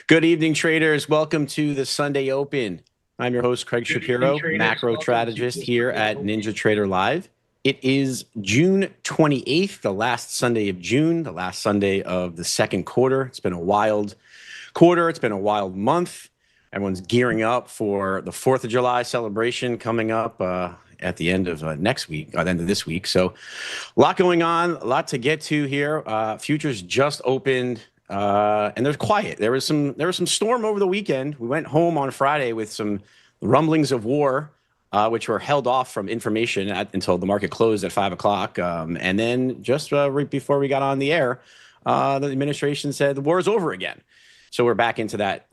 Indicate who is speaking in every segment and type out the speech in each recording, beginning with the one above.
Speaker 1: Good evening, traders. Welcome to the Sunday Open. I'm your host, Craig Shapiro, macro strategist here at NinjaTrader Live. It is June 28th, the last Sunday of June, the last Sunday of the second quarter. It's been a wild quarter. It's been a wild month. Everyone's gearing up for the 4th of July celebration coming up at the end of next week, at the end of this week. So a lot going on, a lot to get to here. Futures just opened. And there's quiet. There was some storm over the weekend. We went home on Friday with some rumblings of war, which were held off from information until the market closed at 5 o'clock. And then just right before we got on the air, the administration said the war is over again. So we're back into that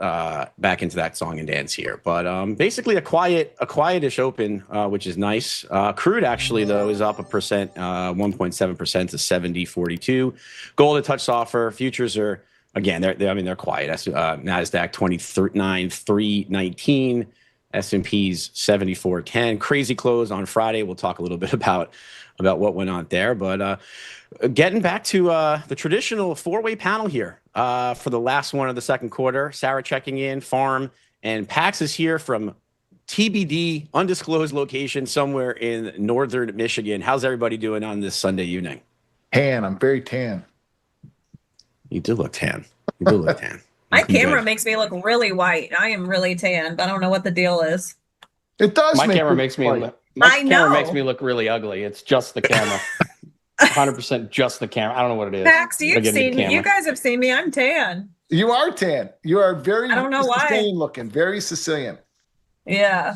Speaker 1: song and dance here. But basically a quietish open, which is nice. Crude actually though is up 1.7% to 70.42. Gold a touch softer. Futures are again they're quiet. Nasdaq 29,319. S&P's 74.10. Crazy close on Friday. We'll talk a little bit about what went on there. But getting back to the traditional four-way panel here for the last one of the second quarter. Sarah checking in, Farm, and Pax is here from TBD, undisclosed location somewhere in northern Michigan. How's everybody doing on this Sunday evening?
Speaker 2: Tan. I'm very tan.
Speaker 1: You do look tan. You do look tan.
Speaker 3: My camera makes me look really white. I am really tan, but I don't know what the deal is.
Speaker 2: It does.
Speaker 4: My camera makes me look really ugly. It's just the camera. 100% just the camera. I don't know what it is.
Speaker 3: Max, you've seen me. You guys have seen me. I'm tan.
Speaker 2: You are tan. You are very.
Speaker 3: I don't know why.
Speaker 2: Sicilian looking. Very Sicilian.
Speaker 3: Yeah.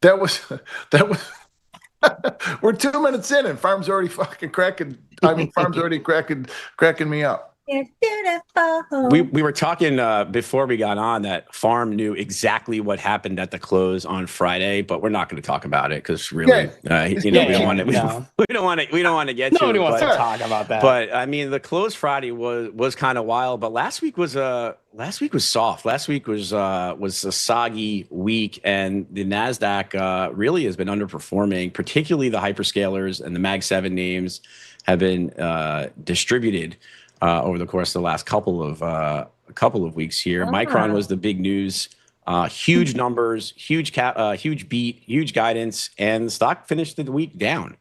Speaker 2: That was. We're 2 minutes in, and Farm's already fucking cracking. Farm's already cracking me up.
Speaker 3: You're beautiful.
Speaker 1: We were talking before we got on that Farm knew exactly what happened at the close on Friday, but we're not going to talk about it because really, we don't want to. We don't want to get to.
Speaker 4: Nobody wants to talk about that.
Speaker 1: But I mean, the close Friday was kind of wild. But last week was soft. Last week was a soggy week, and the Nasdaq really has been underperforming. Particularly the hyperscalers and the Mag 7 names have been distributed over the course of the last couple of weeks here. Micron was the big news. Huge numbers, huge beat, huge guidance, and the stock finished the week down.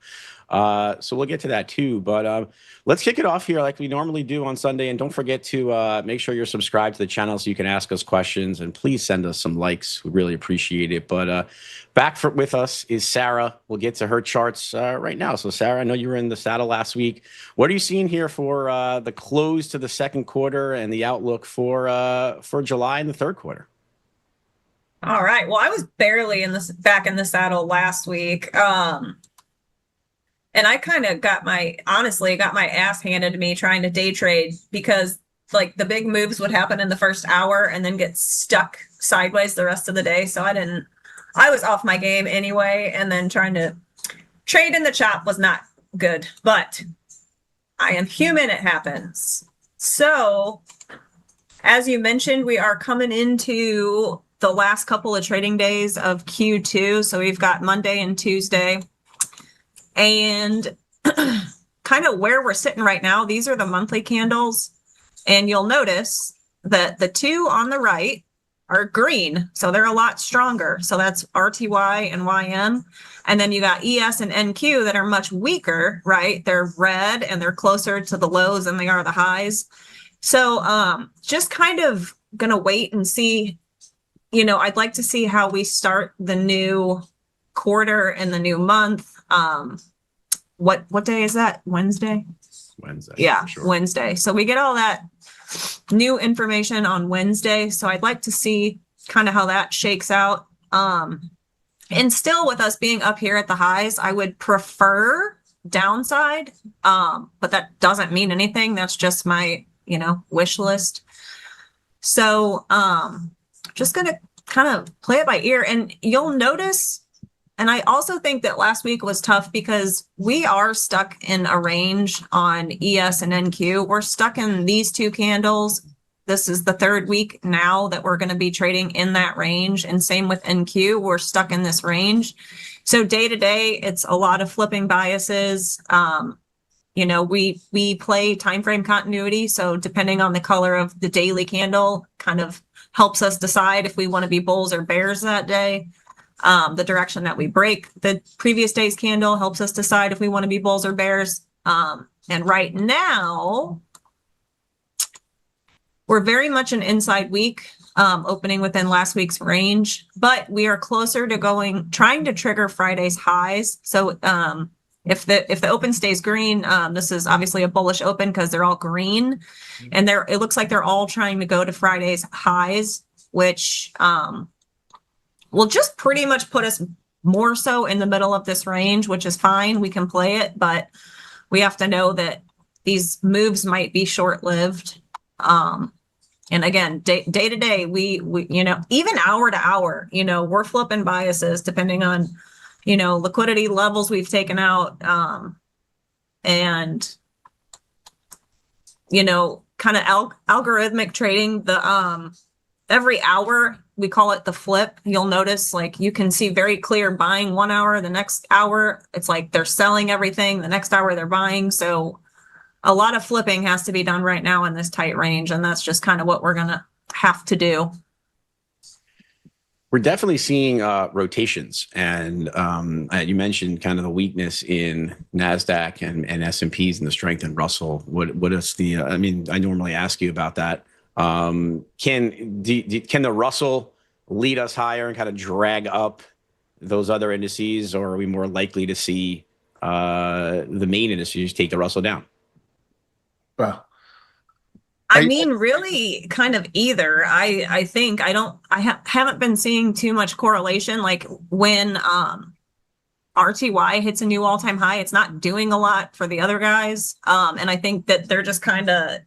Speaker 1: So we'll get to that too. But let's kick it off here like we normally do on Sunday. And don't forget to make sure you're subscribed to the channel so you can ask us questions. And please send us some likes. We really appreciate it. But with us is Sarah. We'll get to her charts right now. So Sarah, I know you were in the saddle last week. What are you seeing here for the close to the second quarter and the outlook for July and the third quarter?
Speaker 3: All right. Well, I was barely back in the saddle last week. And I kind of got my ass handed to me trying to day trade because like the big moves would happen in the first hour and then get stuck sideways the rest of the day. So I was off my game anyway. And then trying to trade in the chop was not good, but I am human. It happens. So as you mentioned, we are coming into the last couple of trading days of Q2. So we've got Monday and Tuesday. And kind of where we're sitting right now, these are the monthly candles. And you'll notice that the two on the right are green. So they're a lot stronger. So that's RTY and YM. And then you got ES and NQ that are much weaker, right? They're red and they're closer to the lows than they are the highs. So just kind of going to wait and see. I'd like to see how we start the new quarter and the new month. What day is that? Wednesday? Yeah, sure. Wednesday. So we get all that new information on Wednesday. So I'd like to see kind of how that shakes out. And still with us being up here at the highs, I would prefer downside. But that doesn't mean anything. That's just my, wish list. So just going to kind of play it by ear. And you'll notice, and I also think that last week was tough because we are stuck in a range on ES and NQ. We're stuck in these two candles. This is the third week now that we're going to be trading in that range. And same with NQ, we're stuck in this range. So day to day, it's a lot of flipping biases. we play time frame continuity. So depending on the color of the daily candle kind of helps us decide if we want to be bulls or bears that day. The direction that we break the previous day's candle helps us decide if we want to be bulls or bears. And right now, we're very much an inside week, opening within last week's range, but we are closer to trying to trigger Friday's highs. So if the open stays green, this is obviously a bullish open because they're all green, and it looks like they're all trying to go to Friday's highs, which will just pretty much put us more so in the middle of this range, which is fine. We can play it, but we have to know that these moves might be short-lived. And again, day to day, we even hour to hour, we're flipping biases depending on, liquidity levels we've taken out, and, kind of algorithmic trading. Every hour, we call it the flip. You'll notice, like, you can see very clear buying 1 hour, the next hour, it's like they're selling everything. The next hour they're buying. So a lot of flipping has to be done right now in this tight range. And that's just kind of what we're going to have to do.
Speaker 1: We're definitely seeing rotations. And you mentioned kind of the weakness in NASDAQ and S&Ps and the strength in Russell. What is the, I normally ask you about that. Can the Russell lead us higher and kind of drag up those other indices, or are we more likely to see the Mayne indices take the Russell down?
Speaker 2: Well,
Speaker 3: really kind of either. I think haven't been seeing too much correlation. Like when RTY hits a new all-time high, it's not doing a lot for the other guys. And I think that they're just kind of,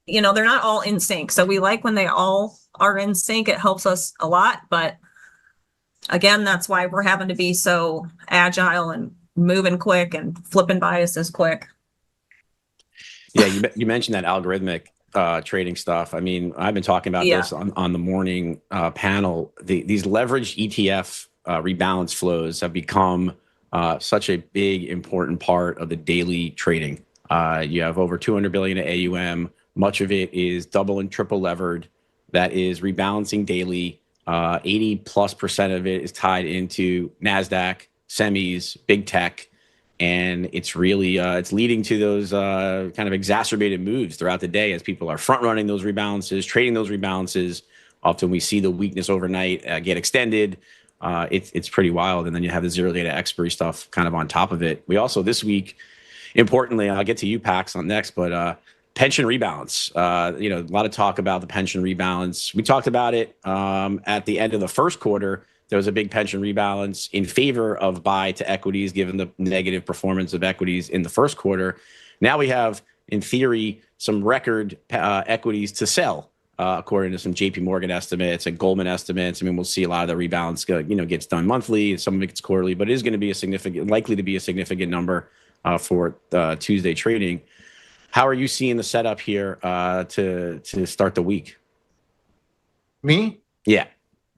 Speaker 3: they're not all in sync. So we like when they all are in sync. It helps us a lot. But again, that's why we're having to be so agile and moving quick and flipping biases quick.
Speaker 1: Yeah, you mentioned that algorithmic trading stuff. I've been talking about this on the morning panel. These leveraged ETF rebalance flows have become such a big, important part of the daily trading. You have over 200 billion at AUM. Much of it is double and triple levered. That is rebalancing daily. 80+% of it is tied into NASDAQ, semis, big tech. And it's really, it's leading to those kind of exacerbated moves throughout the day as people are front running those rebalances, trading those rebalances. Often we see the weakness overnight get extended. It's pretty wild. And then you have the zero data expiry stuff kind of on top of it. We also this week, importantly, I'll get to you, Pax, on next, but pension rebalance. A lot of talk about the pension rebalance. We talked about it at the end of the first quarter. There was a big pension rebalance in favor of buy to equities, given the negative performance of equities in the first quarter. Now we have, in theory, some record equities to sell, according to some JP Morgan estimates and Goldman estimates. We'll see a lot of the rebalance gets done monthly. Some of it gets quarterly, but it is going to be likely to be a significant number for Tuesday trading. How are you seeing the setup here to start the week?
Speaker 2: Me?
Speaker 1: Yeah.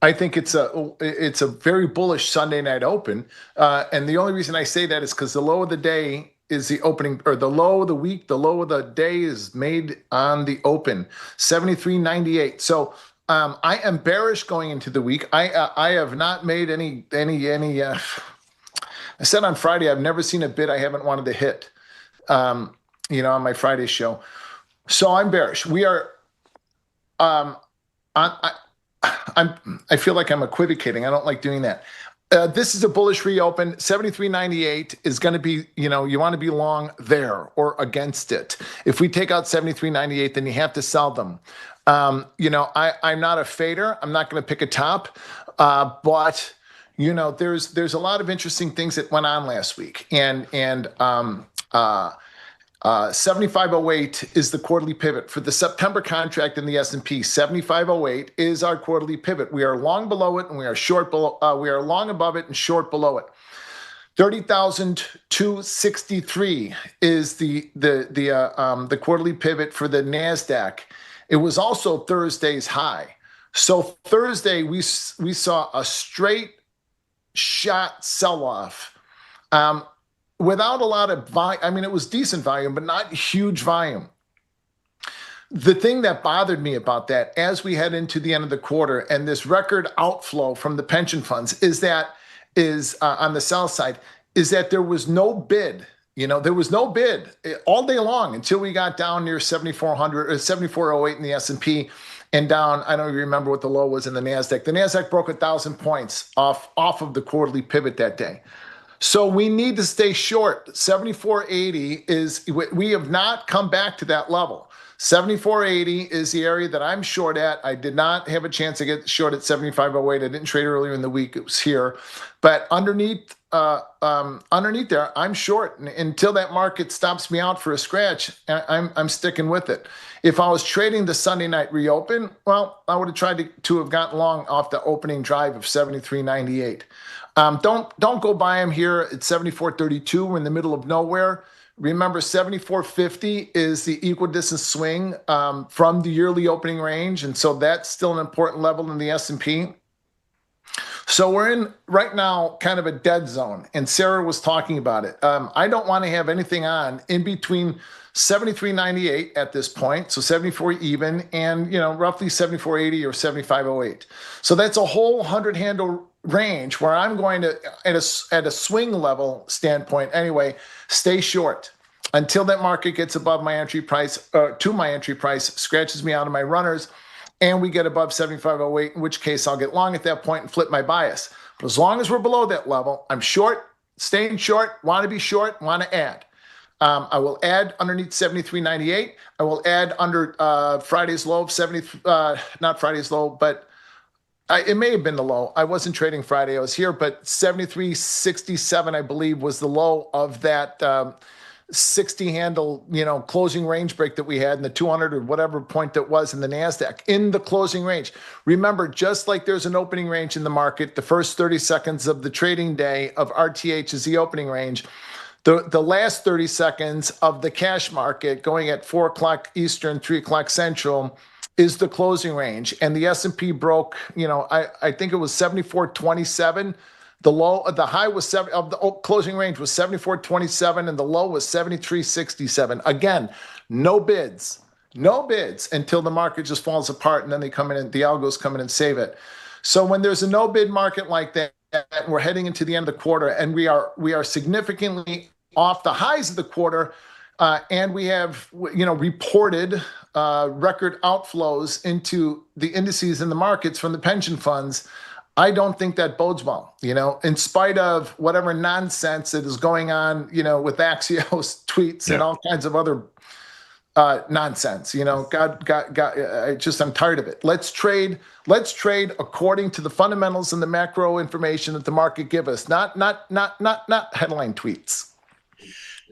Speaker 2: I think it's a very bullish Sunday night open. And the only reason I say that is because the low of the day is the opening, or the low of the week, the low of the day is made on the open, 73.98. So I am bearish going into the week. I have not made any I said on Friday, I've never seen a bid I haven't wanted to hit, on my Friday show. So I'm bearish. We are, I feel like I'm equivocating. I don't like doing that. This is a bullish reopen. 73.98 is going to be, you want to be long there or against it. If we take out 73.98, then you have to sell them. I'm not a fader. I'm not going to pick a top, but there's a lot of interesting things that went on last week, and 7508 is the quarterly pivot for the September contract in the S&P. 7508 is our quarterly pivot. We are long below it and we are short below. We are long above it and short below it. 30,263 is the quarterly pivot for the NASDAQ. It was also Thursday's high. So Thursday we saw a straight shot sell-off. without a lot of volume. I mean, it was decent volume, but not huge volume. The thing that bothered me about that as we head into the end of the quarter and this record outflow from the pension funds is on the sell side, is that there was no bid. There was no bid all day long until we got down near 7,400 or 7,408 in the S&P and down. I don't even remember what the low was in the NASDAQ. The NASDAQ broke 1,000 points off of the quarterly pivot that day. So we need to stay short. 7,480 we have not come back to that level. 7,480 is the area that I'm short at. I did not have a chance to get short at 7,508. I didn't trade earlier in the week. It was here. But underneath there, I'm short. And until that market stops me out for a scratch, I'm sticking with it. If I was trading the Sunday night reopen, well, I would have tried to have gotten long off the opening drive of 73.98. Don't go buy them here at 74.32. We're in the middle of nowhere. Remember, 74.50 is the equidistant swing from the yearly opening range, and so that's still an important level in the S&P. So we're in right now kind of a dead zone, and Sarah was talking about it. I don't want to have anything on in between 73.98 at this point, so 74 even, and roughly 74.80 or 75.08. So that's a whole 100-handle range where I'm going to, at a swing level standpoint anyway, stay short until that market gets above my entry price, to my entry price, scratches me out of my runners, and we get above 75.08, in which case I'll get long at that point and flip my bias. But as long as we're below that level, I'm short, staying short, want to be short, want to add. I will add underneath 73.98. I will add under Friday's low of not Friday's low, but it may have been the low. I wasn't trading Friday. I was here, but 73.67, I believe, was the low of that 60 handle, closing range break that we had in the 200 or whatever point that was in the NASDAQ in the closing range. Remember, just like there's an opening range in the market, the first 30 seconds of the trading day of RTH is the opening range. The last 30 seconds of the cash market going at 4 o'clock Eastern, 3 o'clock Central is the closing range. And the S&P broke, I think it was 74.27. The high was of the closing range was 74.27 and the low was 73.67. Again, no bids until the market just falls apart and then they come in and the algos come in and save it. So when there's a no bid market like that, and we're heading into the end of the quarter and we are significantly off the highs of the quarter, and we have reported record outflows into the indices in the markets from the pension funds. I don't think that bodes well, in spite of whatever nonsense that is going on, with Axios tweets and all kinds of other nonsense. I'm tired of it. Let's trade according to the fundamentals and the macro information that the market give us, not headline tweets.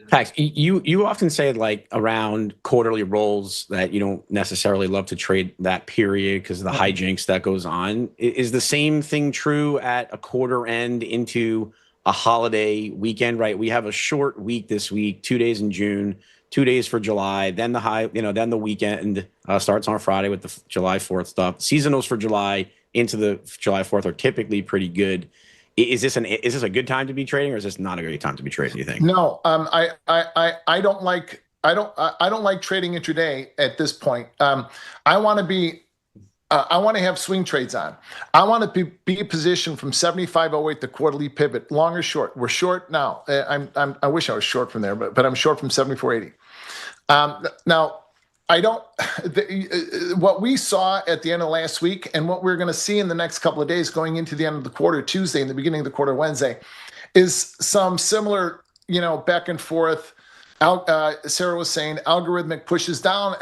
Speaker 1: Pax, you often say around quarterly rolls that you don't necessarily love to trade that period because of the hijinks that goes on. Is the same thing true at a quarter end into a holiday weekend, right? We have a short week this week, 2 days in June, 2 days for July, then then the weekend starts on Friday with the July 4th stuff. Seasonals for July into the July 4th are typically pretty good. Is this a good time to be trading, or is this not a great time to be trading, do you think?
Speaker 2: No, I don't like trading intraday at this point. I want to have swing trades on. I want to be positioned from 75.08, the quarterly pivot, long or short. We're short now. I wish I was short from there, but I'm short from 74.80. Now, what we saw at the end of last week and what we're going to see in the next couple of days going into the end of the quarter Tuesday and the beginning of the quarter Wednesday is some similar, back and forth. Sarah was saying algorithmic pushes down,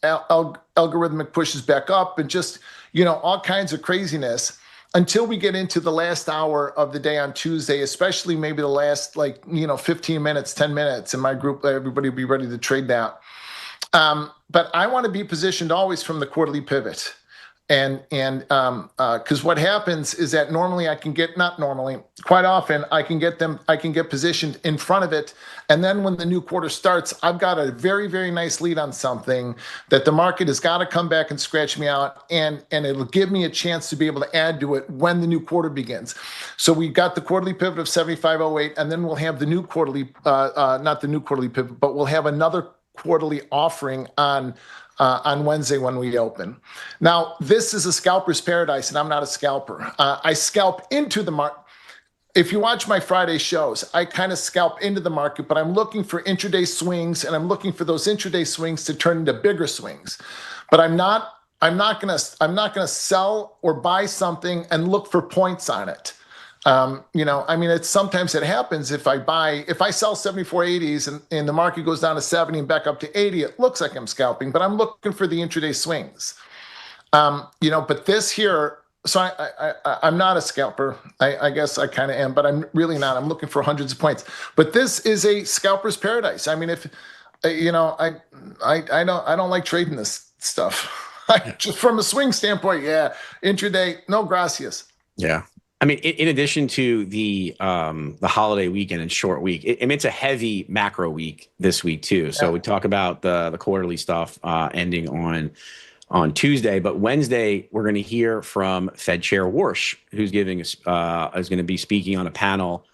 Speaker 2: algorithmic pushes back up, and just, all kinds of craziness until we get into the last hour of the day on Tuesday, especially maybe the last 15 minutes, 10 minutes in my group, everybody will be ready to trade that. But I want to be positioned always from the quarterly pivot. Because what happens is that normally I can get, not normally, quite often I can get positioned in front of it. And then when the new quarter starts, I've got a very, very nice lead on something that the market has got to come back and scratch me out. And it'll give me a chance to be able to add to it when the new quarter begins. So we got the quarterly pivot of 75.08, and then we'll have the new quarterly, not the new quarterly pivot, but we'll have another quarterly offering on Wednesday when we open. Now, this is a scalper's paradise, and I'm not a scalper. I scalp into the market. If you watch my Friday shows, I kind of scalp into the market, but I'm looking for intraday swings, and I'm looking for those intraday swings to turn into bigger swings. But I'm not gonna sell or buy something and look for points on it. Sometimes it happens if I sell 74.80s and the market goes down to 70 and back up to 80, it looks like I'm scalping, but I'm looking for the intraday swings. But this here, so I'm not a scalper. I guess I kind of am, but I'm really not. I'm looking for hundreds of points. But this is a scalper's paradise. I mean, if I don't like trading this stuff. Just from a swing standpoint, yeah, intraday, no gracias.
Speaker 1: Yeah. I mean, in addition to the holiday weekend and short week, it's a heavy macro week this week too. So we talk about the quarterly stuff ending on Tuesday, but Wednesday we're going to hear from Fed Chair Warsh, who's is going to be speaking on a panel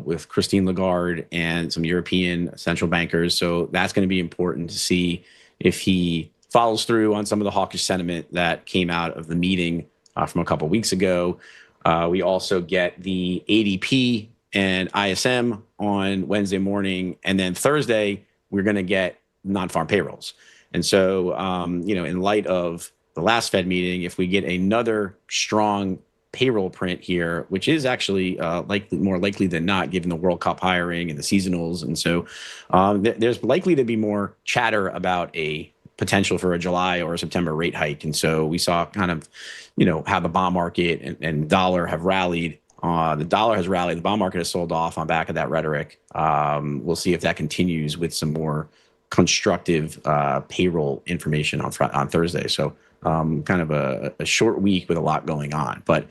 Speaker 1: with Christine Lagarde and some European central bankers. So that's going to be important to see if he follows through on some of the hawkish sentiment that came out of the meeting from a couple of weeks ago. We also get the ADP and ISM on Wednesday morning. And then Thursday, we're going to get non-farm payrolls. And so, in light of the last Fed meeting, if we get another strong payroll print here, which is actually more likely than not, given the World Cup hiring and the seasonals. And so there's likely to be more chatter about a potential for a July or a September rate hike. And so we saw kind of, how the bond market and dollar have rallied. The dollar has rallied. The bond market has sold off on back of that rhetoric. We'll see if that continues with some more constructive payroll information on Thursday. So kind of a short week with a lot going on. But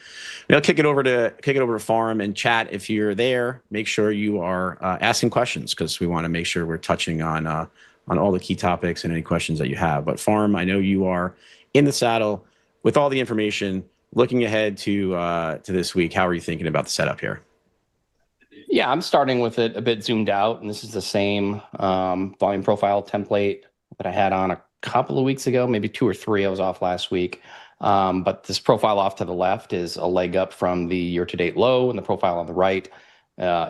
Speaker 1: kick it over to Forum and chat. If you're there, make sure you are asking questions, because we want to make sure we're touching on all the key topics and any questions that you have. But Forum, I know you are in the saddle with all the information. Looking ahead to this week, how are you thinking about the setup here?
Speaker 4: Yeah, I'm starting with it a bit zoomed out, and this is the same volume profile template that I had on a couple of weeks ago, maybe 2 or 3. I was off last week. But this profile off to the left is a leg up from the year-to-date low, and the profile on the right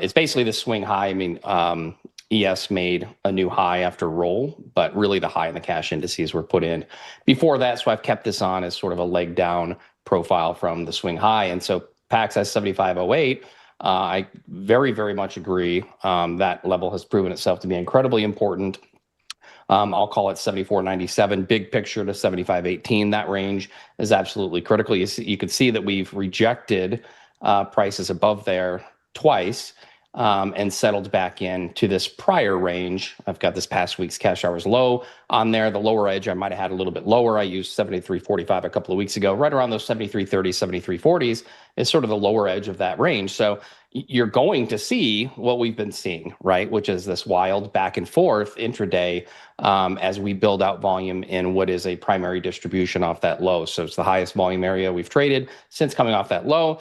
Speaker 4: is basically the swing high. I mean, ES made a new high after roll, but really the high in the cash indices were put in before that. So I've kept this on as sort of a leg down profile from the swing high. And so PAX has 75.08. I very, very much agree. That level has proven itself to be incredibly important. I'll call it 74.97, big picture to 75.18. That range is absolutely critical. You could see that we've rejected prices above there twice and settled back into this prior range. I've got this past week's cash hours low on there. The lower edge I might have had a little bit lower. I used 73.45 a couple of weeks ago. Right around those 73.30s, 73.40s is sort of the lower edge of that range. So you're going to see what we've been seeing, right? Which is this wild back and forth intraday as we build out volume in what is a primary distribution off that low. So it's the highest volume area we've traded since coming off that low.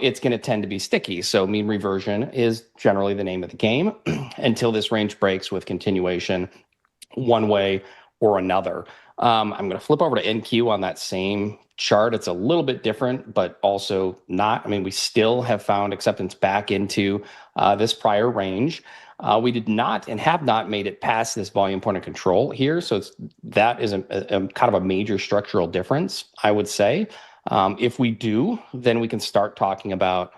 Speaker 4: It's going to tend to be sticky. So mean reversion is generally the name of the game until this range breaks with continuation one way or another. I'm going to flip over to NQ on that same chart. It's a little bit different, but also not. I mean, we still have found acceptance back into this prior range. We did not and have not made it past this volume point of control here. So that is a kind of a major structural difference, I would say. If we do, then we can start talking about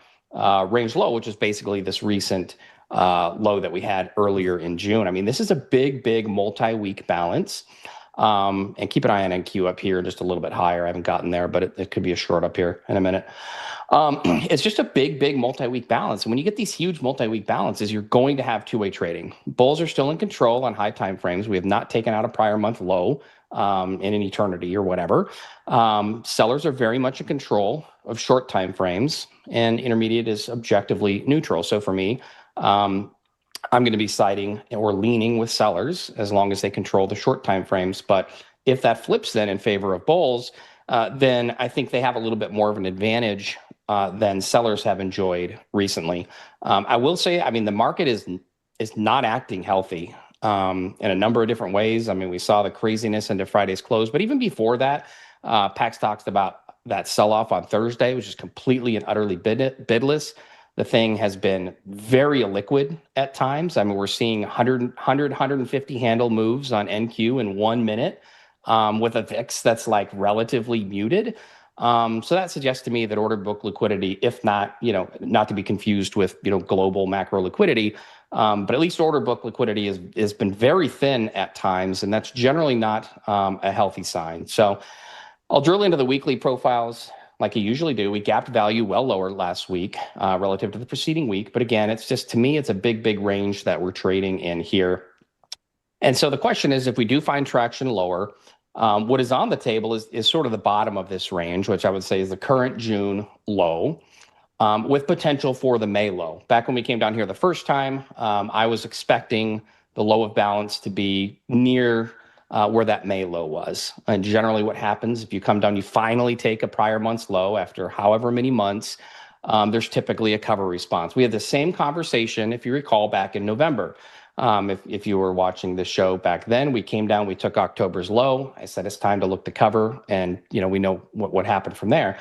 Speaker 4: range low, which is basically this recent low that we had earlier in June. I mean, this is a big multi-week balance. And keep an eye on NQ up here, just a little bit higher. I haven't gotten there, but it could be a short up here in a minute. It's just a big multi-week balance. And when you get these huge multi-week balances, you're going to have two-way trading. Bulls are still in control on high time frames. We have not taken out a prior month low in an eternity or whatever. Sellers are very much in control of short time frames, and intermediate is objectively neutral. So for me, I'm going to be siding or leaning with sellers as long as they control the short time frames. But if that flips then in favor of bulls, then I think they have a little bit more of an advantage than sellers have enjoyed recently. I will say, I mean, the market is not acting healthy in a number of different ways. I mean, we saw the craziness into Friday's close, but even before that, Pax talked about that sell-off on Thursday, which is completely and utterly bidless. The thing has been very illiquid at times. I mean, we're seeing 150 handle moves on NQ in 1 minute with a VIX that's like relatively muted. So that suggests to me that order book liquidity, if not, not to be confused with, global macro liquidity, but at least order book liquidity has been very thin at times, and that's generally not a healthy sign. So I'll drill into the weekly profiles like I usually do. We gapped value well lower last week relative to the preceding week. But again, it's just, to me, it's a big range that we're trading in here. And so the question is, if we do find traction lower, what is on the table is sort of the bottom of this range, which I would say is the current June low, with potential for the May low. Back when we came down here the first time, I was expecting the low of balance to be near where that May low was. And generally what happens if you come down, you finally take a prior month's low after however many months, there's typically a cover response. We had the same conversation, if you recall, back in November. If you were watching the show back then, we came down, we took October's low. I said, it's time to look to cover. And, we know what happened from there.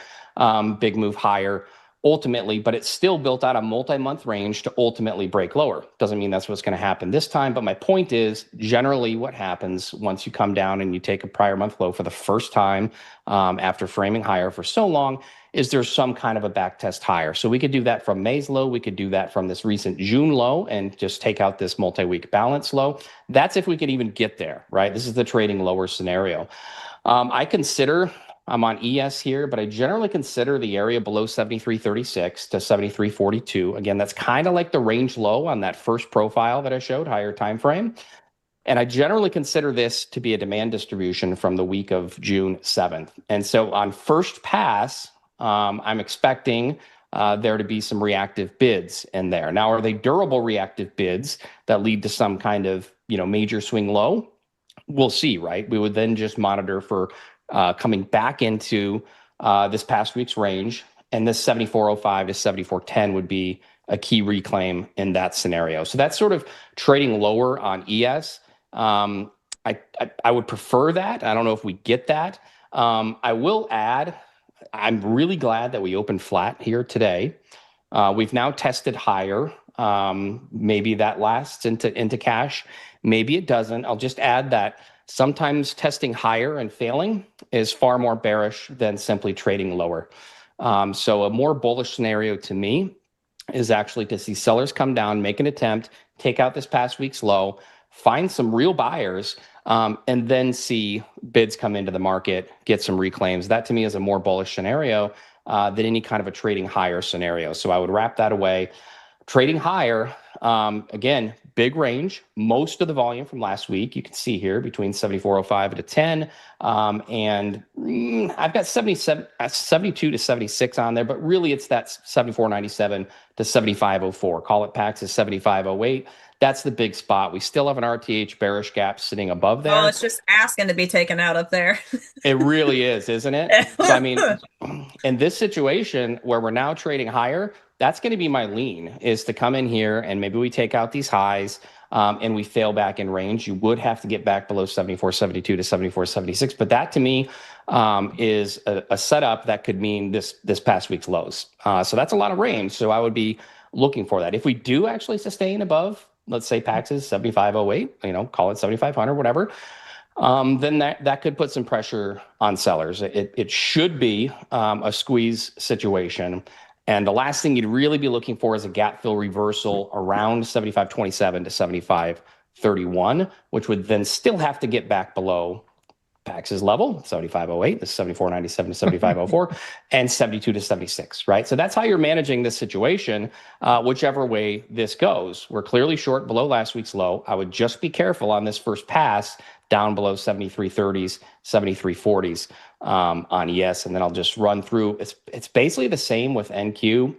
Speaker 4: Big move higher ultimately, but it still built out a multi-month range to ultimately break lower. Doesn't mean that's what's going to happen this time. But my point is, generally what happens once you come down and you take a prior month low for the first time after framing higher for so long, is there's some kind of a back test higher. So we could do that from May's low. We could do that from this recent June low and just take out this multi-week balance low. That's if we could even get there, right? This is the trading lower scenario. I'm on ES here, but I generally consider the area below 73.36 to 73.42. Again, that's kind of like the range low on that first profile that I showed, higher time frame. And I generally consider this to be a demand distribution from the week of June 7th. And so on first pass, I'm expecting there to be some reactive bids in there. Now, are they durable reactive bids that lead to some kind of, major swing low? We'll see, right? We would then just monitor for coming back into this past week's range, and this 74.05 to 74.10 would be a key reclaim in that scenario. So that's sort of trading lower on ES. I would prefer that. I don't know if we get that. I will add, I'm really glad that we opened flat here today. We've now tested higher. Maybe that lasts into cash. Maybe it doesn't. I'll just add that sometimes testing higher and failing is far more bearish than simply trading lower. So a more bullish scenario to me is actually to see sellers come down, make an attempt, take out this past week's low, find some real buyers, and then see bids come into the market, get some reclaims. That to me is a more bullish scenario than any kind of a trading higher scenario. So I would wrap that away. Trading higher, again, big range. Most of the volume from last week, you can see here between 74.05 to 10. And I've got 72 to 76 on there, but really it's that 74.97 to 75.04. Call it PAX is 75.08. That's the big spot. We still have an RTH bearish gap sitting above there.
Speaker 3: Oh, it's just asking to be taken out up there.
Speaker 4: It really is, isn't it? So, I mean, in this situation where we're now trading higher, that's going to be my lean, is to come in here and maybe we take out these highs and we fail back in range. You would have to get back below 74.72 to 74.76. But that to me is a setup that could mean this past week's lows. So that's a lot of range. So I would be looking for that. If we do actually sustain above, let's say PAX is 75.08, call it 7,500, whatever, then that could put some pressure on sellers. It should be a squeeze situation. And the last thing you'd really be looking for is a gap fill reversal around 75.27 to 75.31, which would then still have to get back below PAX is level, 75.08, this is 74.97 to 75.04, and 72 to 76, right? So that's how you're managing this situation, whichever way this goes. We're clearly short below last week's low. I would just be careful on this first pass down below 73.30s, 73.40s on ES, and then I'll just run through. It's basically the same with NQ,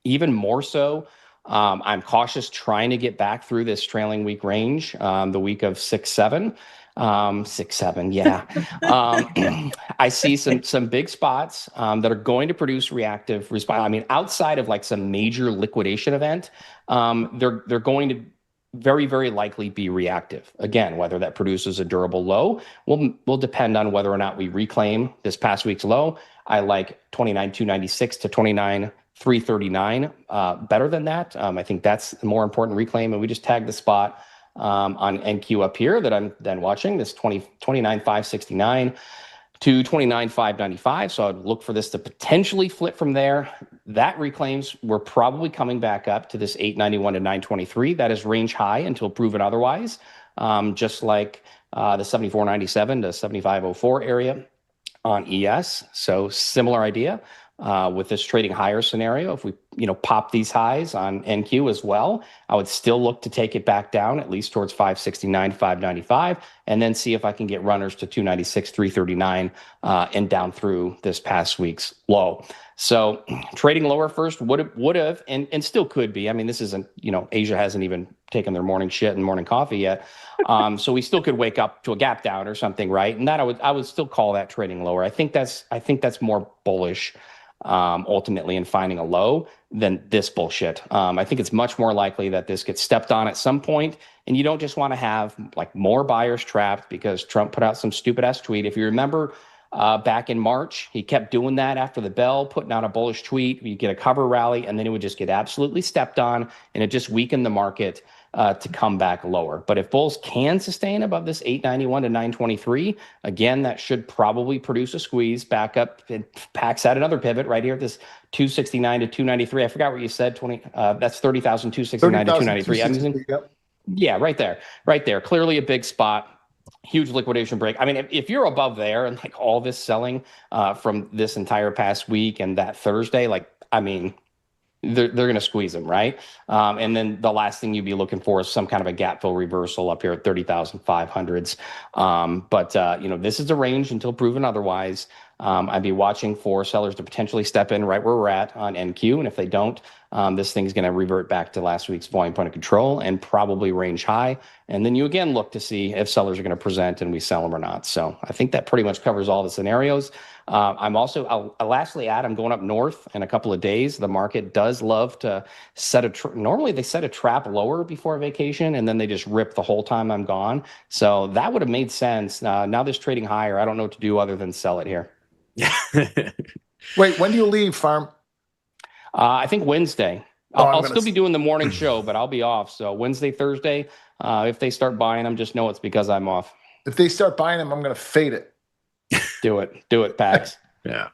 Speaker 4: even more so. I'm cautious trying to get back through this trailing week range, the week of 6-7. 6-7, yeah. I see some big spots that are going to produce reactive response. I mean, outside of like some major liquidation event, they're going to very, very likely be reactive. Again, whether that produces a durable low will depend on whether or not we reclaim this past week's low. I like 29,296 to 29,339 better than that. I think that's the more important reclaim, and we just tagged the spot on NQ up here that I'm then watching, this 29,569 to 29,595. So I'd look for this to potentially flip from there. That reclaims, we're probably coming back up to this 891 to 923. That is range high until proven otherwise, just like the 74.97 to 75.04 area on ES. So similar idea. With this trading higher scenario, if we pop these highs on NQ as well, I would still look to take it back down at least towards 569, 595, and then see if I can get runners to 296, 339, and down through this past week's low. So trading lower first would have and still could be. I mean, this isn't, Asia hasn't even taken their morning shit and morning coffee yet. So we still could wake up to a gap down or something, right? And that I would still call that trading lower. I think that's more bullish ultimately in finding a low than this bullshit. I think it's much more likely that this gets stepped on at some point, and you don't just want to have like more buyers trapped because Trump put out some stupid ass tweet. If you remember back in March, he kept doing that after the bell, putting out a bullish tweet. You get a cover rally, and then it would just get absolutely stepped on, and it just weakened the market to come back lower. But if bulls can sustain above this 891 to 923, again, that should probably produce a squeeze back up. PAX had another pivot right here at this 269 to 293. I forgot what you said. That's 30,269 to 293.
Speaker 2: Yep.
Speaker 4: Yeah, right there. Clearly a big spot. Huge liquidation break. I mean, if you're above there and like all this selling from this entire past week and that Thursday, they're going to squeeze them, right? And then the last thing you'd be looking for is some kind of a gap fill reversal up here at 30,500s. But this is a range until proven otherwise. I'd be watching for sellers to potentially step in right where we're at on NQ. And if they don't, this thing's going to revert back to last week's volume point of control and probably range high. And then you again look to see if sellers are going to present and we sell them or not. So I think that pretty much covers all the scenarios. I'll lastly add, I'm going up north in a couple of days. The market does love to set normally they set a trap lower before vacation and then they just rip the whole time I'm gone. So that would have made sense. Now this trading higher, I don't know what to do other than sell it here.
Speaker 2: Wait, when do you leave, Farm?
Speaker 4: I think Wednesday. I'll still be doing the morning show, but I'll be off. So Wednesday, Thursday, if they start buying them, just know it's because I'm off.
Speaker 2: If they start buying them, I'm going to fade it.
Speaker 4: Do it, Pax.
Speaker 1: Yeah.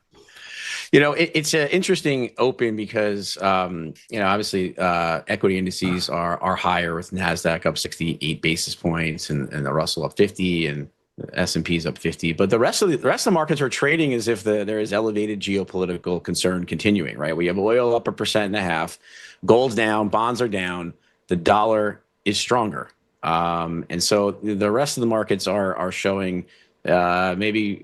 Speaker 1: It's an interesting open because, obviously equity indices are higher with NASDAQ up 68 basis points and the Russell up 50 and the S&P's up 50. But the rest of the markets are trading as if there is elevated geopolitical concern continuing, right? We have oil up 1.5%, gold's down, bonds are down, the dollar is stronger. And so the rest of the markets are showing maybe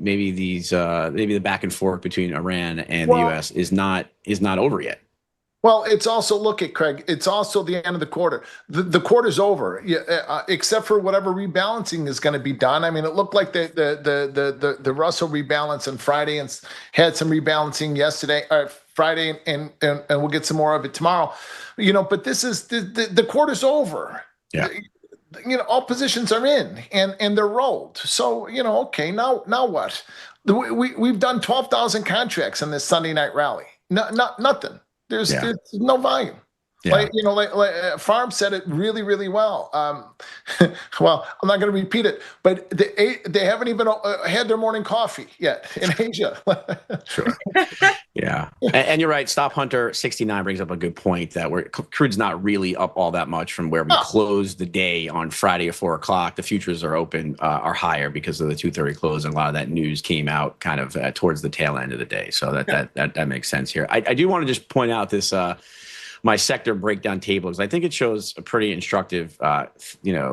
Speaker 1: the back and forth between Iran and the U.S. is not over yet.
Speaker 2: Well, it's also, look at Craig, it's also the end of the quarter. The quarter's over, except for whatever rebalancing is going to be done. I mean, it looked like the Russell rebalance on Friday and had some rebalancing yesterday, Friday, and we'll get some more of it tomorrow. But this is the quarter's over.
Speaker 1: Yeah.
Speaker 2: All positions are in and they're rolled. So, okay, now what? We've done 12,000 contracts in this Sunday night rally. Nothing. There's no volume. Like, Farm said it really, really well. Well, I'm not going to repeat it, but they haven't even had their morning coffee yet in Asia.
Speaker 1: Sure. Yeah. And you're right. Stop Hunter 69 brings up a good point that crude's not really up all that much from where we closed the day on Friday at 4 o'clock. The futures are open, are higher because of the 2:30 close. And a lot of that news came out kind of towards the tail end of the day. So that makes sense here. I do want to just point out this, my sector breakdown table, because I think it shows a pretty instructive,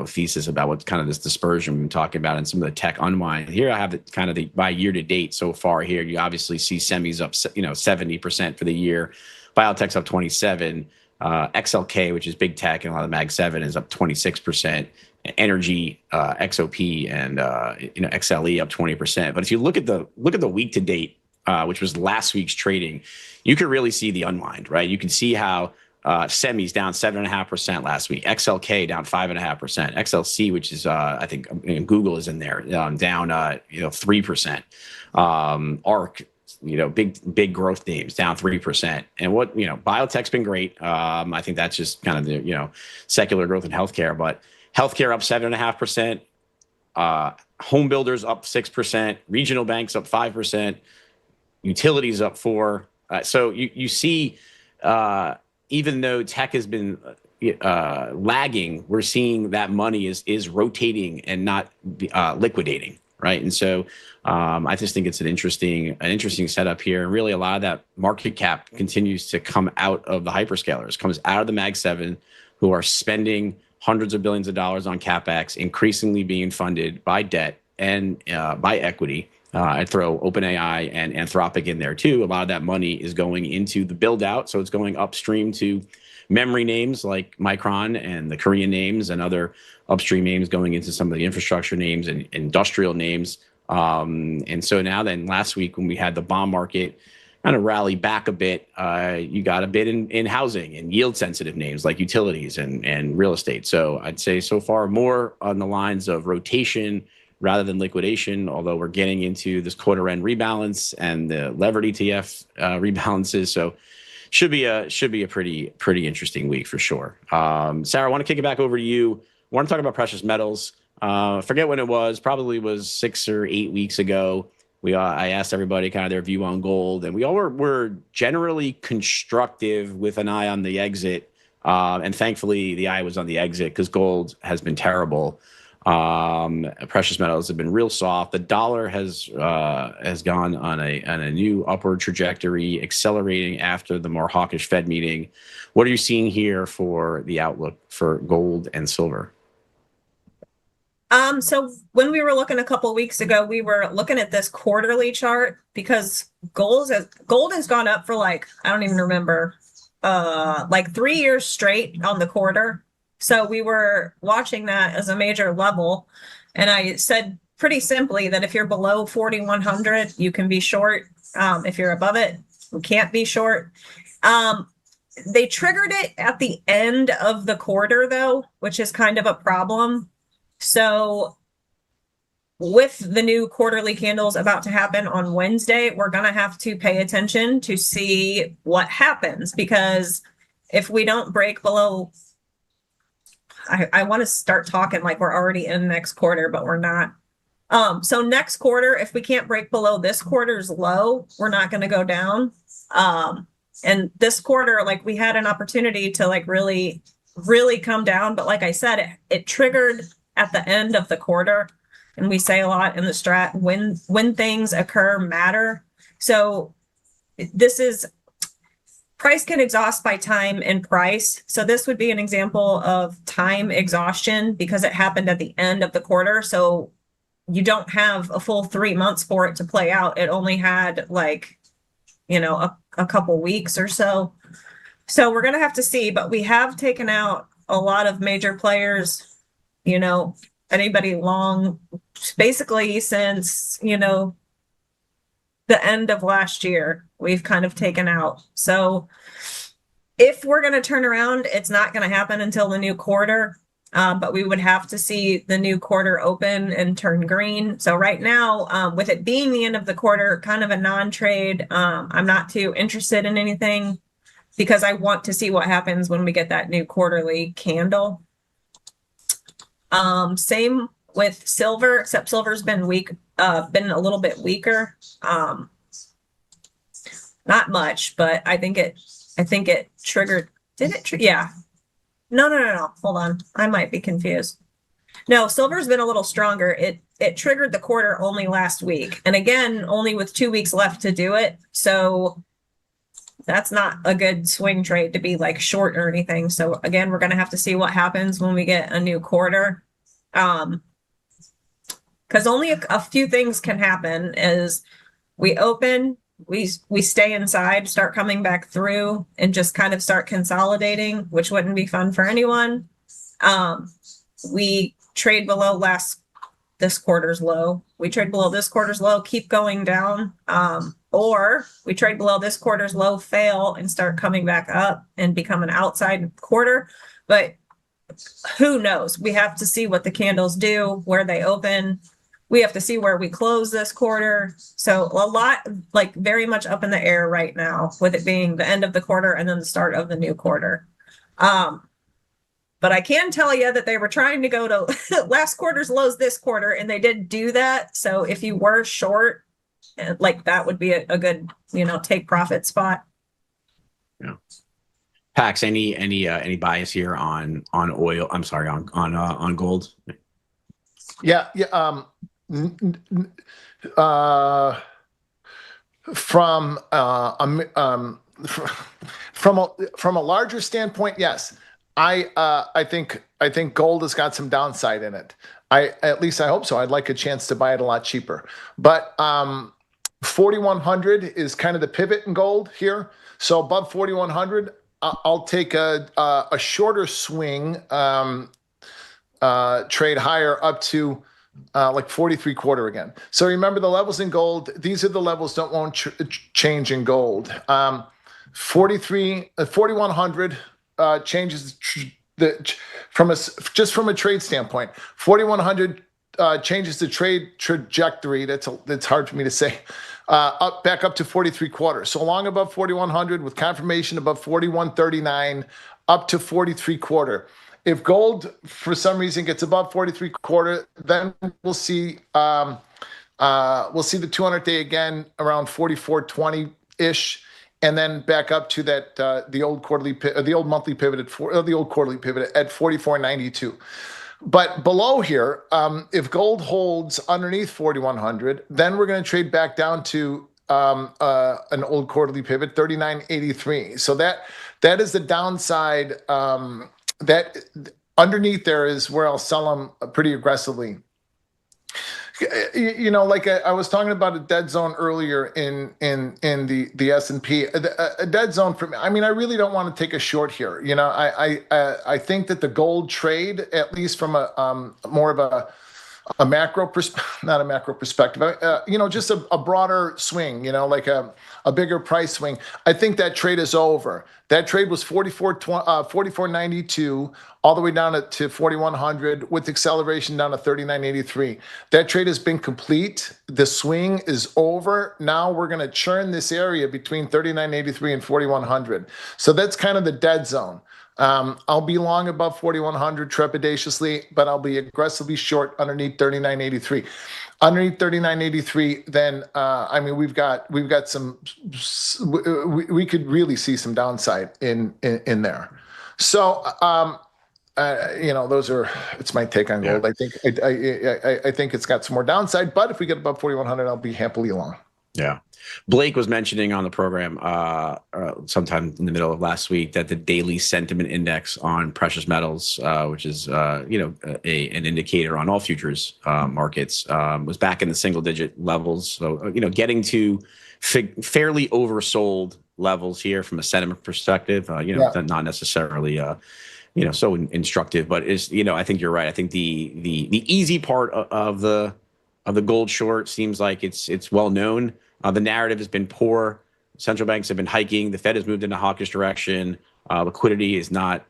Speaker 1: thesis about what kind of this dispersion we've been talking about and some of the tech unwind. Here I have by year to date so far. Here you obviously see semis up, 70% for the year, biotech's up 27, XLK, which is big tech, and a lot of Mag 7 is up 26%. Energy, XOP, and XLE up 20%. But if you look at the week to date, which was last week's trading, you could really see the unwind, right? You can see how semis down 7.5% last week, XLK down 5.5%, XLC, which is I think Google is in there, down 3%. ARC, big growth names down 3%. And what biotech's been great. I think that's just kind of the secular growth in healthcare, but healthcare up 7.5%. Home builders up 6%. Regional banks up 5%. Utilities up 4%. So you see, even though tech has been lagging, we're seeing that money is rotating and not liquidating, right? And so I just think it's an interesting setup here. And really, a lot of that market cap continues to come out of the hyperscalers, comes out of the Mag 7, who are spending hundreds of billions of dollars on CapEx, increasingly being funded by debt and by equity. I'd throw OpenAI and Anthropic in there too. A lot of that money is going into the build out. So it's going upstream to memory names like Micron and the Korean names, and other upstream names going into some of the infrastructure names and industrial names. And so now then last week when we had the bond market kind of rally back a bit, you got a bit in housing and yield sensitive names like utilities and real estate. So I'd say so far more on the lines of rotation rather than liquidation, although we're getting into this quarter end rebalance and the levered ETF rebalances. So should be a pretty interesting week for sure. Sarah, I want to kick it back over to you. I want to talk about precious metals. Forget when it was, probably was 6 or 8 weeks ago. I asked everybody kind of their view on gold, and we all were generally constructive with an eye on the exit. And thankfully the eye was on the exit because gold has been terrible. Precious metals have been real soft. The dollar has gone on a new upward trajectory, accelerating after the more hawkish Fed meeting. What are you seeing here for the outlook for gold and silver?
Speaker 3: So when we were looking a couple of weeks ago, we were looking at this quarterly chart because gold has gone up for I don't even remember, 3 years straight on the quarter. So we were watching that as a major level. And I said pretty simply that if you're below 4,100, you can be short. If you're above it, you can't be short. They triggered it at the end of the quarter, though, which is kind of a problem. So with the new quarterly candles about to happen on Wednesday, we're going to have to pay attention to see what happens, because if we don't break below, I want to start talking like we're already in next quarter, but we're not. So next quarter, if we can't break below this quarter's low, we're not going to go down. And this quarter, we had an opportunity to really, really come down. But like I said, it triggered at the end of the quarter. And we say a lot in the strat, when things occur matter. So this is, price can exhaust by time and price. So this would be an example of time exhaustion because it happened at the end of the quarter. So you don't have a full 3 months for it to play out. It only had a couple weeks or so. So we're going to have to see, but we have taken out a lot of major players, anybody long, basically since, the end of last year, we've kind of taken out. So if we're going to turn around, it's not going to happen until the new quarter, but we would have to see the new quarter open and turn green. So right now, with it being the end of the quarter, kind of a non-trade, I'm not too interested in anything. because I want to see what happens when we get that new quarterly candle. Same with silver, except silver's been weak, been a little bit weaker. Not much, but I think it triggered. Did it? Yeah. No. Hold on. I might be confused. No, silver's been a little stronger. It triggered the quarter only last week. And again, only with 2 weeks left to do it. So that's not a good swing trade to be like short or anything. So again, we're going to have to see what happens when we get a new quarter. Because only a few things can happen is we open, we stay inside, start coming back through, and just kind of start consolidating, which wouldn't be fun for anyone. We trade below this quarter's low. We trade below this quarter's low, keep going down. Or we trade below this quarter's low, fail, and start coming back up and become an outside quarter. But who knows? We have to see what the candles do, where they open. We have to see where we close this quarter. So a lot, like very much up in the air right now, with it being the end of the quarter and then the start of the new quarter. But I can tell you that they were trying to go to last quarter's lows this quarter, and they did do that. So if you were short, like that would be a good, take profit spot.
Speaker 1: Yeah. Pax, any bias here on oil? I'm sorry, on gold.
Speaker 2: Yeah. From a larger standpoint, yes. I think gold has got some downside in it. At least I hope so. I'd like a chance to buy it a lot cheaper. But 4,100 is kind of the pivot in gold here. So above 4,100, I'll take a shorter swing trade higher up to like 43.25 again. So remember the levels in gold. These are the levels that won't change in gold. 4,100 changes from a trade standpoint. 4,100 changes the trade trajectory. That's hard for me to say. Back up to 43.25. So long above 4,100 with confirmation above 41.39 up to 43.25. If gold for some reason gets above 43.25, then we'll see the 200-day again around 44.20 ish, and then back up to that the old quarterly pivot at 44.92. But below here, if gold holds underneath 4,100, then we're going to trade back down to an old quarterly pivot, 39.83. So that is the downside. That underneath there is where I'll sell them pretty aggressively. Like I was talking about a dead zone earlier in the S&P. A dead zone for me. I mean, I really don't want to take a short here. I think that the gold trade, at least from a more of a macro perspective, not a macro perspective, just a broader swing, like a bigger price swing. I think that trade is over. That trade was 44.92 all the way down to 4,100 with acceleration down to 39.83. That trade has been complete. The swing is over. Now we're going to churn this area between 39.83 and 4,100. So that's kind of the dead zone. I'll be long above 4,100 trepidatiously, but I'll be aggressively short underneath 39.83. Underneath 39.83, then we've got some. We could really see some downside in there. So it's my take on gold. Yeah. I think it's got some more downside, but if we get above 4,100, I'll be happily long.
Speaker 1: Yeah. Blake was mentioning on the program sometime in the middle of last week that the daily sentiment index on precious metals, which is an indicator on all futures markets, was back in the single-digit levels. So getting to fairly oversold levels here from a sentiment perspective. Not necessarily so instructive, but is I think you're right. I think the easy part of the gold short seems like it's well known. The narrative has been poor. Central banks have been hiking. The Fed has moved in a hawkish direction. Liquidity is not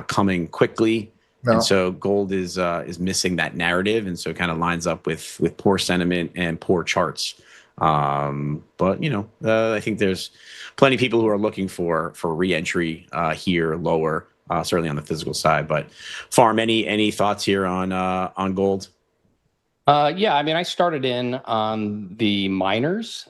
Speaker 1: coming quickly, no. And so gold is missing that narrative, and so it kind of lines up with poor sentiment and poor charts. But I think there's plenty of people who are looking for re-entry here lower, certainly on the physical side. But Farm, any thoughts here on gold?
Speaker 4: Yeah, I mean, I started in on the miners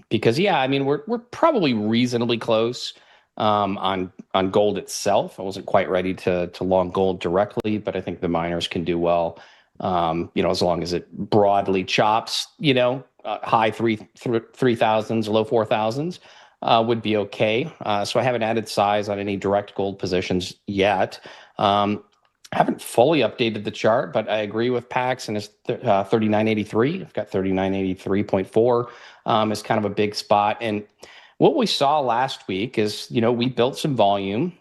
Speaker 4: because, yeah, I mean, we're probably reasonably close on gold itself. I wasn't quite ready to long gold directly, but I think the miners can do well. As long as it broadly chops, high 3,000s, low 4,000s would be okay. So I haven't added size on any direct gold positions yet. I haven't fully updated the chart, but I agree with Pax and his 3983. I've got 3983.4 is kind of a big spot. And what we saw last week is, we built some volume.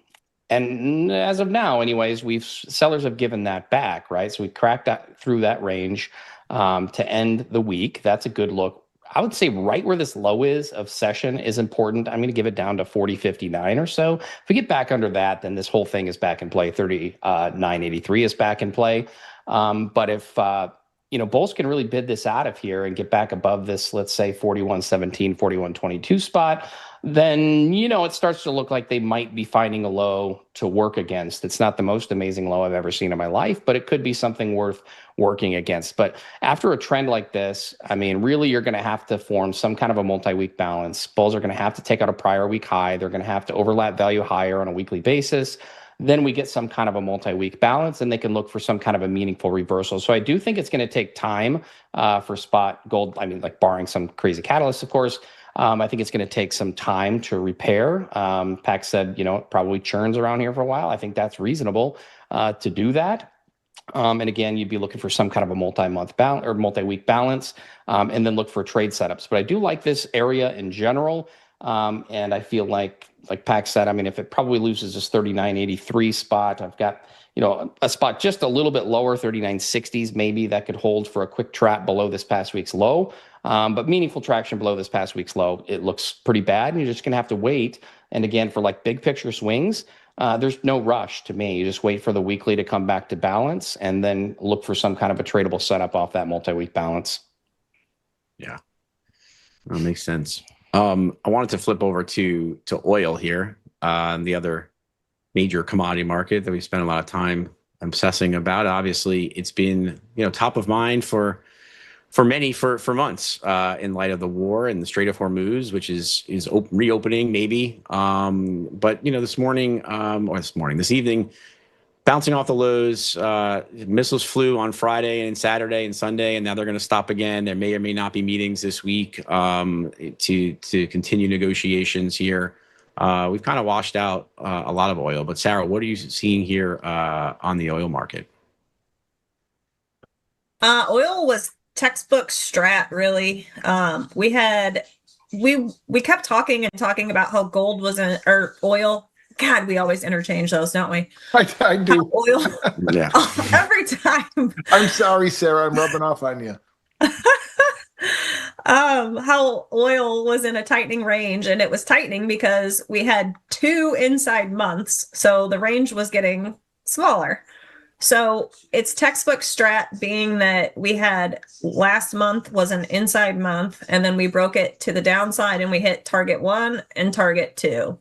Speaker 4: And as of now, anyways, sellers have given that back, right? So we cracked that through that range to end the week. That's a good look. I would say right where this low is of session is important. I'm going to give it down to 40.59 or so. If we get back under that, then this whole thing is back in play. 39.83 is back in play. But if bulls can really bid this out of here and get back above this, let's say 41.17, 41.22 spot, then it starts to look like they might be finding a low to work against. It's not the most amazing low I've ever seen in my life, but it could be something worth working against. But after a trend like this, I mean, really, you're going to have to form some kind of a multi-week balance. Bulls are going to have to take out a prior week high. They're going to have to overlap value higher on a weekly basis. Then we get some kind of a multi-week balance, and they can look for some kind of a meaningful reversal. So I do think it's going to take time for spot gold. I mean, like barring some crazy catalyst, of course. I think it's going to take some time to repair. Pax said, it probably churns around here for a while. I think that's reasonable to do that. And again, you'd be looking for some kind of a multi-month balance or multi-week balance, and then look for trade setups. But I do like this area in general. And I feel like Pax said, I mean, if it probably loses this 39.83 spot, I've got, a spot just a little bit lower, 39.60s maybe, that could hold for a quick trap below this past week's low. But meaningful traction below this past week's low, it looks pretty bad. And you're just going to have to wait. And again, for big picture swings, there's no rush to me. You just wait for the weekly to come back to balance and then look for some kind of a tradable setup off that multi-week balance.
Speaker 1: Yeah, that makes sense. I wanted to flip over to oil here, the other major commodity market that we spent a lot of time obsessing about. Obviously, it's been top of mind for many for months in light of the war and the Strait of Hormuz, which is reopening maybe. But this evening, bouncing off the lows. Missiles flew on Friday and Saturday and Sunday, and now they're going to stop again. There may or may not be meetings this week to continue negotiations here. We've kind of washed out a lot of oil. But Sarah, what are you seeing here on the oil market?
Speaker 3: Oil was textbook strat, really. We kept talking about how gold wasn't, or oil. God, we always interchange those, don't we?
Speaker 2: I do.
Speaker 3: Oil.
Speaker 2: Yeah.
Speaker 3: Every time.
Speaker 2: I'm sorry, Sarah. I'm rubbing off on you.
Speaker 3: How oil was in a tightening range, and it was tightening because we had 2 inside months, so the range was getting smaller. So it's textbook strat, being that we had last month was an inside month, and then we broke it to the downside and we hit target 1 and target 2.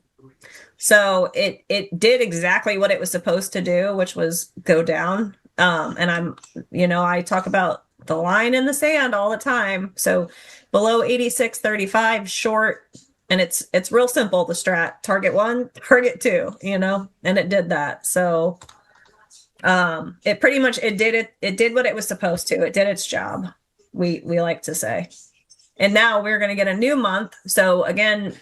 Speaker 3: So it did exactly what it was supposed to do, which was go down. And I talk about the line in the sand all the time. So below 86.35 short, and it's real simple, the strat: target 1, target 2, and it did that. So it pretty much it did what it was supposed to. It did its job, we like to say. And now we're going to get a new month. So again,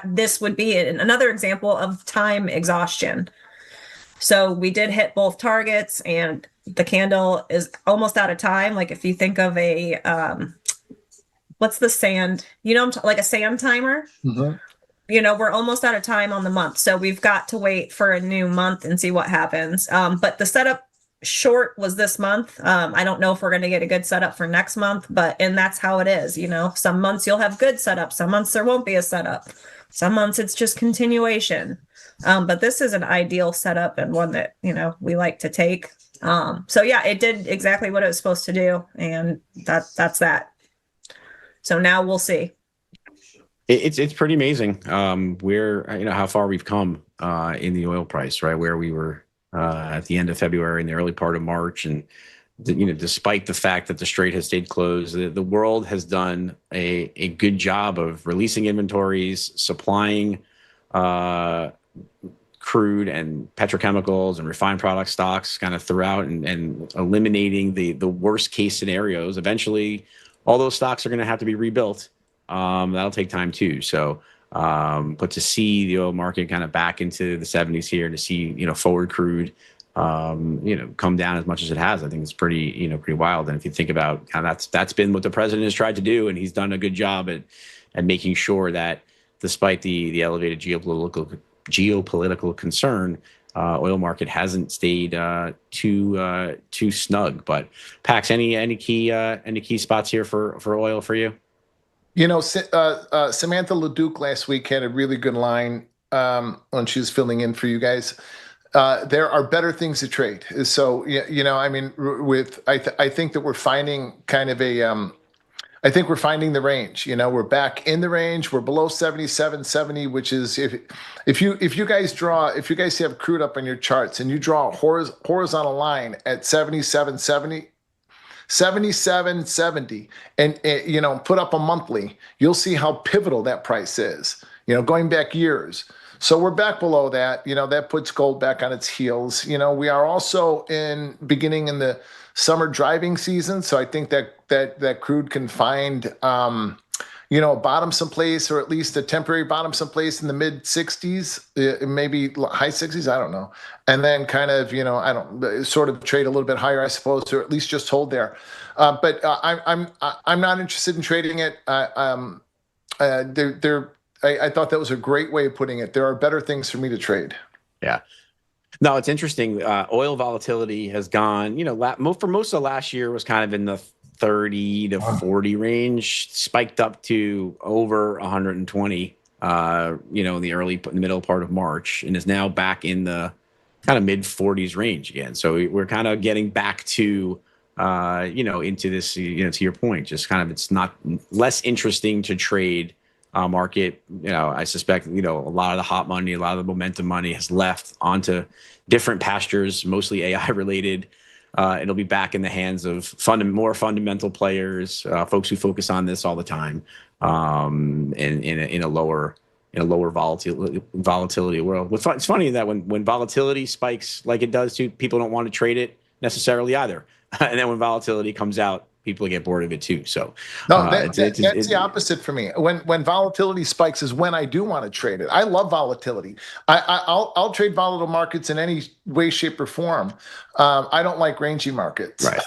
Speaker 3: this would be another example of time exhaustion. So we did hit both targets, and the candle is almost out of time. Like if you think of a, what's the sand, like a sand timer, we're almost out of time on the month. So we've got to wait for a new month and see what happens. But the setup short was this month. I don't know if we're going to get a good setup for next month, and that's how it is. Some months you'll have good setup. Some months there won't be a setup. Some months it's just continuation. But this is an ideal setup and one that, we like to take. So yeah, it did exactly what it was supposed to do. And that's that. So now we'll see.
Speaker 1: It's pretty amazing where how far we've come in the oil price, right? Where we were at the end of February and the early part of March, and despite the fact that the Strait has stayed closed, the world has done a good job of releasing inventories, supplying crude and petrochemicals and refined product stocks kind of throughout, and eliminating the worst case scenarios. Eventually, all those stocks are going to have to be rebuilt. That'll take time too. So, but to see the oil market kind of back into the 70s here, and to see forward crude come down as much as it has, I think it's pretty pretty wild. And if you think about how that's been what the president has tried to do, and he's done a good job at making sure that despite the elevated geopolitical concern, oil market hasn't stayed too snug. But Pax, any key spots here for oil for you?
Speaker 2: Samantha LeDuc last week had a really good line when she was filling in for you guys. There are better things to trade. So, I mean, I think that we're finding kind of I think we're finding the range. We're back in the range. We're below 77.70, which is if you guys have crude up on your charts and you draw a horizontal line at 77.70, and put up a monthly, you'll see how pivotal that price is, going back years. So we're back below that. That puts gold back on its heels. We are also beginning in the summer driving season. So I think that crude can find, a bottom someplace, or at least a temporary bottom someplace in the mid 60s, maybe high 60s. I don't know. And then kind of, sort of trade a little bit higher, I suppose, or at least just hold there. But I'm not interested in trading it. I thought that was a great way of putting it. There are better things for me to trade.
Speaker 1: Yeah. No, it's interesting. Oil volatility has gone, for most of last year was kind of in the 30 to 40 range, spiked up to over 120, in the middle part of March, and is now back in the kind of mid 40s range again. So we're kind of getting back to, into this, to your point, just kind of, it's not less interesting to trade market. I suspect, a lot of the hot money, a lot of the momentum money has left onto different pastures, mostly AI related. It'll be back in the hands of more fundamental players, folks who focus on this all the time, in a lower volatility world. It's funny that when volatility spikes like it does too, people don't want to trade it necessarily either. And then when volatility comes out, people get bored of it too. So
Speaker 2: no, that's the opposite for me. When volatility spikes is when I do want to trade it. I love volatility. I'll trade volatile markets in any way, shape, or form. I don't like rangy markets.
Speaker 1: Right.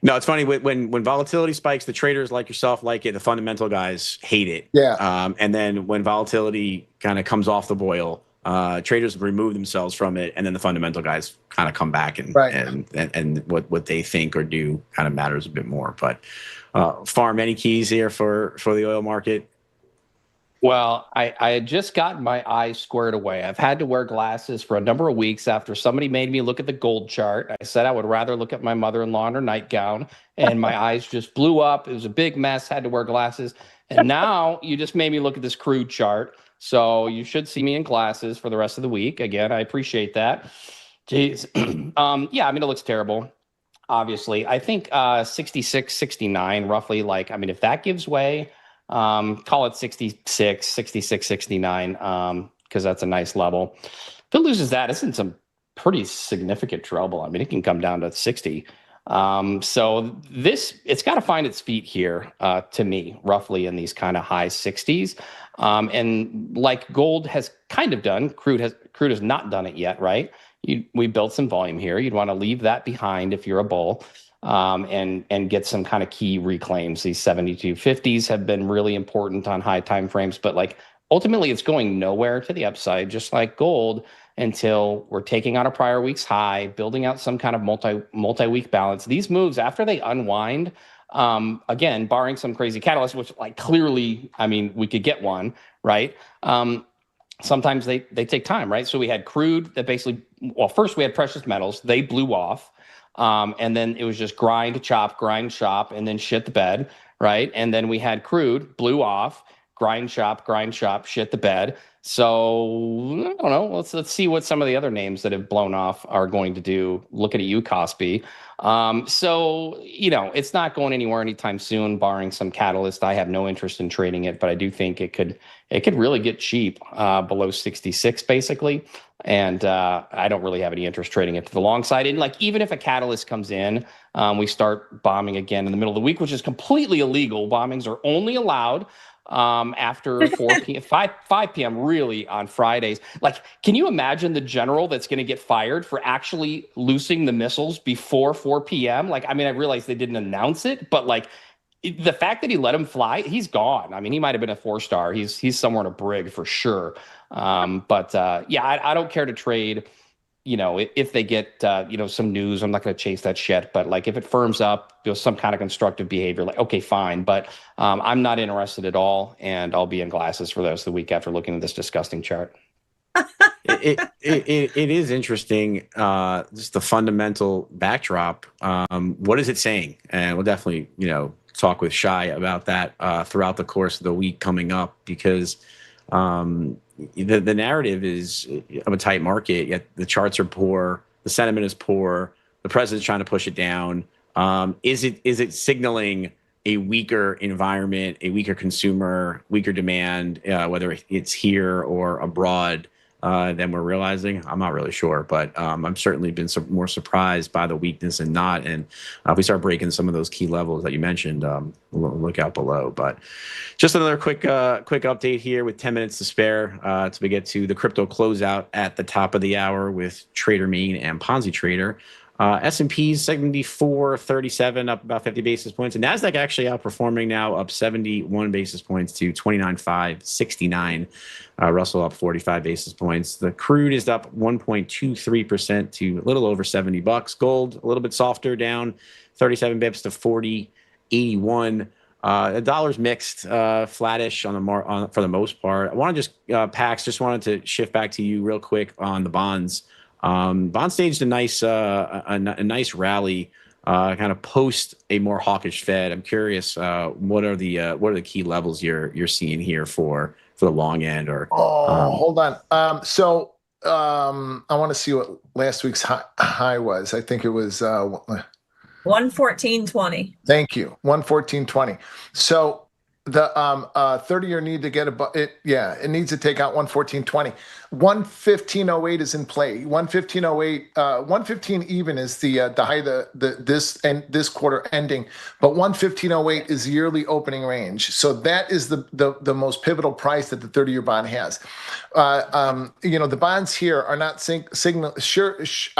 Speaker 1: No, it's funny when volatility spikes, the traders like yourself like it. The fundamental guys hate it.
Speaker 2: Yeah.
Speaker 1: And then when volatility kind of comes off the boil, traders remove themselves from it, and then the fundamental guys kind of come back, and
Speaker 2: right.
Speaker 1: and what they think or do kind of matters a bit more. But Farm, any keys here for the oil market?
Speaker 4: Well, I had just gotten my eyes squared away. I've had to wear glasses for a number of weeks after somebody made me look at the gold chart. I said I would rather look at my mother-in-law in her nightgown, and my eyes just blew up. It was a big mess, had to wear glasses. And now you just made me look at this crude chart. So you should see me in glasses for the rest of the week. Again, I appreciate that. Jeez. Yeah, I mean, it looks terrible. Obviously, I think 66, 69, roughly. If that gives way, call it 66, 69, because that's a nice level. If it loses that, it's in some pretty significant trouble. I mean, it can come down to 60. So it's got to find its feet here, to me, roughly in these kind of high 60s. And like gold has kind of done, crude has not done it yet, right? We built some volume here. You'd want to leave that behind if you're a bull, and get some kind of key reclaims. These 7250s have been really important on high time frames, but ultimately it's going nowhere to the upside, just like gold, until we're taking on a prior week's high, building out some kind of multi-week balance. These moves, after they unwind, again, barring some crazy catalyst, which clearly, I mean, we could get one, right? Sometimes they take time, right? So we had crude that basically, first we had precious metals, they blew off. And then it was just grind, chop, and then shit the bed, right? And then we had crude, blew off, grind, chop, shit the bed. So I don't know. Let's see what some of the other names that have blown off are going to do. Looking at you, Cosby. So it's not going anywhere anytime soon, barring some catalyst. I have no interest in trading it, but I do think it could really get cheap below 66, basically. And I don't really have any interest trading it to the long side. And even if a catalyst comes in, we start bombing again in the middle of the week, which is completely illegal. Bombings are only allowed after 4 p.m., 5 p.m. really on Fridays. Can you imagine the general that's going to get fired for actually loosing the missiles before 4 p.m.? I realize they didn't announce it, but the fact that he let him fly, he's gone. He might have been a 4-star. He's somewhere in a brig for sure. I don't care to trade. If they get, some news, I'm not going to chase that shit. But if it firms up, some kind of constructive behavior, okay, fine. But I'm not interested at all. And I'll be in glasses for the week after looking at this disgusting chart.
Speaker 1: It is interesting, just the fundamental backdrop. What is it saying? And we'll definitely, talk with Shai about that throughout the course of the week coming up, because the narrative is of a tight market, yet the charts are poor, the sentiment is poor, the president's trying to push it down. Is it signaling a weaker environment, a weaker consumer, weaker demand, whether it's here or abroad, than we're realizing? I'm not really sure, but I've certainly been more surprised by the weakness and not. And if we start breaking some of those key levels that you mentioned, we'll look out below. But just another quick update here with 10 minutes to spare as we get to the crypto closeout at the top of the hour with Trader Mayne and Ponzi Trader. S&P's 74.37, up about 50 basis points. And NASDAQ actually outperforming now, up 71 basis points to 29.569. Russell up 45 basis points. The crude is up 1.23% to a little over $70. Gold a little bit softer, down 37 bips to 40.81. The dollar's mixed, flattish on for the most part. I want to just Pax, just wanted to shift back to you real quick on the bonds. Bond staged a nice rally, kind of post a more hawkish Fed. I'm curious, what are the key levels you're seeing here for the long end? Or
Speaker 2: hold on. I want to see what last week's high was. I think it was
Speaker 3: 114.20.
Speaker 2: Thank you, 114.20. So the 30-year need to get it needs to take out 114.20. 115.08 is in play. 115.08, 115 even is the high this quarter ending, but 115.08 is yearly opening range. So that is the most pivotal price that the 30-year bond has. The bonds here are not I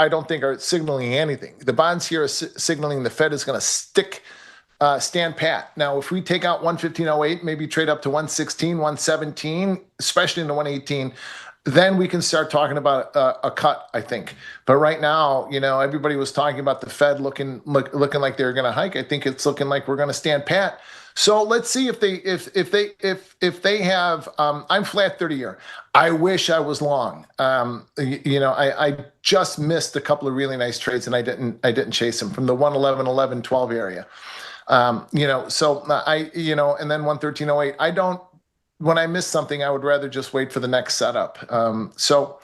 Speaker 2: don't think are signaling anything. The bonds here are signaling the Fed is going to stand pat. Now, if we take out 115.08, maybe trade up to 116, 117, especially into 118, then we can start talking about a cut, I think. But right now, everybody was talking about the Fed looking like they're going to hike. I think it's looking like we're going to stand pat. So let's see if they have. I'm flat 30-year. I wish I was long. I just missed a couple of really nice trades, and I didn't chase them from the 111, 11, 12 area. And then 113.08. When I miss something, I would rather just wait for the next setup. For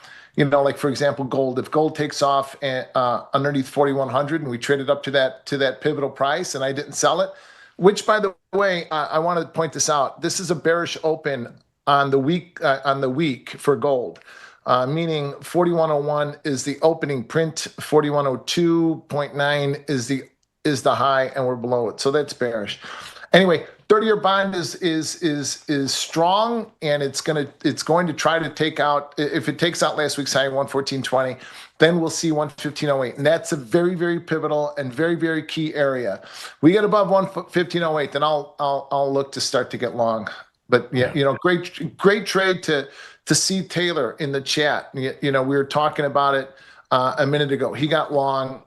Speaker 2: example, gold. If gold takes off underneath 4,100 and we traded up to that pivotal price, and I didn't sell it, which, by the way, I want to point this out. This is a bearish open on the week for gold. Meaning 4101 is the opening print, 4102.9 is the high, and we're below it. So that's bearish. Anyway, 30-year bond is strong, and it's going to try to take out. If it takes out last week's high, 114.20, then we'll see 115.08, and that's a very, very pivotal and very, very key area. We get above 115.08, then I'll look to start to get long. But great trade to see Taylor in the chat. We were talking about it a minute ago. He got long.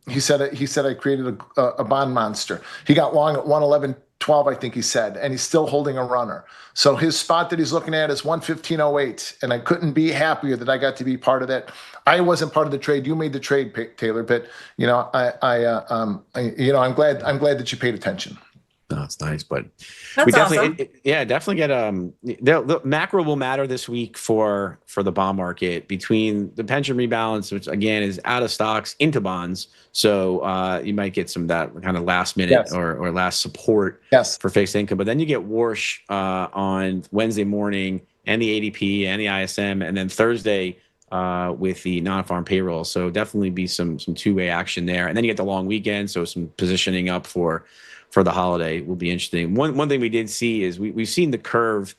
Speaker 2: He said I created a bond monster. He got long at 111.12 112, I think he said, and he's still holding a runner. So his spot that he's looking at is 115.08, and I couldn't be happier that I got to be part of that. I wasn't part of the trade. You made the trade, Taylor, but I'm glad that you paid attention.
Speaker 1: No, it's nice, but
Speaker 3: That's
Speaker 1: we definitely,
Speaker 3: awesome.
Speaker 1: definitely get the macro will matter this week for the bond market between the pension rebalance, which again is out of stocks into bonds. So you might get some of that kind of last minute
Speaker 2: Yes.
Speaker 1: or last support for fixed income, but then you get Warsh on Wednesday morning and the ADP and the ISM, and then Thursday with the non-farm payroll. So definitely be some two-way action there, and then you get the long weekend, so some positioning up for the holiday will be interesting. One thing we did see is we've seen the curve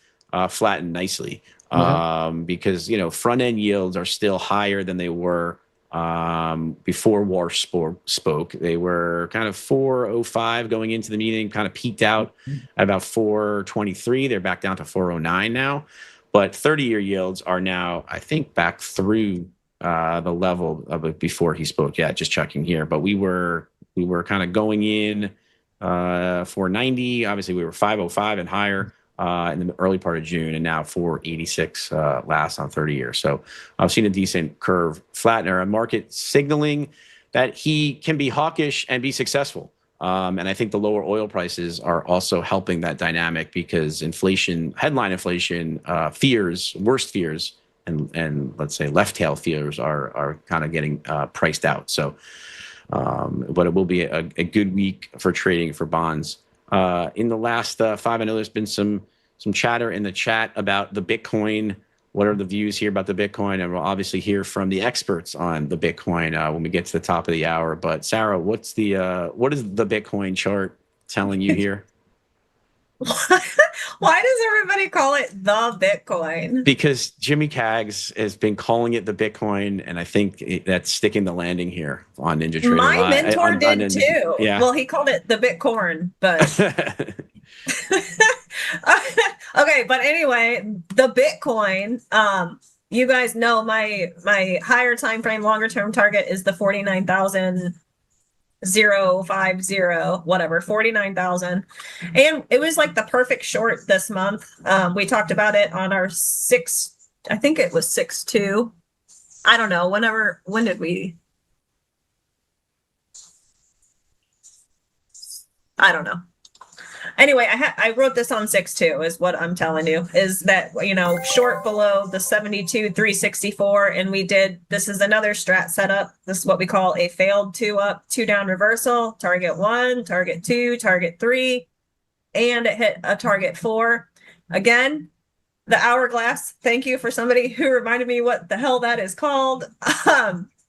Speaker 1: flatten nicely because front end yields are still higher than they were before Warsh spoke. They were kind of 405 going into the meeting, kind of peaked out at about 423. They're back down to 409 now, but 30-year yields are now, I think, back through the level of it before he spoke. Yeah, just checking here, but we were kind of going in 490. Obviously, we were 505 and higher in the early part of June, and now 486 last on 30 years. So I've seen a decent curve flattener, a market signaling that he can be hawkish and be successful. And I think the lower oil prices are also helping that dynamic because inflation, headline inflation, worst fears, and let's say left tail fears are kind of getting priced out. So. But it will be a good week for trading for bonds. In the last 5, I know there's been some chatter in the chat about the Bitcoin. What are the views here about the Bitcoin? And we'll obviously hear from the experts on the Bitcoin when we get to the top of the hour. But Sarah, what is the Bitcoin chart telling you here?
Speaker 3: Why does everybody call it the Bitcoin?
Speaker 1: Because Jimmy Cags has been calling it the Bitcoin, and I think that's sticking the landing here on NinjaTrader.
Speaker 3: My mentor did too.
Speaker 1: Yeah.
Speaker 3: Well, he called it the Bitcoin, but okay. But anyway, the Bitcoin. You guys know my higher time frame, longer term target is the 49,050, whatever, 49,000. And it was like the perfect short this month. We talked about it on our I think it was 6/2. I don't know. When did we? I don't know. Anyway, I wrote this on 6/2 is what I'm telling you, is that, short below the 72,364. And this is another strat setup. This is what we call a failed 2 up, 2 down reversal, target 1, target 2, target 3, and it hit a target 4. Again, the hourglass. Thank you for somebody who reminded me what the hell that is called.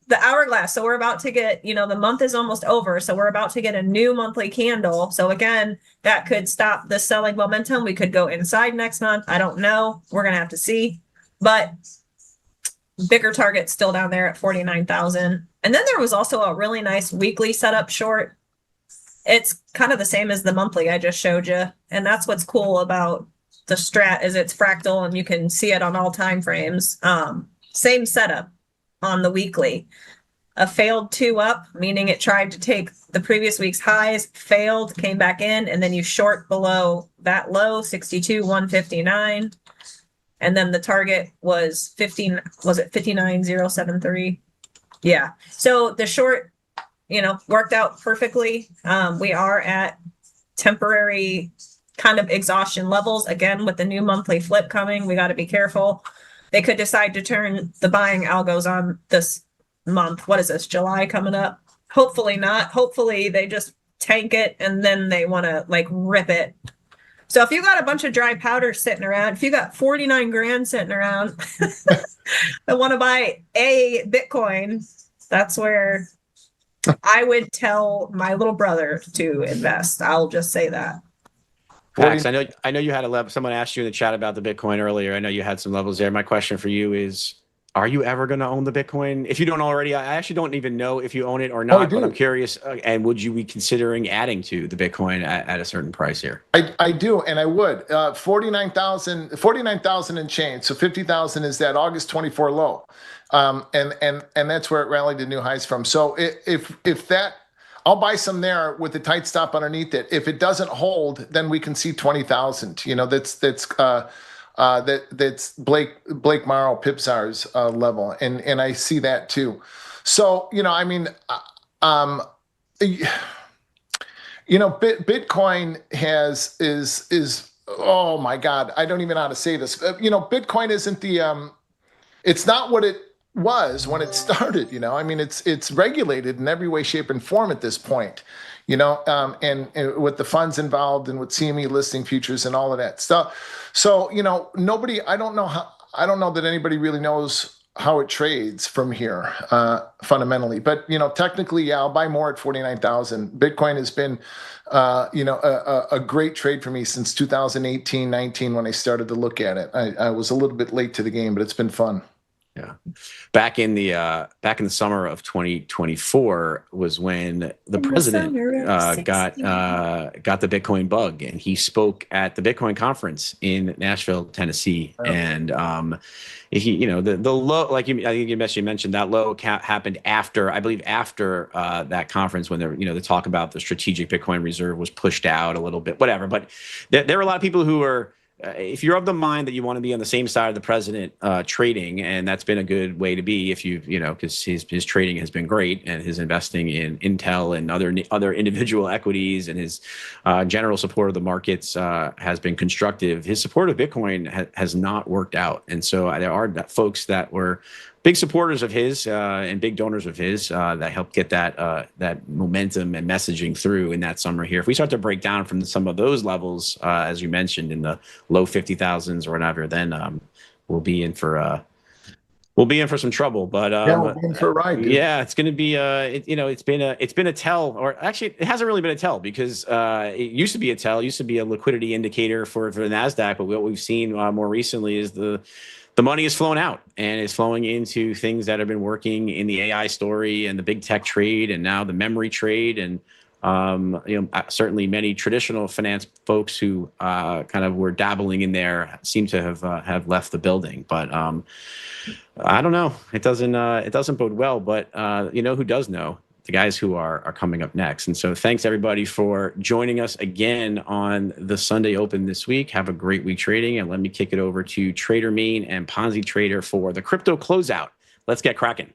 Speaker 3: The hourglass. So we're about to get, the month is almost over. So we're about to get a new monthly candle. So again, that could stop the selling momentum. We could go inside next month. I don't know. We're going to have to see. But bigger target still down there at 49,000. And then there was also a really nice weekly setup short. It's kind of the same as the monthly I just showed you. And that's what's cool about the strat is it's fractal and you can see it on all time frames. Same setup on the weekly. A failed 2 up, meaning it tried to take the previous week's highs, failed, came back in, and then you short below that low, 62,159. And then the target was 59,073? Yeah. So the short, worked out perfectly. We are at temporary kind of exhaustion levels. Again, with the new monthly flip coming, we got to be careful. They could decide to turn the buying algos on this month. What is this, July coming up? Hopefully not. Hopefully they just tank it and then they want to rip it. So if you got a bunch of dry powder sitting around, if you got 49 grand sitting around that want to buy a Bitcoin, that's where I would tell my little brother to invest. I'll just say that.
Speaker 1: Max, I know you had a level. Someone asked you in the chat about the Bitcoin earlier. I know you had some levels there. My question for you is, are you ever going to own the Bitcoin? If you don't already, I actually don't even know if you own it or not, but I'm curious. And would you be considering adding to the Bitcoin at a certain price here?
Speaker 2: I do, and I would. 49,000 and change. So 50,000 is that August 24 low. And that's where it rallied to new highs from. So if that, I'll buy some there with the tight stop underneath it. If it doesn't hold, then we can see 20,000. That's Blake Morrow Pipsar's level, and I see that too. So Bitcoin is oh my God, I don't even know how to say this. Bitcoin isn't it's not what it was when it started. It's regulated in every way, shape, and form at this point. And with the funds involved and with CME listing futures and all of that stuff. So nobody. I don't know that anybody really knows how it trades from here fundamentally. But technically, yeah, I'll buy more at 49,000. Bitcoin has been a great trade for me since 2018, 19 when I started to look at it. I was a little bit late to the game, but it's been fun.
Speaker 1: Yeah. Back in the summer of 2024 was when the president got the Bitcoin bug, and he spoke at the Bitcoin conference in Nashville, Tennessee. Oh. And the low, like I think you mentioned, that low happened after, I believe, after that conference, when the talk about the strategic Bitcoin reserve was pushed out a little bit, whatever. But there were a lot of people who were, if you're of the mind that you want to be on the same side of the president trading, and that's been a good way to be, if because his trading has been great, and his investing in Intel and other individual equities, and his general support of the markets has been constructive. His support of Bitcoin has not worked out, and so there are folks that were big supporters of his and big donors of his that helped get that momentum and messaging through in that summer here. If we start to break down from some of those levels, as you mentioned, in the low 50,000s or whatever, then we'll be in for some trouble. But
Speaker 2: we'll be in for a ride, dude.
Speaker 1: Yeah, it's going to be it's been a tell, or actually it hasn't really been a tell, because it used to be a tell, used to be a liquidity indicator for the NASDAQ, but what we've seen more recently is the money is flowing out, and it's flowing into things that have been working in the AI story and the big tech trade, and now the memory trade, and certainly many traditional finance folks who kind of were dabbling in there seem to have left the building. But I don't know. It doesn't bode well. But who does know? The guys who are coming up next. And so thanks everybody for joining us again on the Sunday Open this week. Have a great week trading, and let me kick it over to Trader Mayne and Ponzi Trader for the crypto closeout. Let's get cracking.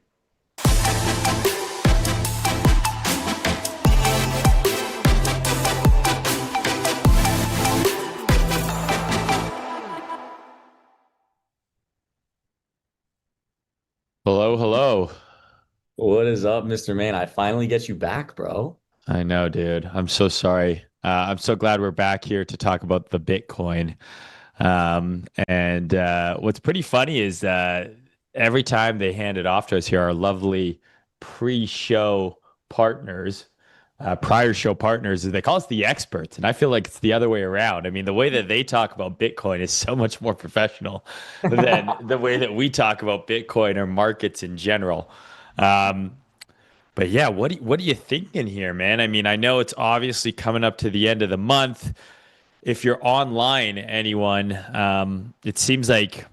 Speaker 5: Hello.
Speaker 6: What is up, Mr. Mayne? I finally get you back, bro.
Speaker 5: I know, dude. I'm so sorry. I'm so glad we're back here to talk about the Bitcoin. And what's pretty funny is every time they hand it off to us here, our lovely pre-show partners, prior show partners, they call us the experts. And I feel like it's the other way around. I mean, the way that they talk about Bitcoin is so much more professional than the way that we talk about Bitcoin or markets in general. But yeah, what are you thinking here, man? I mean, I know it's obviously coming up to the end of the month. If you're online, anyone, it seems like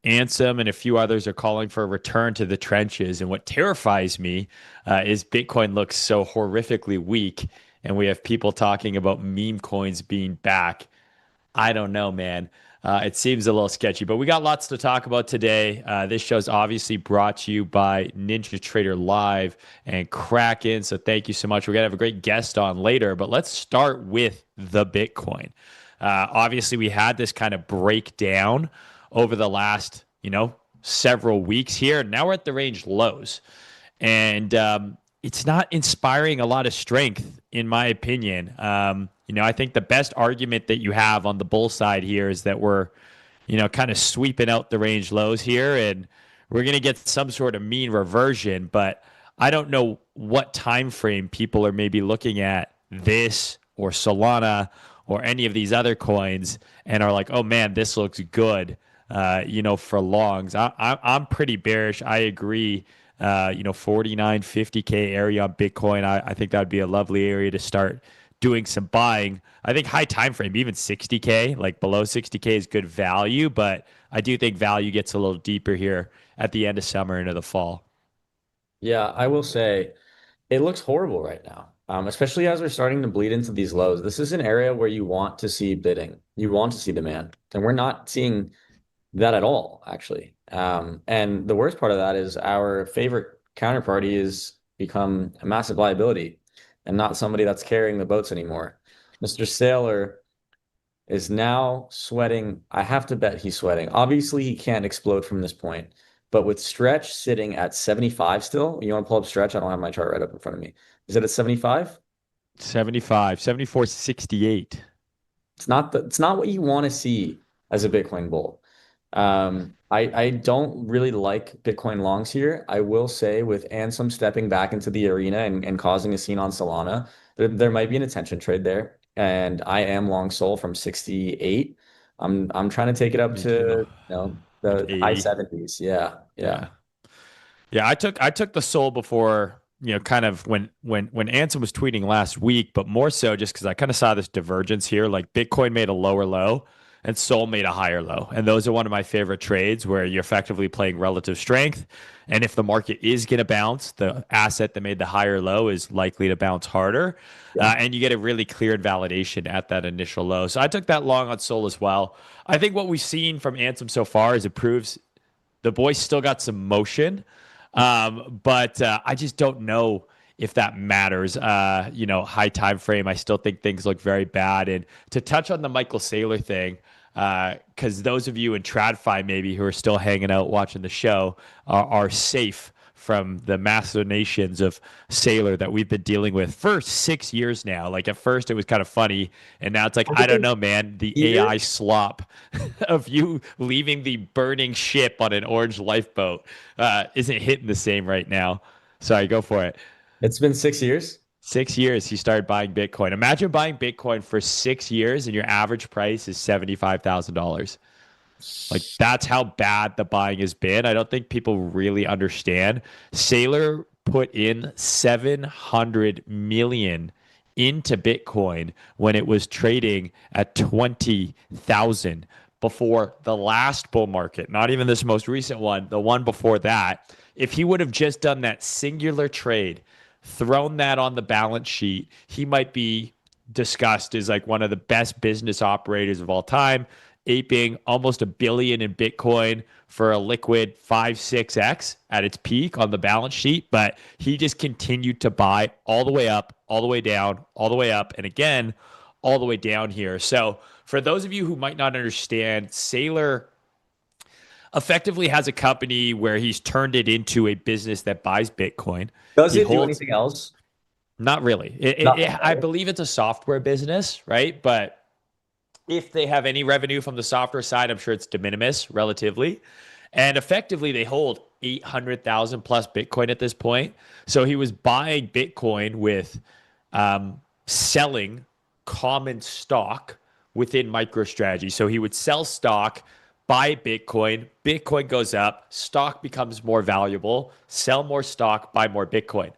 Speaker 5: Ansem and a few others are calling for a return to the trenches. And what terrifies me is Bitcoin looks so horrifically weak, and we have people talking about meme coins being back. I don't know, man. It seems a little sketchy, but we got lots to talk about today. This show's obviously brought to you by NinjaTrader Live and Kraken. So thank you so much. We're going to have a great guest on later, but let's start with the Bitcoin. Obviously, we had this kind of breakdown over the last, several weeks here. Now we're at the range lows, and it's not inspiring a lot of strength, in my opinion. I think the best argument that you have on the bull side here is that we're, kind of sweeping out the range lows here, and we're going to get some sort of mean reversion. But I don't know what time frame people are maybe looking at this or Solana or any of these other coins and are like, oh man, this looks good, for longs. I'm pretty bearish. I agree. 49, 50K area on Bitcoin. I think that would be a lovely area to start doing some buying. I think high time frame, even 60K, like below 60K is good value, but I do think value gets a little deeper here at the end of summer into the fall.
Speaker 6: Yeah, I will say it looks horrible right now, especially as we're starting to bleed into these lows. This is an area where you want to see bidding, you want to see demand, and we're not seeing that at all, actually. And the worst part of that is our favorite counterparty has become a massive liability and not somebody that's carrying the boats anymore. Mr. Saylor is now sweating. I have to bet he's sweating. Obviously, he can't explode from this point. But with Stretch sitting at 75 still, you want to pull up Stretch? I don't have my chart right up in front of me. Is it at 75?
Speaker 5: 75, 74.68.
Speaker 6: It's not what you want to see as a Bitcoin bull. I don't really like Bitcoin longs here. I will say with Ansem stepping back into the arena and causing a scene on Solana, there might be an attention trade there. And I am long Sol from 68. I'm trying to take it up
Speaker 5: Me
Speaker 6: to
Speaker 5: too.
Speaker 6: the
Speaker 5: Like
Speaker 6: high
Speaker 5: 80.
Speaker 6: 70s. Yeah.
Speaker 5: Yeah, I took the Sol before, kind of when Anson was tweeting last week, but more so just because I kind of saw this divergence here. Like Bitcoin made a lower low and Sol made a higher low. And those are one of my favorite trades where you're effectively playing relative strength. And if the market is going to bounce, the asset that made the higher low is likely to bounce harder.
Speaker 6: Yeah.
Speaker 5: And you get a really clear validation at that initial low. So I took that long on Sol as well. I think what we've seen from Ansem so far is it proves the boy still got some motion. But I just don't know if that matters. High time frame, I still think things look very bad. And to touch on the Michael Saylor thing, because those of you in TradFi maybe who are still hanging out watching the show are safe from the machinations of Saylor that we've been dealing with for 6 years now. Like at first it was kind of funny, and now it's like, I don't know, man, the AI slop of you leaving the burning ship on an orange lifeboat isn't hitting the same right now. Sorry, go for it.
Speaker 6: It's been 6 years.
Speaker 5: 6 years he started buying Bitcoin. Imagine buying Bitcoin for 6 years and your average price is $75,000. Like that's how bad the buying has been. I don't think people really understand. Saylor put in 700 million into Bitcoin when it was trading at 20,000 before the last bull market, not even this most recent one, the one before that. If he would have just done that singular trade, thrown that on the balance sheet, he might be discussed as like one of the best business operators of all time, aping almost $1 billion in Bitcoin for a liquid 5-6x at its peak on the balance sheet. But he just continued to buy all the way up, all the way down, all the way up, and again, all the way down here. So for those of you who might not understand, Saylor effectively has a company where he's turned it into a business that buys Bitcoin.
Speaker 6: Does it do anything else?
Speaker 5: Not really. I believe it's a software business, right? But if they have any revenue from the software side, I'm sure it's de minimis relatively. And effectively, they hold 800,000 plus Bitcoin at this point. So he was buying Bitcoin with selling common stock within MicroStrategy. So he would sell stock, buy Bitcoin, Bitcoin goes up, stock becomes more valuable, sell more stock, buy more Bitcoin.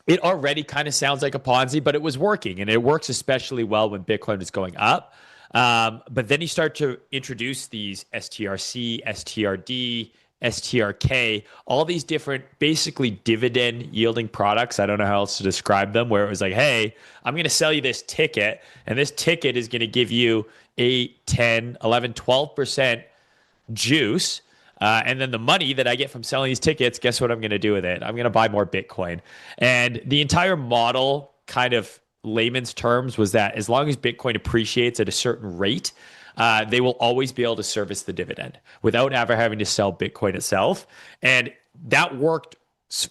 Speaker 5: It already kind of sounds like a Ponzi, but it was working, and it works especially well when Bitcoin is going up. But then you start to introduce these STRC, STRD, STRK, all these different basically dividend yielding products. I don't know how else to describe them, where it was like, hey, I'm going to sell you this ticket, and this ticket is going to give you 8, 10, 11, 12% juice. And then the money that I get from selling these tickets, guess what I'm going to do with it? I'm going to buy more Bitcoin. And the entire model, kind of layman's terms, was that as long as Bitcoin appreciates at a certain rate, they will always be able to service the dividend without ever having to sell Bitcoin itself. And that worked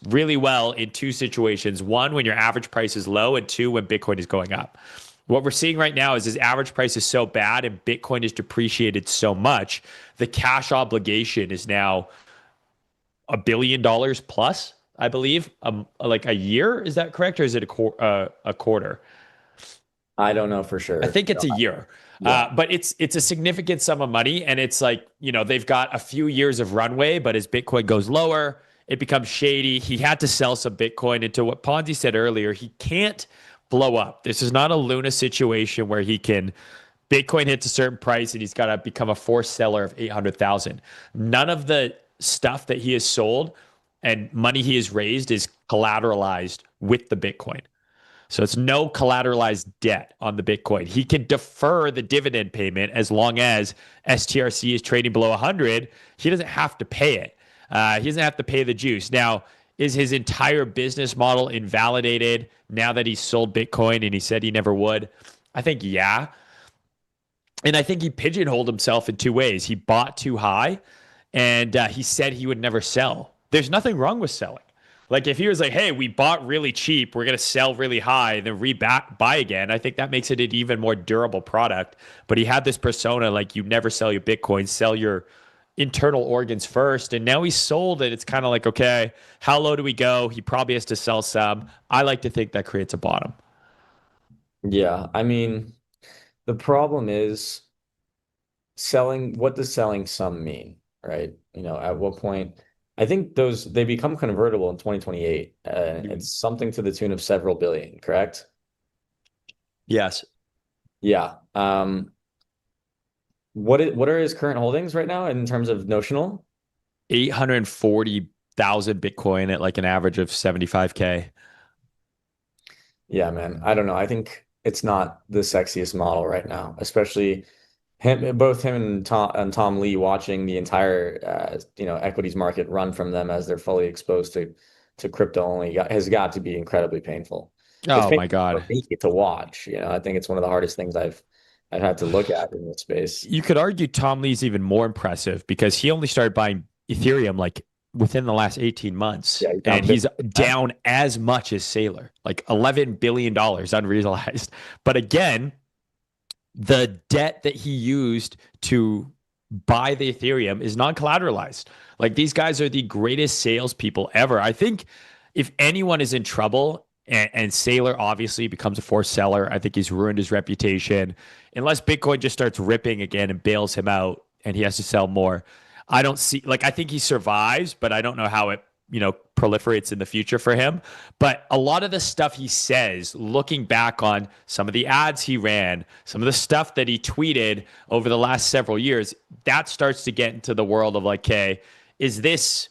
Speaker 5: really well in two situations. One, when your average price is low, and two, when Bitcoin is going up. What we're seeing right now is his average price is so bad and Bitcoin is depreciated so much, the cash obligation is now $1 billion plus, I believe, like a year. Is that correct? Or is it a quarter?
Speaker 6: I don't know for sure.
Speaker 5: I think it's a year. Yeah. But it's a significant sum of money. And it's like, they've got a few years of runway, but as Bitcoin goes lower, it becomes shady. He had to sell some Bitcoin into what Ponzi said earlier. He can't blow up. This is not a Luna situation where Bitcoin hits a certain price and he's got to become a forced seller of 800,000. None of the stuff that he has sold and money he has raised is collateralized with the Bitcoin. So it's no collateralized debt on the Bitcoin. He can defer the dividend payment as long as STRC is trading below 100. He doesn't have to pay it. He doesn't have to pay the juice. Now, is his entire business model invalidated now that he's sold Bitcoin and he said he never would? I think, yeah. And I think he pigeonholed himself in two ways. He bought too high, and he said he would never sell. There's nothing wrong with selling. Like if he was like, hey, we bought really cheap, we're going to sell really high and then buy again, I think that makes it an even more durable product. But he had this persona like you never sell your Bitcoin, sell your internal organs first. And now he's sold it. It's kind of like, okay, how low do we go? He probably has to sell some. I like to think that creates a bottom.
Speaker 6: Yeah, I mean, the problem is selling. What does selling some mean, right? At what point? I think they become convertible in 2028. It's something to the tune of several billion, correct?
Speaker 5: Yes.
Speaker 6: Yeah. What are his current holdings right now in terms of notional?
Speaker 5: 840,000 Bitcoin at like an average of 75K.
Speaker 6: Yeah, man. I don't know. I think it's not the sexiest model right now, especially both him and Tom Lee watching the entire equities market run from them as they're fully exposed to crypto only has got to be incredibly painful. It's
Speaker 5: Oh my
Speaker 6: painful
Speaker 5: God.
Speaker 6: for me to watch. I think it's one of the hardest things I've had to look at in this space.
Speaker 5: You could argue Tom Lee's even more impressive because he only started buying Ethereum like within the last 18 months.
Speaker 6: Yeah,
Speaker 5: and he's down as much as Saylor, like $11 billion unrealized. But again, the debt that he used to buy the Ethereum is non-collateralized. Like these guys are the greatest salespeople ever. I think if anyone is in trouble, and Saylor obviously becomes a forced seller, I think he's ruined his reputation. Unless Bitcoin just starts ripping again and bails him out and he has to sell more. I don't see, like, I think he survives, but I don't know how it, proliferates in the future for him. But a lot of the stuff he says, looking back on some of the ads he ran, some of the stuff that he tweeted over the last several years, that starts to get into the world of like, okay, is this,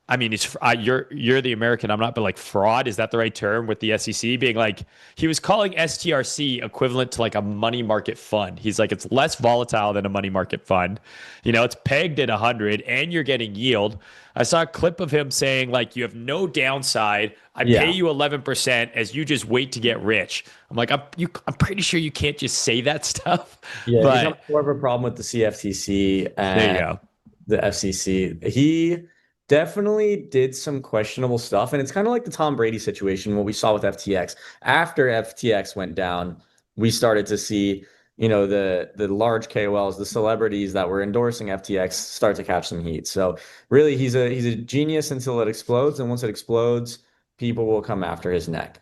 Speaker 5: I mean, you're the American, I'm not, but like fraud, is that the right term with the SEC being like, he was calling STRC equivalent to like a money market fund. He's like, it's less volatile than a money market fund. It's pegged at 100 and you're getting yield. I saw a clip of him saying like, you have no downside. I pay you 11% as you just wait to get rich. I'm like, I'm pretty sure you can't just say that stuff.
Speaker 6: Yeah,
Speaker 5: but
Speaker 6: it becomes more of a problem with the CFTC and
Speaker 5: there you go.
Speaker 6: the FCC. He definitely did some questionable stuff. And it's kind of like the Tom Brady situation, what we saw with FTX. After FTX went down, we started to see, the large KOLs, the celebrities that were endorsing FTX start to catch some heat. So really, he's a genius until it explodes. And once it explodes, people will come after his neck.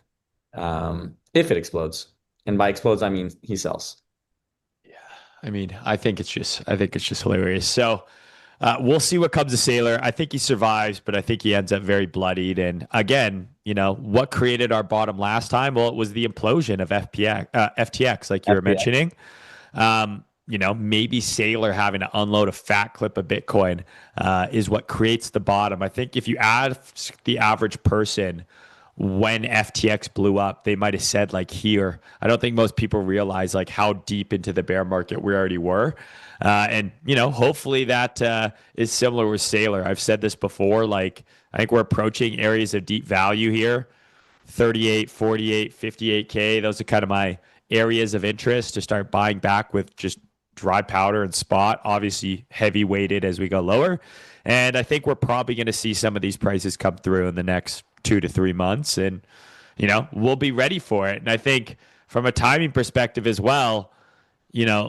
Speaker 6: If it explodes. And by explodes, I mean he sells.
Speaker 5: Yeah. I mean, I think it's just hilarious. So we'll see what comes to Saylor. I think he survives, but I think he ends up very bloodied. And again, what created our bottom last time? Well, it was the implosion of FTX, like you were mentioning. Maybe Saylor having to unload a fat clip of Bitcoin is what creates the bottom. I think if you ask the average person when FTX blew up, they might have said like here. I don't think most people realize like how deep into the bear market we already were. And hopefully that is similar with Saylor. I've said this before, like I think we're approaching areas of deep value here, 38, 48, 58K. Those are kind of my areas of interest to start buying back with just dry powder and spot, obviously heavy weighted as we go lower. And I think we're probably going to see some of these prices come through in the next 2 to 3 months, and we'll be ready for it. And I think from a timing perspective as well,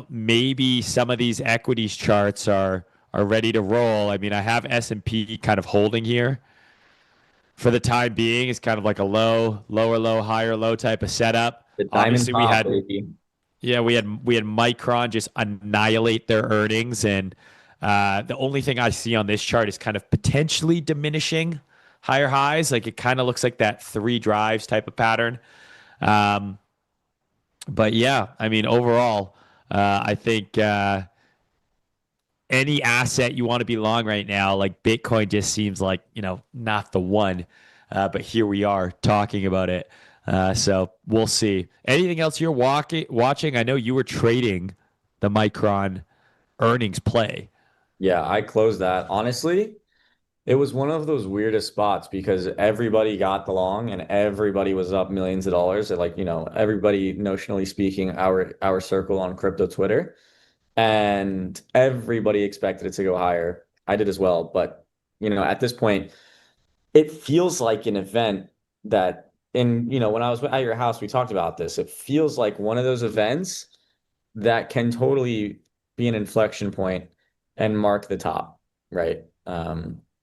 Speaker 5: maybe some of these equities charts are ready to roll. I mean, I have S&P kind of holding here for the time being. It's kind of like a lower low, higher low type of setup.
Speaker 6: The diamond
Speaker 5: Obviously,
Speaker 6: top, baby.
Speaker 5: we had Micron just annihilate their earnings, and the only thing I see on this chart is kind of potentially diminishing higher highs. Like it kind of looks like that 3 drives type of pattern. But yeah, I mean, overall, I think any asset you want to be long right now, like Bitcoin just seems like, not the one. But here we are talking about it. So we'll see. Anything else you're watching? I know you were trading the Micron earnings play.
Speaker 6: Yeah, I closed that. Honestly, it was one of those weirdest spots because everybody got the long and everybody was up millions of dollars. Like, everybody notionally speaking, our circle on crypto Twitter, and everybody expected it to go higher. I did as well, but at this point, it feels like an event that when I was at your house, we talked about this. It feels like one of those events that can totally be an inflection point and mark the top, right?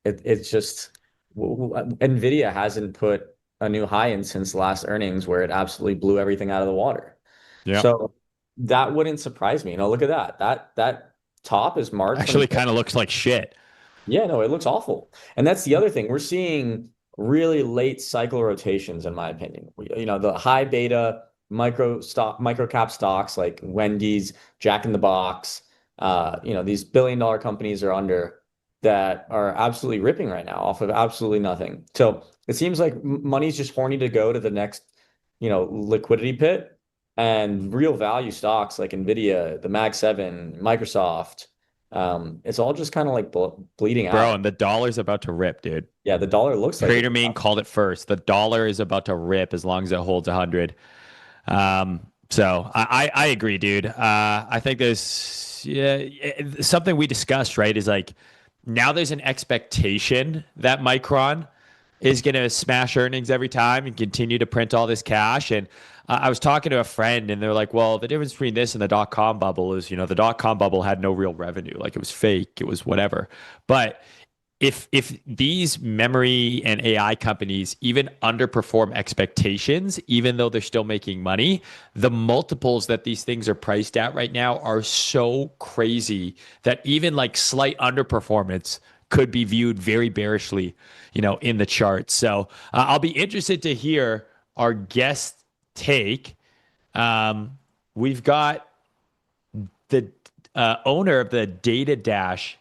Speaker 6: It's just Nvidia hasn't put a new high in since last earnings where it absolutely blew everything out of the water.
Speaker 5: Yeah.
Speaker 6: So that wouldn't surprise me. Look at that. That top is March.
Speaker 5: Actually kind of looks like shit.
Speaker 6: Yeah, no, it looks awful. And that's the other thing. We're seeing really late cycle rotations, in my opinion. The high beta micro cap stocks like Wendy's, Jack in the Box, these billion-dollar companies are under that are absolutely ripping right now off of absolutely nothing. So it seems like money's just horny to go to the next, liquidity pit, and real value stocks like Nvidia, the Mag 7, Microsoft, it's all just kind of like bleeding out.
Speaker 5: Bro, and the dollar's about to rip, dude.
Speaker 6: Yeah, the dollar looks like
Speaker 5: Trader Mayne called it first. The dollar is about to rip as long as it holds 100. So I agree, dude. I think there's something we discussed, right? Is like now there's an expectation that Micron is going to smash earnings every time and continue to print all this cash. And I was talking to a friend and they're like, well, the difference between this and the dot-com bubble is, the dot-com bubble had no real revenue. Like it was fake. It was whatever. But if these memory and AI companies even underperform expectations, even though they're still making money, the multiples that these things are priced at right now are so crazy that even like slight underperformance could be viewed very bearishly, in the charts. So I'll be interested to hear our guest take. We've got the owner of the DataDash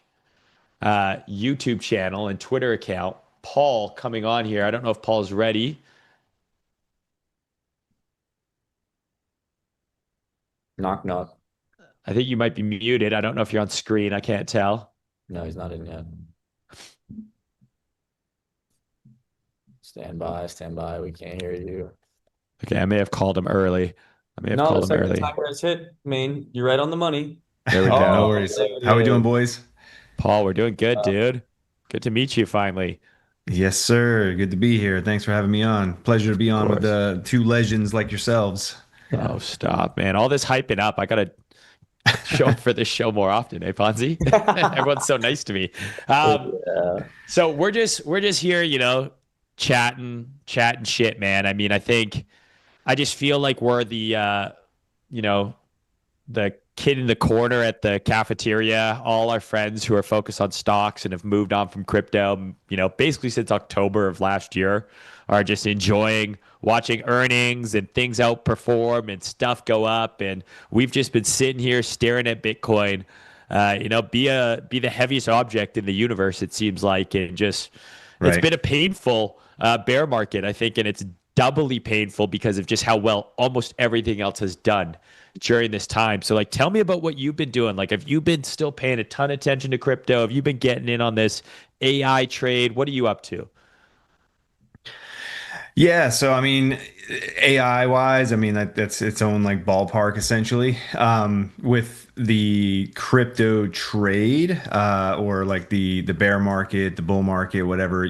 Speaker 5: YouTube channel and Twitter account, Paul, coming on here. I don't know if Paul's ready.
Speaker 6: Knock, knock.
Speaker 5: I think you might be muted. I don't know if you're on screen. I can't tell.
Speaker 6: No, he's not in yet. Stand by. We can't hear you.
Speaker 5: Okay, I may have called him early. Called him early.
Speaker 6: Timer's hit, Mayne. You're right on the money.
Speaker 7: There we go. No worries. How we doing, boys?
Speaker 5: Paul, we're doing good, dude. Good to meet you finally.
Speaker 7: Yes, sir. Good to be here. Thanks for having me on. Pleasure to be on with the two legends like yourselves.
Speaker 5: Oh, stop, man. All this hyping up. I got to show up for this show more often, eh, Ponzi? Everyone's so nice to me. So we're just here, chatting shit, man. I mean, I just feel like we're the the kid in the corner at the cafeteria. All our friends who are focused on stocks and have moved on from crypto, basically since October of last year, are just enjoying watching earnings and things outperform and stuff go up. And we've just been sitting here staring at Bitcoin, be the heaviest object in the universe, it seems like. And just, It's been a painful bear market, I think. And it's doubly painful because of just how well almost everything else has done during this time. So like, tell me about what you've been doing. Like, have you been still paying a ton of attention to crypto? Have you been getting in on this AI trade? What are you up to?
Speaker 7: Yeah, so I mean, AI wise, that's its own like ballpark essentially. With the crypto trade, or like the bear market, the bull market, whatever,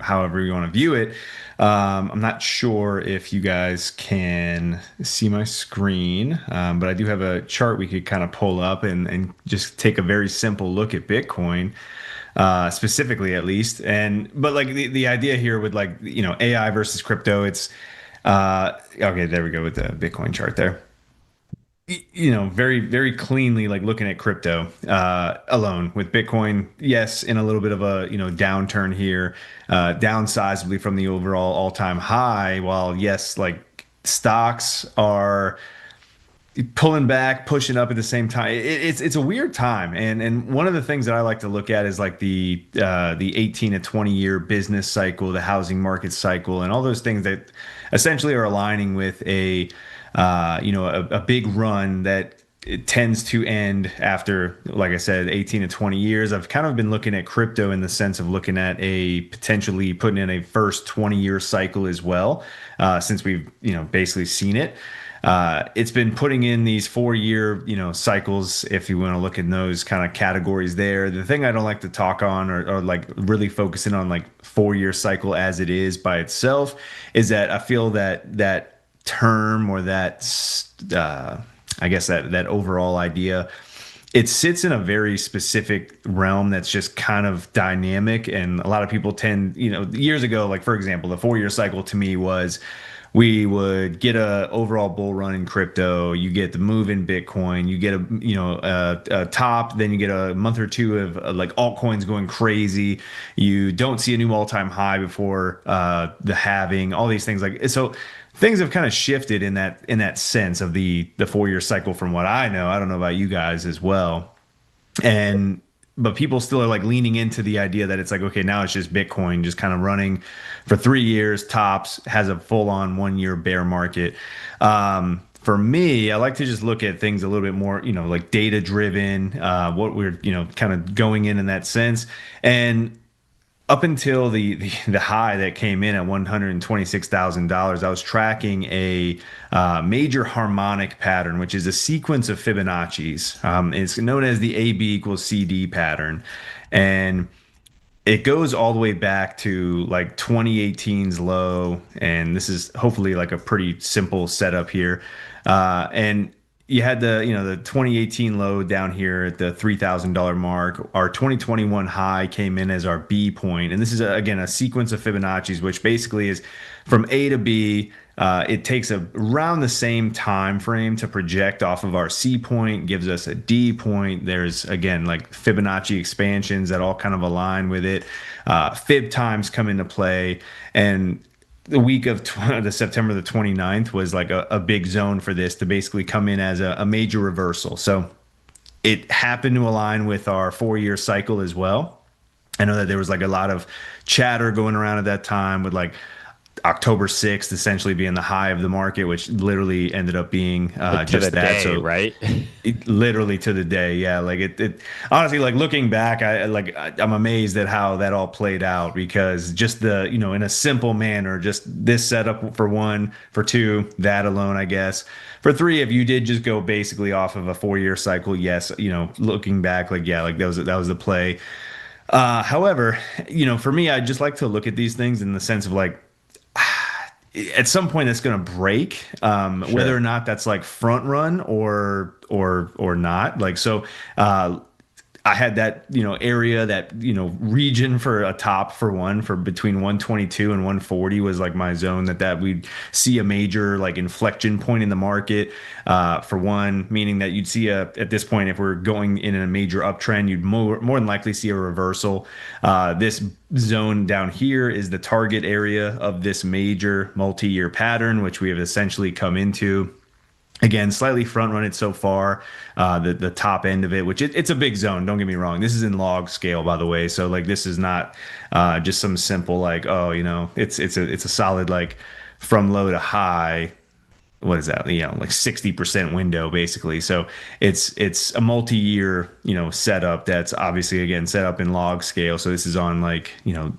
Speaker 7: however you want to view it. I'm not sure if you guys can see my screen, but I do have a chart we could kind of pull up and just take a very simple look at Bitcoin. Specifically at least. But like the idea here with like, AI versus crypto, it's, okay, there we go with the Bitcoin chart there. Very, very cleanly, like looking at crypto, alone. With Bitcoin, yes, in a little bit of a, downturn here, down sizably from the overall all-time high, while yes, like stocks are pulling back, pushing up at the same time. It's a weird time, and one of the things that I like to look at is like the 18 to 20 year business cycle, the housing market cycle, and all those things that essentially are aligning with a big run that it tends to end after, like I said, 18 to 20 years. I've kind of been looking at crypto in the sense of looking at a potentially putting in a first 20-year cycle as well, since we've basically seen it. It's been putting in these 4-year, cycles, if you want to look at those kind of categories there. The thing I don't like to talk on or like really focusing on like 4-year cycle as it is by itself is that I feel that term or that, I guess that overall idea, it sits in a very specific realm that's just kind of dynamic. And a lot of people tend, years ago, like for example, the 4-year cycle to me was we would get a overall bull run in crypto. You get the move in Bitcoin. You get a top, then you get a month or two of like altcoins going crazy. You don't see a new all-time high before the halving. All these things like so. Things have kind of shifted in that sense of the 4-year cycle from what I know. I don't know about you guys as well. But people still are like leaning into the idea that it's like, okay, now it's just Bitcoin just kind of running for 3 years tops, has a full on 1-year bear market. For me, I like to just look at things a little bit more, like data driven, what we're, kind of going in that sense. And up until the high that came in at $126,000, I was tracking a major harmonic pattern, which is a sequence of Fibonacci's. It's known as the AB equals CD pattern, and it goes all the way back to like 2018's low. And this is hopefully like a pretty simple setup here, and you had the 2018 low down here at the $3,000 mark. Our 2021 high came in as our B point. And this is, again, a sequence of Fibonacci's, which basically is from A to B. It takes around the same time frame to project off of our C point, gives us a D point. There's, again, like Fibonacci expansions that all kind of align with it. Fib times come into play. And the week of the September the 29th was like a big zone for this to basically come in as a major reversal. So it happened to align with our 4-year cycle as well. I know that there was like a lot of chatter going around at that time with like October 6th essentially being the high of the market, which literally ended up being just that.
Speaker 5: Day, so right,
Speaker 7: literally to the day. Yeah, like it honestly, like looking back, I'm amazed at how that all played out, because just in a simple manner, just this setup for 1, for 2, that alone, I guess. For 3, if you did just go basically off of a 4-year cycle, yes, looking back, like yeah, like that was the play. However, for me, I just like to look at these things in the sense of like, at some point it's going to break, whether or not that's like front run or not. Like, so, I had that, area, that, region for a top for between 122 and 140 was like my zone that we'd see a major like inflection point in the market, for one, meaning that you'd see at this point, if we're going in a major uptrend, you'd more than likely see a reversal. This zone down here is the target area of this major multi-year pattern, which we have essentially come into. Again, slightly front run it so far, the top end of it, which it's a big zone. Don't get me wrong. This is in log scale, by the way. So like, this is not just some simple like, oh, it's a solid like from low to high. What is that? Like 60% window basically. So it's a multi-year, setup that's obviously, again, set up in log scale. So this is on like,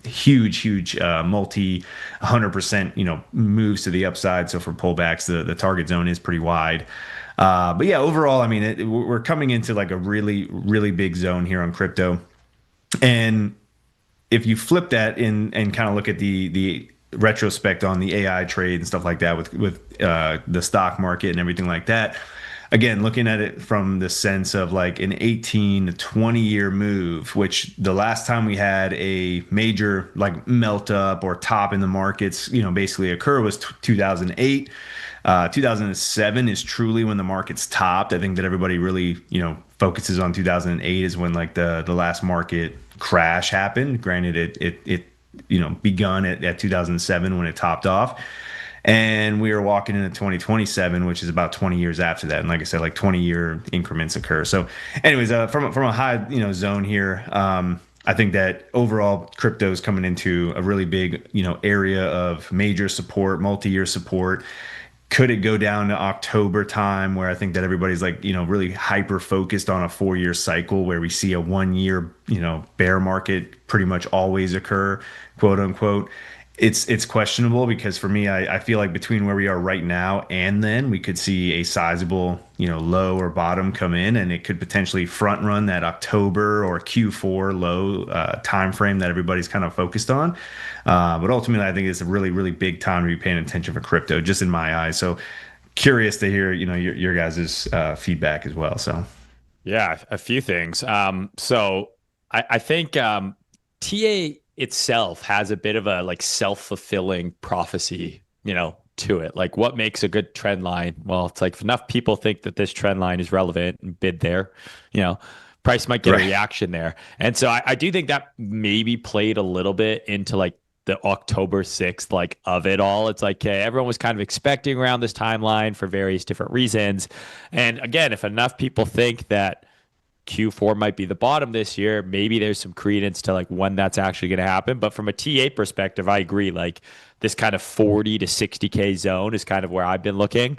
Speaker 7: huge, multi 100%, moves to the upside. So for pullbacks, the target zone is pretty wide. But yeah, overall, I mean, we're coming into like a really, really big zone here on crypto. And if you flip that in and kind of look at the retrospect on the AI trade and stuff like that with the stock market and everything like that, again, looking at it from the sense of like an 18 to 20 year move, which the last time we had a major like melt up or top in the markets, basically occur was 2008. 2007 is truly when the market's topped. I think that everybody really, focuses on 2008 is when like the last market crash happened. Granted, it begun at 2007 when it topped off. And we are walking into 2027, which is about 20 years after that. And like I said, like 20-year increments occur. So anyways, from a high, zone here, I think that overall crypto is coming into a really big, area of major support, multi-year support. Could it go down to October time where I think that everybody's like, really hyper focused on a 4-year cycle where we see a 1-year, bear market pretty much always occur, quote unquote. It's questionable because for me, I feel like between where we are right now and then we could see a sizable, low or bottom come in, and it could potentially front run that October or Q4 low time frame that everybody's kind of focused on. But ultimately, I think it's a really, really big time to be paying attention for crypto, just in my eyes. So curious to hear, your guys' feedback as well. So
Speaker 5: Yeah, a few things. So I think TA itself has a bit of a like self-fulfilling prophecy, to it. Like what makes a good trend line? Well, it's like if enough people think that this trend line is relevant and bid there, price might get a reaction there. And so I do think that maybe played a little bit into like the October 6th, like of it all. It's like, okay, everyone was kind of expecting around this timeline for various different reasons. And again, if enough people think that Q4 might be the bottom this year, maybe there's some credence to like when that's actually going to happen. But from a TA perspective, I agree. Like this kind of 40 to 60K zone is kind of where I've been looking.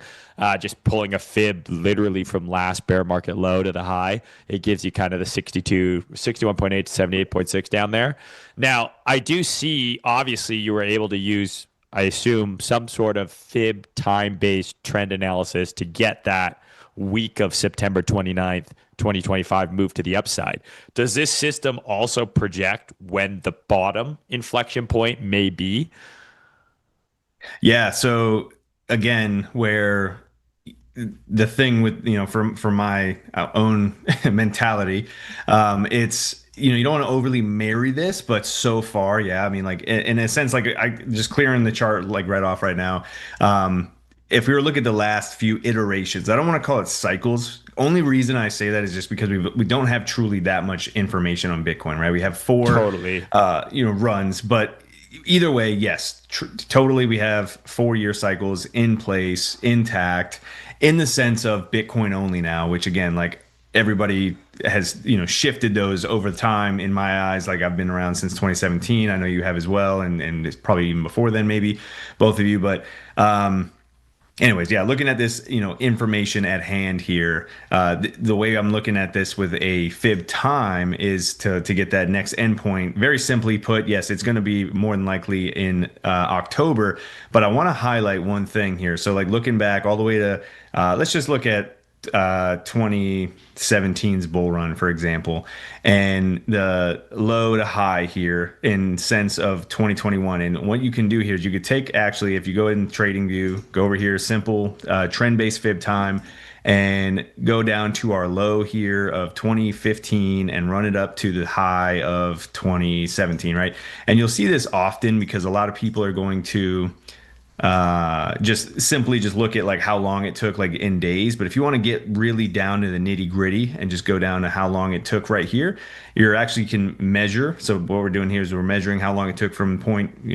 Speaker 5: Just pulling a fib literally from last bear market low to the high. It gives you kind of the 61.8 to 78.6 down there. Now, I do see, obviously, you were able to use, I assume, some sort of fib time-based trend analysis to get that week of September 29th, 2025 move to the upside. Does this system also project when the bottom inflection point may be?
Speaker 7: Yeah. So again, where the thing with, from my own mentality, it's, you don't want to overly marry this, but so far, yeah, I mean, like in a sense, like I just clearing the chart like right off right now. If we were to look at the last few iterations, I don't want to call it cycles. Only reason I say that is just because we don't have truly that much information on Bitcoin, right? We have four
Speaker 5: Totally.
Speaker 7: Runs, but either way, yes, totally. We have 4-year cycles in place, intact, in the sense of Bitcoin only now, which again, like everybody has, shifted those over time in my eyes. Like I've been around since 2017. I know you have as well. And it's probably even before then, maybe both of you, but, anyways, yeah, looking at this, information at hand here, the way I'm looking at this with a fib time is to get that next endpoint. Very simply put, yes, it's going to be more than likely in October, but I want to highlight one thing here. So like looking back all the way to, let's just look at 2017's bull run, for example, and the low to high here in sense of 2021. And what you can do here is you could take, actually, if you go in trading view, go over here, simple trend-based fib time, and go down to our low here of 2015 and run it up to the high of 2017, right? And you'll see this often because a lot of people are going to just simply look at like how long it took like in days. But if you want to get really down to the nitty gritty and just go down to how long it took right here, you actually can measure. So what we're doing here is we're measuring how long it took from point,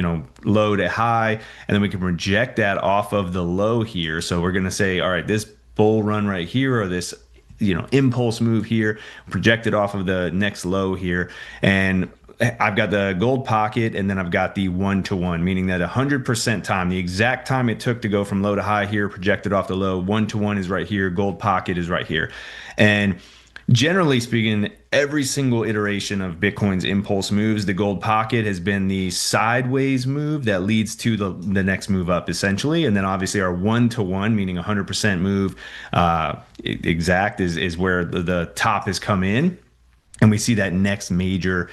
Speaker 7: low to high, and then we can project that off of the low here. So we're going to say, all right, this bull run right here, or this impulse move here, projected off of the next low here. And I've got the gold pocket, and then I've got the 1-to-1, meaning that 100% time, the exact time it took to go from low to high here, projected off the low, 1-to-1 is right here, gold pocket is right here. And generally speaking, every single iteration of Bitcoin's impulse moves, the gold pocket has been the sideways move that leads to the next move up, essentially. And then obviously our 1-to-1, meaning 100% move exact, is where the top has come in. And we see that next major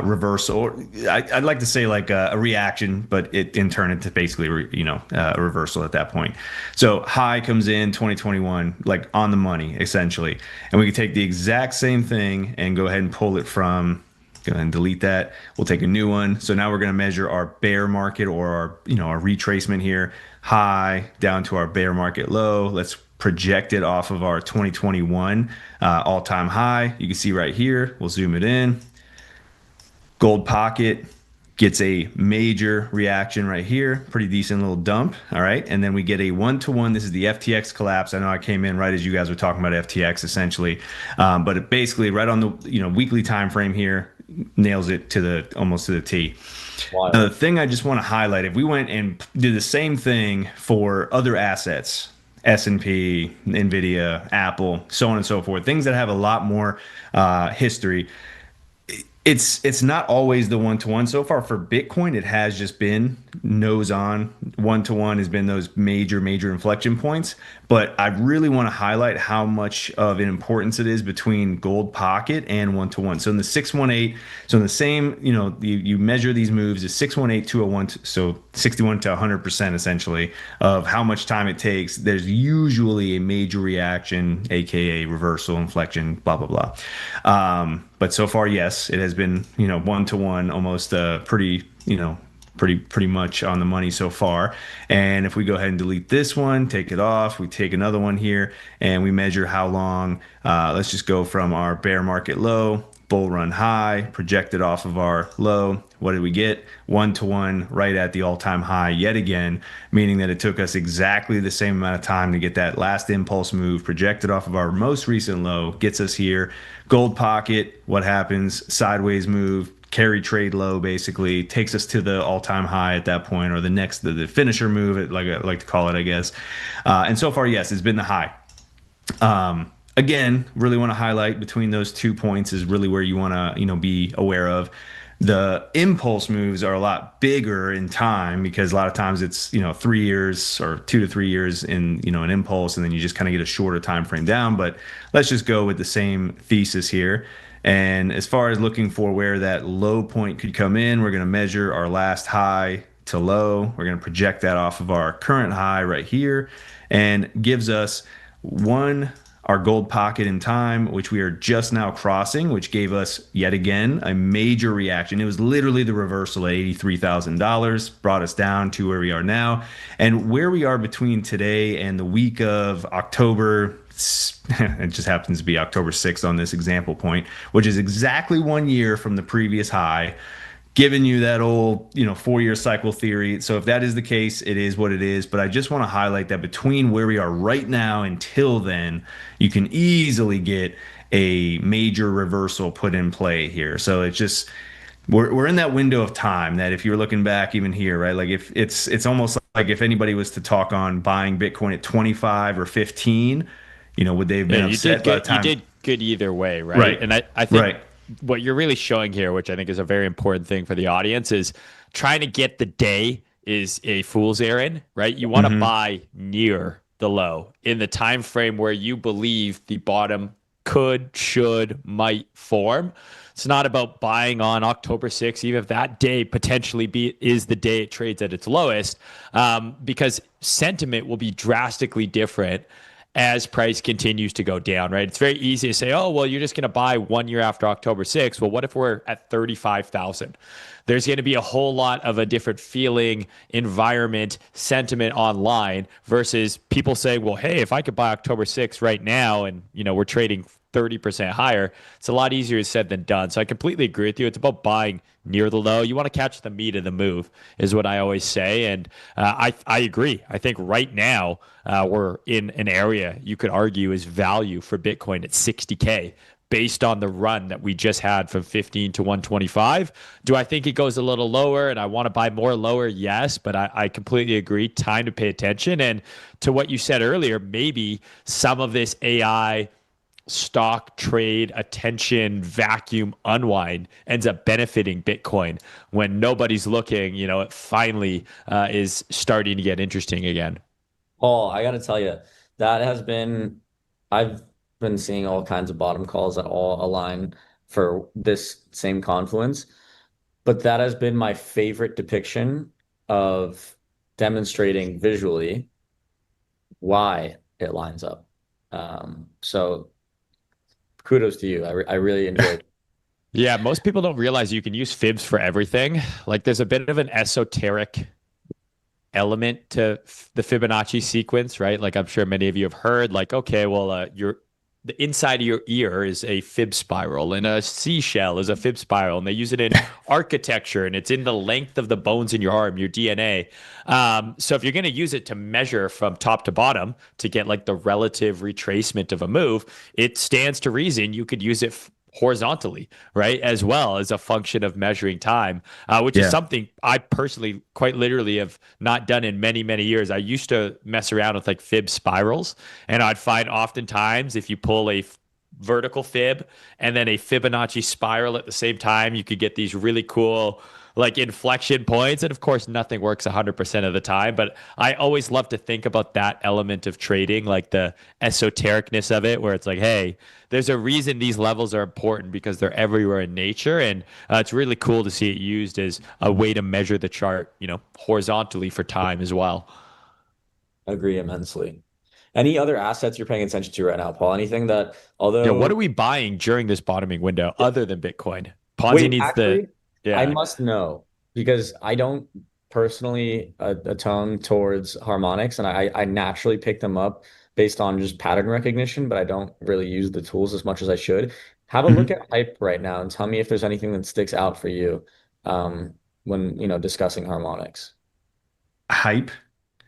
Speaker 7: reversal. I'd like to say like a reaction, but it in turn into basically a reversal at that point. So high comes in 2021, like on the money essentially, and we can take the exact same thing and go ahead and pull it from. Go ahead and delete that. We'll take a new one. So now we're going to measure our bear market, or our our retracement here, high down to our bear market low. Let's project it off of our 2021 all-time high. You can see right here. We'll zoom it in. Gold pocket, gets a major reaction right here, pretty decent little dump. All right. And then we get a 1-to-1. This is the FTX collapse. I know I came in right as you guys were talking about FTX essentially. But it basically right on the weekly time frame here nails it to the almost to the T.
Speaker 6: Wow.
Speaker 7: Now, the thing I just want to highlight, if we went and did the same thing for other assets, S&P, Nvidia, Apple, so on and so forth, things that have a lot more history, it's not always the 1-to-1. So far for Bitcoin, it has just been nose on. 1-to-1 has been those major inflection points. But I really want to highlight how much of an importance it is between gold pocket and 1-to-1. So in the 618, so in the same, you measure these moves is 618, 201, so 61 to 100% essentially of how much time it takes. There's usually a major reaction, aka reversal, inflection, blah blah blah. But so far, yes, it has been 1-to-1, almost pretty much on the money so far. And if we go ahead and delete this one, take it off, we take another one here and we measure how long. Let's just go from our bear market low, bull run high, projected off of our low. What did we get? 1-to-1 right at the all-time high yet again, meaning that it took us exactly the same amount of time to get that last impulse move projected off of our most recent low, gets us here. Gold pocket, what happens? Sideways move, carry trade low, basically takes us to the all-time high at that point, or the finisher move, like I like to call it, I guess. And so far, yes, it's been the high. Again, really want to highlight between those 2 points is really where you want to be aware of. The impulse moves are a lot bigger in time because a lot of times it's 3 years or 2 to 3 years in an impulse, and then you just kind of get a shorter time frame down. But let's just go with the same thesis here. And as far as looking for where that low point could come in, we're going to measure our last high to low. We're going to project that off of our current high right here, and gives us our gold pocket in time, which we are just now crossing, which gave us yet again a major reaction. It was literally the reversal at $83,000, brought us down to where we are now. And where we are between today and the week of October, it just happens to be October 6th on this example point, which is exactly 1 year from the previous high, giving you that old 4-year cycle theory. So if that is the case, it is what it is. But I just want to highlight that between where we are right now until then, you can easily get a major reversal put in play here. So it's just we're in that window of time that if you're looking back even here, right? Like if it's almost like if anybody was to talk on buying Bitcoin at 25 or 15, would they have been upset by the time?
Speaker 5: You did good either way, right?
Speaker 7: Right.
Speaker 5: And I think
Speaker 7: right.
Speaker 5: What you're really showing here, which I think is a very important thing for the audience, is trying to get the day is a fool's errand, right? You want to buy near the low in the time frame where you believe the bottom could, should, might form. It's not about buying on October 6th, even if that day potentially is the day it trades at its lowest, because sentiment will be drastically different as price continues to go down, right? It's very easy to say, oh, well, you're just going to buy 1 year after October 6th. Well, what if we're at 35,000? There's going to be a whole lot of a different feeling, environment, sentiment online versus people saying, well, hey, if I could buy October 6th right now and, we're trading 30% higher, it's a lot easier said than done. So I completely agree with you. It's about buying near the low. You want to catch the meat of the move is what I always say. And I agree. I think right now we're in an area you could argue is value for Bitcoin at 60K based on the run that we just had from 15 to 125. Do I think it goes a little lower and I want to buy more lower? Yes, but I completely agree. Time to pay attention. And to what you said earlier, maybe some of this AI stock trade attention vacuum unwind ends up benefiting Bitcoin when nobody's looking. It finally is starting to get interesting again.
Speaker 6: Paul, I got to tell you, I've been seeing all kinds of bottom calls that all align for this same confluence, but that has been my favorite depiction of demonstrating visually why it lines up. So kudos to you. I really enjoyed it.
Speaker 5: Yeah, most people don't realize you can use fibs for everything. Like there's a bit of an esoteric element to the Fibonacci sequence, right? Like I'm sure many of you have heard, like, okay, well, the inside of your ear is a fib spiral, and a seashell is a fib spiral, and they use it in architecture, and it's in the length of the bones in your arm, your DNA. So if you're going to use it to measure from top to bottom to get like the relative retracement of a move, it stands to reason you could use it horizontally, right, as well as a function of measuring time, which is something I personally quite literally have not done in many, many years. I used to mess around with like fib spirals, and I'd find oftentimes if you pull a vertical fib and then a Fibonacci spiral at the same time, you could get these really cool like inflection points. And of course, nothing works 100% of the time, but I always love to think about that element of trading, like the esotericness of it, where it's like, hey, there's a reason these levels are important because they're everywhere in nature. And it's really cool to see it used as a way to measure the chart, horizontally for time as well.
Speaker 6: Agree immensely. Any other assets you're paying attention to right now, Paul? Anything that, although...
Speaker 5: Yeah, what are we buying during this bottoming window other than Bitcoin? Ponzi needs
Speaker 6: actually,
Speaker 5: Yeah.
Speaker 6: I must know, because I don't personally atone towards harmonics, and I naturally pick them up based on just pattern recognition, but I don't really use the tools as much as I should. Have a look at Hype right now and tell me if there's anything that sticks out for you when discussing harmonics.
Speaker 7: Hype.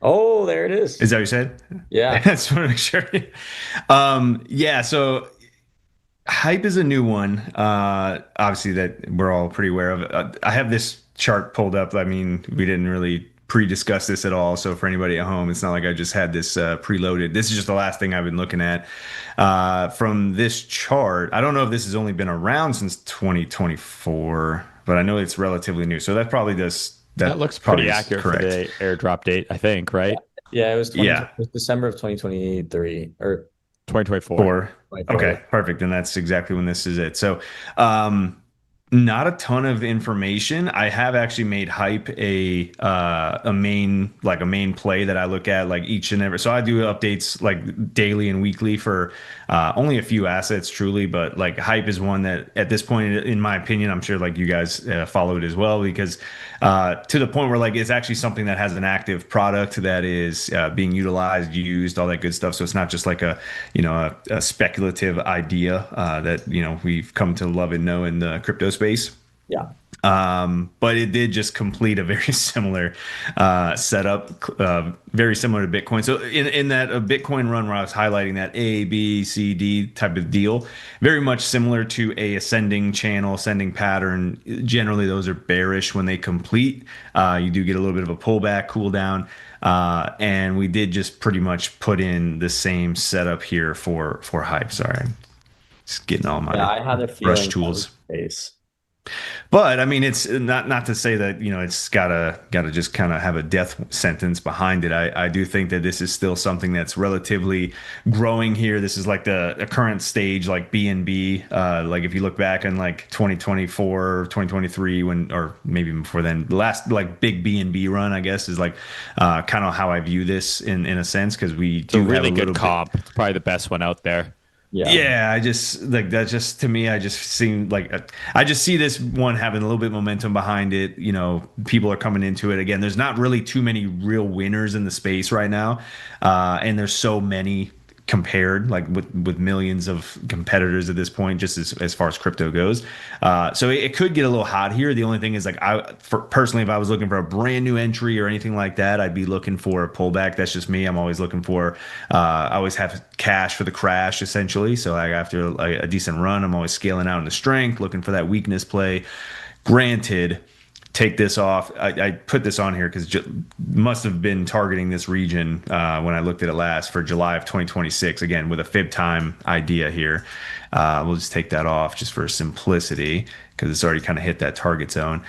Speaker 6: Oh, there it is.
Speaker 7: Is that what you said?
Speaker 6: Yeah.
Speaker 7: I just want to make sure. Yeah, so Hype is a new one, obviously, that we're all pretty aware of. I have this chart pulled up. I mean, we didn't really pre-discuss this at all. So for anybody at home, it's not like I just had this preloaded. This is just the last thing I've been looking at from this chart. I don't know if this has only been around since 2024, but I know it's relatively new. So that probably does.
Speaker 5: That looks pretty accurate
Speaker 7: correct.
Speaker 5: for the airdrop date, I think, right?
Speaker 6: Yeah, it was December of 2023 or
Speaker 5: 2024.
Speaker 7: Okay, perfect. And that's exactly when this is it. So, not a ton of information. I have actually made Hype a main play that I look at like each and every. So I do updates like daily and weekly for only a few assets, truly. But like Hype is one that at this point, in my opinion, I'm sure like you guys follow it as well, because to the point where like it's actually something that has an active product that is being utilized, used, all that good stuff. So it's not just like a speculative idea that we've come to love and know in the crypto space.
Speaker 6: Yeah.
Speaker 7: But it did just complete a very similar setup, very similar to Bitcoin. So in that Bitcoin run where I was highlighting that A, B, C, D type of deal, very much similar to a ascending channel, ascending pattern. Generally, those are bearish when they complete. You do get a little bit of a pullback, cool down. And we did just pretty much put in the same setup here for Hype. Sorry, just getting all my
Speaker 6: I had a
Speaker 7: brush tools. But I mean, it's not to say that it's gotta just kind of have a death sentence behind it. I do think that this is still something that's relatively growing here. This is like a current stage, like BNB. Like if you look back in like 2024, 2023, or maybe even before then, the last like big BNB run, I guess, is like kind of how I view this in a sense, because we do
Speaker 5: have a really good
Speaker 7: comp.
Speaker 5: It's probably the best one out there.
Speaker 7: Yeah, I just like that. Just to me, I just seem like I just see this one having a little bit of momentum behind it. People are coming into it again. There's not really too many real winners in the space right now, and there's so many compared, like with millions of competitors at this point, just as far as crypto goes. So it could get a little hot here. The only thing is like personally, if I was looking for a brand new entry or anything like that, I'd be looking for a pullback. That's just me. I'm always looking for, I always have cash for the crash essentially. So like after a decent run, I'm always scaling out into strength, looking for that weakness play. Granted, take this off. I put this on here because must have been targeting this region when I looked at it last for July of 2026. Again, with a fib time idea here. We'll just take that off just for simplicity because it's already kind of hit that target zone.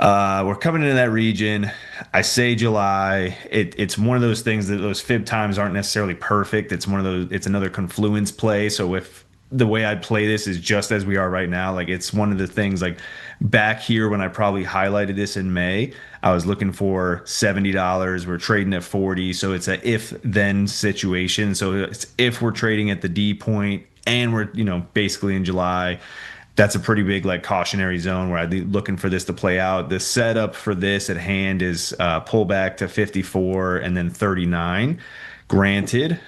Speaker 7: We're coming into that region. I say July. It's one of those things that those fib times aren't necessarily perfect. It's one of those. It's another confluence play. So if the way I'd play this is just as we are right now, like it's one of the things like back here when I probably highlighted this in May, I was looking for $70. We're trading at 40. So it's a if then situation. So it's if we're trading at the D point and we're, basically in July, that's a pretty big like cautionary zone where I'd be looking for this to play out. The setup for this at hand is pull back to 54 and then 39. Granted,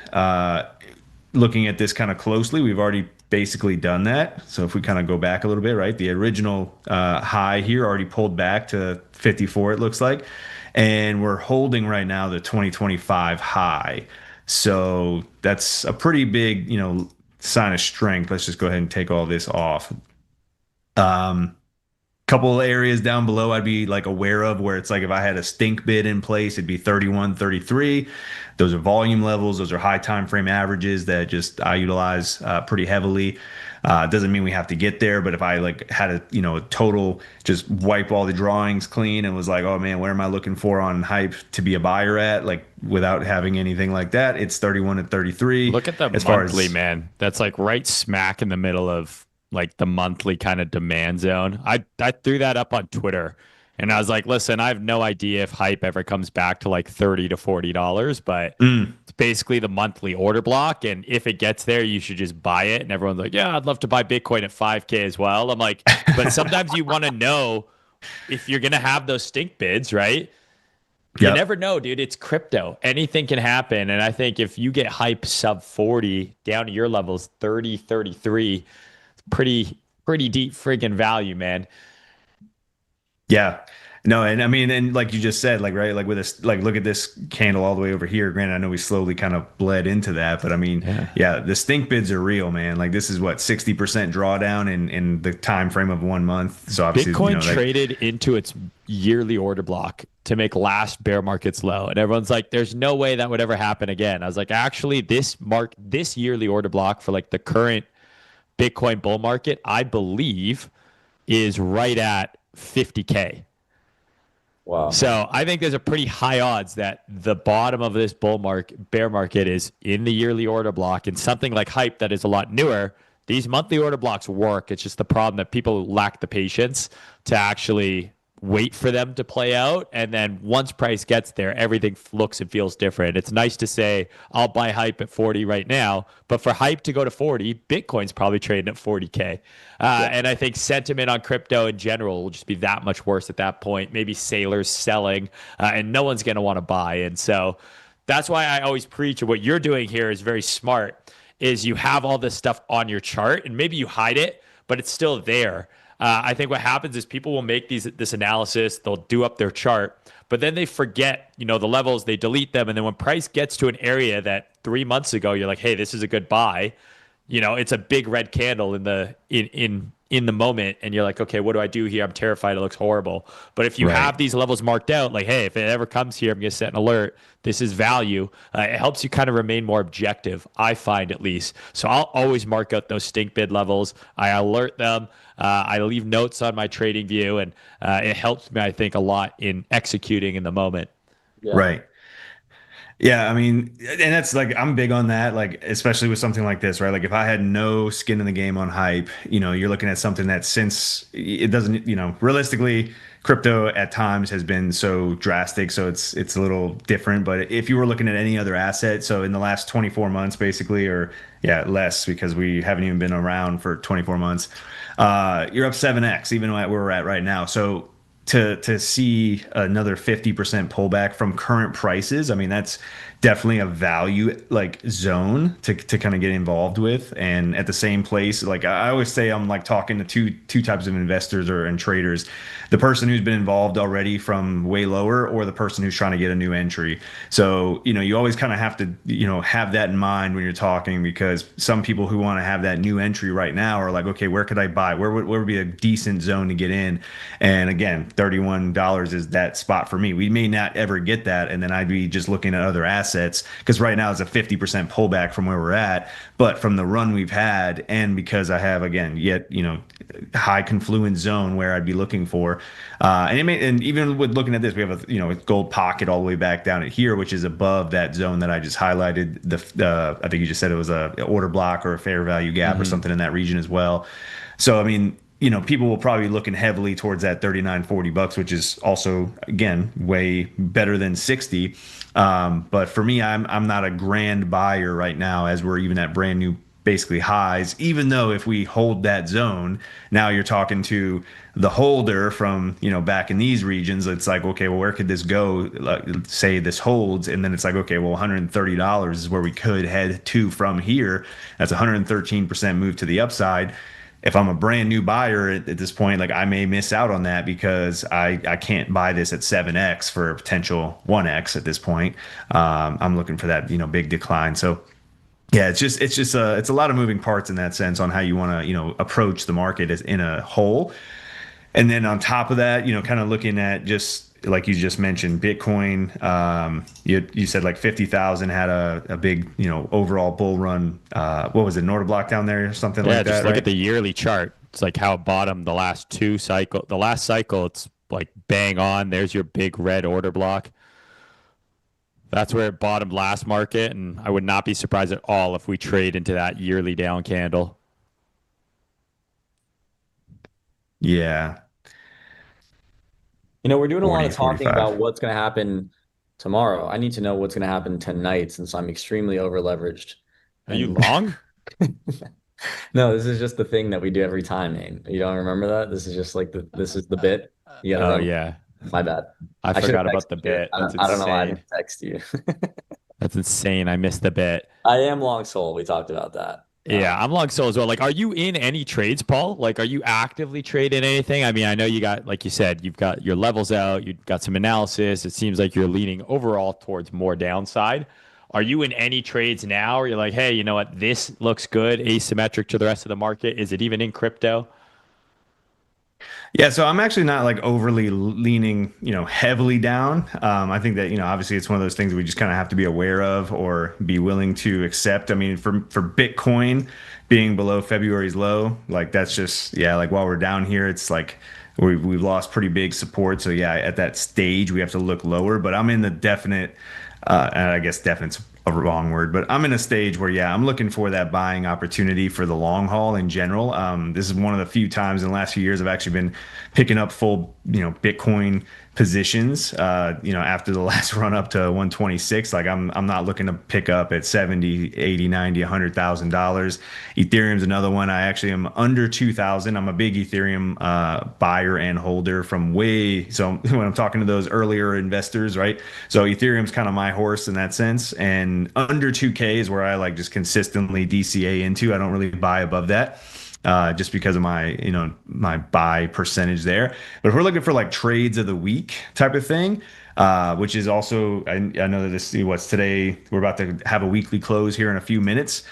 Speaker 7: looking at this kind of closely, we've already basically done that. So if we kind of go back a little bit, right, the original high here already pulled back to 54, it looks like, and we're holding right now the 2025 high. So that's a pretty big, sign of strength. Let's just go ahead and take all this off. Couple of areas down below I'd be like aware of, where it's like if I had a stink bid in place, it'd be 31, 33. Those are volume levels. Those are high time frame averages that just I utilize pretty heavily. Doesn't mean we have to get there, but if I like had a total just wipe all the drawings clean and was like, oh man, where am I looking for on hype to be a buyer at, like without having anything like that, it's 31 and 33.
Speaker 5: Look at the monthly, man. That's like right smack in the middle of like the monthly kind of demand zone. I threw that up on Twitter and I was like, listen, I have no idea if hype ever comes back to like $30 to $40, but it's basically the monthly order block. And if it gets there, you should just buy it. And everyone's like, yeah, I'd love to buy Bitcoin at 5K as well. I'm like, but sometimes you want to know if you're going to have those stink bids, right? You never know, dude. It's crypto. Anything can happen. And I think if you get hype sub 40 down to your levels, 30, 33, pretty deep friggin' value, man.
Speaker 7: Yeah. No, and I mean, and like you just said, like, right, like with this, like, look at this candle all the way over here. Granted, I know we slowly kind of bled into that, but I mean, yeah, the stink bids are real, man. Like this is what 60% drawdown in the time frame of 1 month. So obviously,
Speaker 5: Bitcoin traded into its yearly order block to make last bear markets low, and everyone's like, "There's no way that would ever happen again." I was like, actually, this yearly order block for like the current Bitcoin bull market, I believe, is right at 50K.
Speaker 6: Wow.
Speaker 5: So I think there's a pretty high odds that the bottom of this bear market is in the yearly order block, and something like hype that is a lot newer. These monthly order blocks work. It's just the problem that people lack the patience to actually wait for them to play out. And then once price gets there, everything looks and feels different. It's nice to say, I'll buy hype at 40 right now, but for hype to go to 40, Bitcoin's probably trading at 40K. And I think sentiment on crypto in general will just be that much worse at that point. Maybe sailors selling, and no one's going to want to buy. And so that's why I always preach, and what you're doing here is very smart, is you have all this stuff on your chart and maybe you hide it, but it's still there. I think what happens is people will make this analysis, they'll do up their chart, but then they forget, the levels, they delete them. And then when price gets to an area that 3 months ago, you're like, hey, this is a good buy. It's a big red candle in the moment. And you're like, okay, what do I do here? I'm terrified. It looks horrible. But if you have these levels marked out, like, hey, if it ever comes here, I'm going to set an alert. This is value. It helps you kind of remain more objective, I find, at least. So I'll always mark out those stink bid levels. I alert them. I leave notes on my trading view, and it helps me, I think, a lot in executing in the moment.
Speaker 6: Yeah.
Speaker 7: Right. Yeah, I mean, and that's like, I'm big on that, like, especially with something like this, right? Like if I had no skin in the game on hype, you're looking at something that, since it doesn't, realistically, crypto at times has been so drastic, so it's a little different. But if you were looking at any other asset, so in the last 24 months, basically, or less, because we haven't even been around for 24 months, you're up 7x, even at where we're at right now. So to see another 50% pullback from current prices, I mean, that's definitely a value like zone to kind of get involved with. And at the same place, like I always say, I'm like talking to two types of investors and traders: the person who's been involved already from way lower, or the person who's trying to get a new entry. So you always kind of have to have that in mind when you're talking, because some people who want to have that new entry right now are like, okay, where could I buy? Where would be a decent zone to get in? And again, $31 is that spot for me. We may not ever get that, and then I'd be just looking at other assets, because right now it's a 50% pullback from where we're at. But from the run we've had, and because I have, again, high confluence zone where I'd be looking for, and even with looking at this, we have a gold pocket all the way back down at here, which is above that zone that I just highlighted. I think you just said it was a order block or a fair value gap or something in that region as well. So I mean, people will probably be looking heavily towards that $39-$40, which is also, again, way better than 60. But for me, I'm not a grand buyer right now, as we're even at brand new basically highs, even though if we hold that zone, now you're talking to the holder from, back in these regions. It's like, okay, well, where could this go? Like, say this holds, and then it's like, okay, well, $130 is where we could head to from here. That's 113% move to the upside. If I'm a brand new buyer at this point, like I may miss out on that because I can't buy this at 7x for a potential 1x at this point. I'm looking for that, big decline. So yeah, it's a lot of moving parts in that sense on how you want to, approach the market as in a whole. And then on top of that, kind of looking at just like you just mentioned, Bitcoin, you said like 50,000 had a big, overall bull run. What was it, Norder block down there or something like that?
Speaker 5: Yeah, just look
Speaker 7: right?
Speaker 5: at the yearly chart. It's like how it bottomed the last the last cycle, it's like bang on. There's your big red order block. That's where it bottomed last market, and I would not be surprised at all if we trade into that yearly down candle.
Speaker 7: Yeah.
Speaker 6: We're doing a lot
Speaker 7: 40,
Speaker 6: of talking
Speaker 7: 45.
Speaker 6: about what's going to happen tomorrow. I need to know what's going to happen tonight since I'm extremely over leveraged.
Speaker 5: Are you long?
Speaker 6: No, this is just the thing that we do every time, Mayne. You don't remember that? This is just like this is the bit. You gotta
Speaker 5: Oh,
Speaker 6: run.
Speaker 5: yeah.
Speaker 6: My bad.
Speaker 5: I
Speaker 6: should've
Speaker 5: forgot about
Speaker 6: texted
Speaker 5: the
Speaker 6: you.
Speaker 5: bit. That's
Speaker 6: I don't know why I
Speaker 5: insane.
Speaker 6: didn't text you.
Speaker 5: That's insane. I missed the bit.
Speaker 6: I am long soul. We talked about that.
Speaker 5: Yeah, I'm long soul as well. Like, are you in any trades, Paul? Like, are you actively trading anything? I mean, I know you got, like you said, you've got your levels out, you've got some analysis. It seems like you're leaning overall towards more downside. Are you in any trades now? Or you're like, hey, you know what? This looks good, asymmetric to the rest of the market. Is it even in crypto?
Speaker 7: Yeah, so I'm actually not like overly leaning, heavily down. I think that, obviously it's one of those things we just kind of have to be aware of or be willing to accept. I mean, for Bitcoin being below February's low, like that's just, yeah, like while we're down here, it's like we've lost pretty big support. So yeah, at that stage we have to look lower, but I'm in the definite, and I guess definite's a wrong word, but I'm in a stage where, yeah, I'm looking for that buying opportunity for the long haul in general. This is one of the few times in the last few years I've actually been picking up full, Bitcoin positions, after the last run up to 126. Like I'm not looking to pick up at 70, 80, 90, $100,000. Ethereum's another one. I actually am under 2,000. I'm a big Ethereum buyer and holder so when I'm talking to those earlier investors, right? So Ethereum's kind of my horse in that sense. And under 2K is where I like just consistently DCA into. I don't really buy above that. Just because of my, my buy percentage there. But if we're looking for like trades of the week type of thing, which is also, I know that what's today, we're about to have a weekly close here in a few minutes.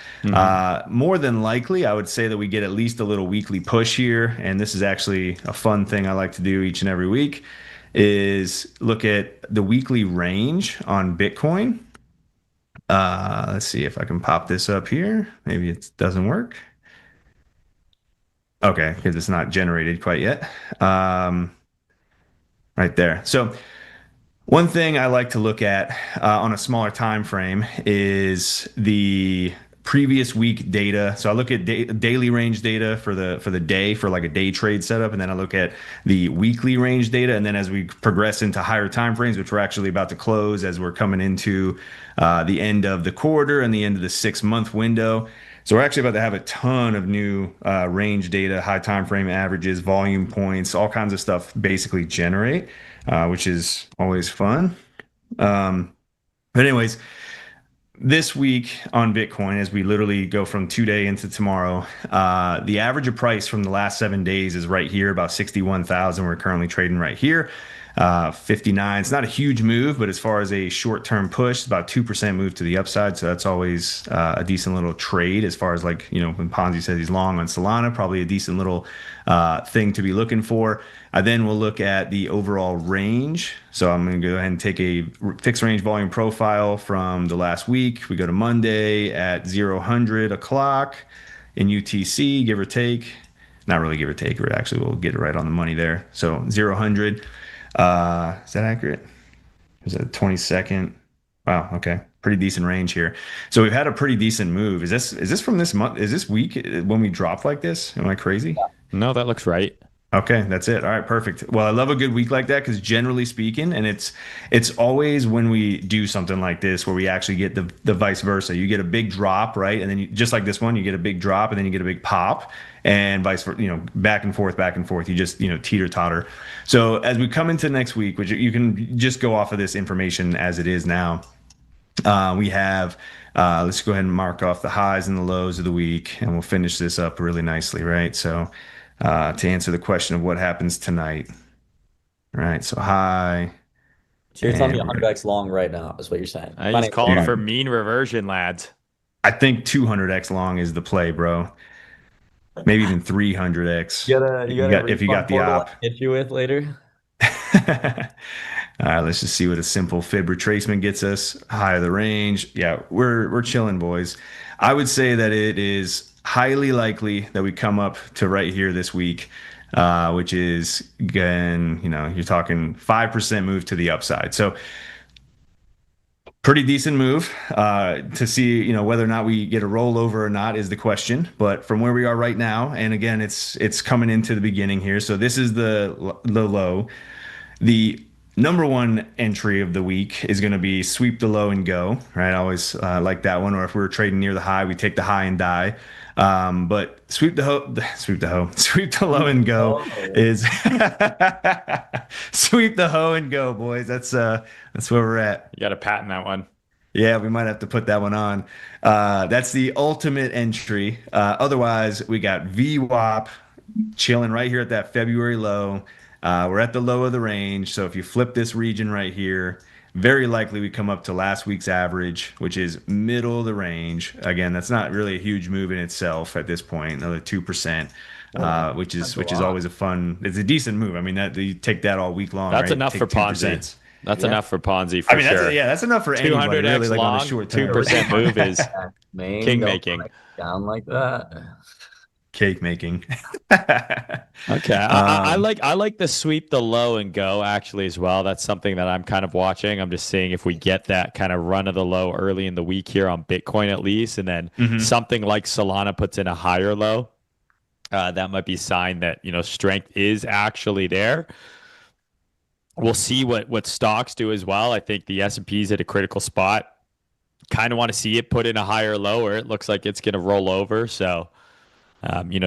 Speaker 7: More than likely, I would say that we get at least a little weekly push here. And this is actually a fun thing I like to do each and every week is look at the weekly range on Bitcoin. Let's see if I can pop this up here. Maybe it doesn't work. Okay, because it's not generated quite yet. Right there. So one thing I like to look at on a smaller time frame is the previous week data. So I look at daily range data for the day for like a day trade setup, and then I look at the weekly range data. And then as we progress into higher time frames, which we're actually about to close as we're coming into the end of the quarter and the end of the 6-month window. So we're actually about to have a ton of new range data, high time frame averages, volume points, all kinds of stuff basically generate, which is always fun. But anyways, this week on Bitcoin, as we literally go from today into tomorrow, the average of price from the last 7 days is right here, about 61,000. We're currently trading right here. 59. It's not a huge move, but as far as a short-term push, it's about 2% move to the upside. So that's always a decent little trade as far as like, when Ponzi says he's long on Solana, probably a decent little thing to be looking for. I then will look at the overall range. So I'm going to go ahead and take a fixed range volume profile from the last week. We go to Monday at 0:100 o'clock in UTC, give or take. Not really give or take. We actually will get it right on the money there. So 0:100. Is that accurate? Is that 22nd? Wow. Okay. Pretty decent range here. So we've had a pretty decent move. Is this from this month? Is this week when we dropped like this? Am I crazy?
Speaker 5: No, that looks right.
Speaker 7: Okay, that's it. All right, perfect. Well, I love a good week like that because generally speaking, and it's always when we do something like this where we actually get the vice versa. You get a big drop, right? And then just like this one, you get a big drop and then you get a big pop and vice versa, back and forth, back and forth. You just, teeter totter. So as we come into next week, which you can just go off of this information as it is now, we have, let's go ahead and mark off the highs and the lows of the week and we'll finish this up really nicely, right? So, to answer the question of what happens tonight. All right, so high.
Speaker 6: So you're telling me
Speaker 7: And
Speaker 6: 100x long right now is what you're saying.
Speaker 5: He's
Speaker 6: Finding
Speaker 5: calling
Speaker 6: long.
Speaker 5: for mean reversion, lads.
Speaker 7: I think 200x long is the play, bro. Maybe even 300x.
Speaker 6: You got a
Speaker 7: if you got the
Speaker 6: portal
Speaker 7: op.
Speaker 6: I can hit you with later.
Speaker 7: All right, let's just see what a simple fib retracement gets us. High of the range. Yeah, we're chilling, boys. I would say that it is highly likely that we come up to right here this week, which is, again, you're talking 5% move to the upside. So pretty decent move. To see, whether or not we get a rollover or not is the question. But from where we are right now, and again, it's coming into the beginning here. So this is the low. The number one entry of the week is going to be sweep the low and go, right? I always like that one. Or if we're trading near the high, we take the high and die. But sweep the low and go is sweep the hoe and go, boys. That's where we're at.
Speaker 5: You got to patent that one.
Speaker 7: Yeah, we might have to put that one on. That's the ultimate entry. Otherwise, we got VWAP chilling right here at that February low. We're at the low of the range. So if you flip this region right here, very likely we come up to last week's average, which is middle of the range. Again, that's not really a huge move in itself at this point, another 2%, which is always it's a decent move. I mean, that you take that all week long.
Speaker 5: That's
Speaker 7: right?
Speaker 5: enough
Speaker 7: Take
Speaker 5: for
Speaker 7: 2%.
Speaker 5: Ponzi. That's enough for Ponzi for sure.
Speaker 7: That's enough for anybody,
Speaker 5: 200x
Speaker 7: really, like on
Speaker 5: long,
Speaker 7: the short term.
Speaker 5: 2% move is
Speaker 6: Mayne,
Speaker 5: king
Speaker 6: don't
Speaker 5: making.
Speaker 6: let it down like that.
Speaker 7: Cake making.
Speaker 5: Okay, I like the sweep the low and go actually as well. That's something that I'm kind of watching. I'm just seeing if we get that kind of run of the low early in the week here on Bitcoin at least, and then something like Solana puts in a higher low. That might be a sign that strength is actually there. We'll see what stocks do as well. I think the S&P is at a critical spot. Kind of want to see it put in a higher low, or it looks like it's going to roll over. So.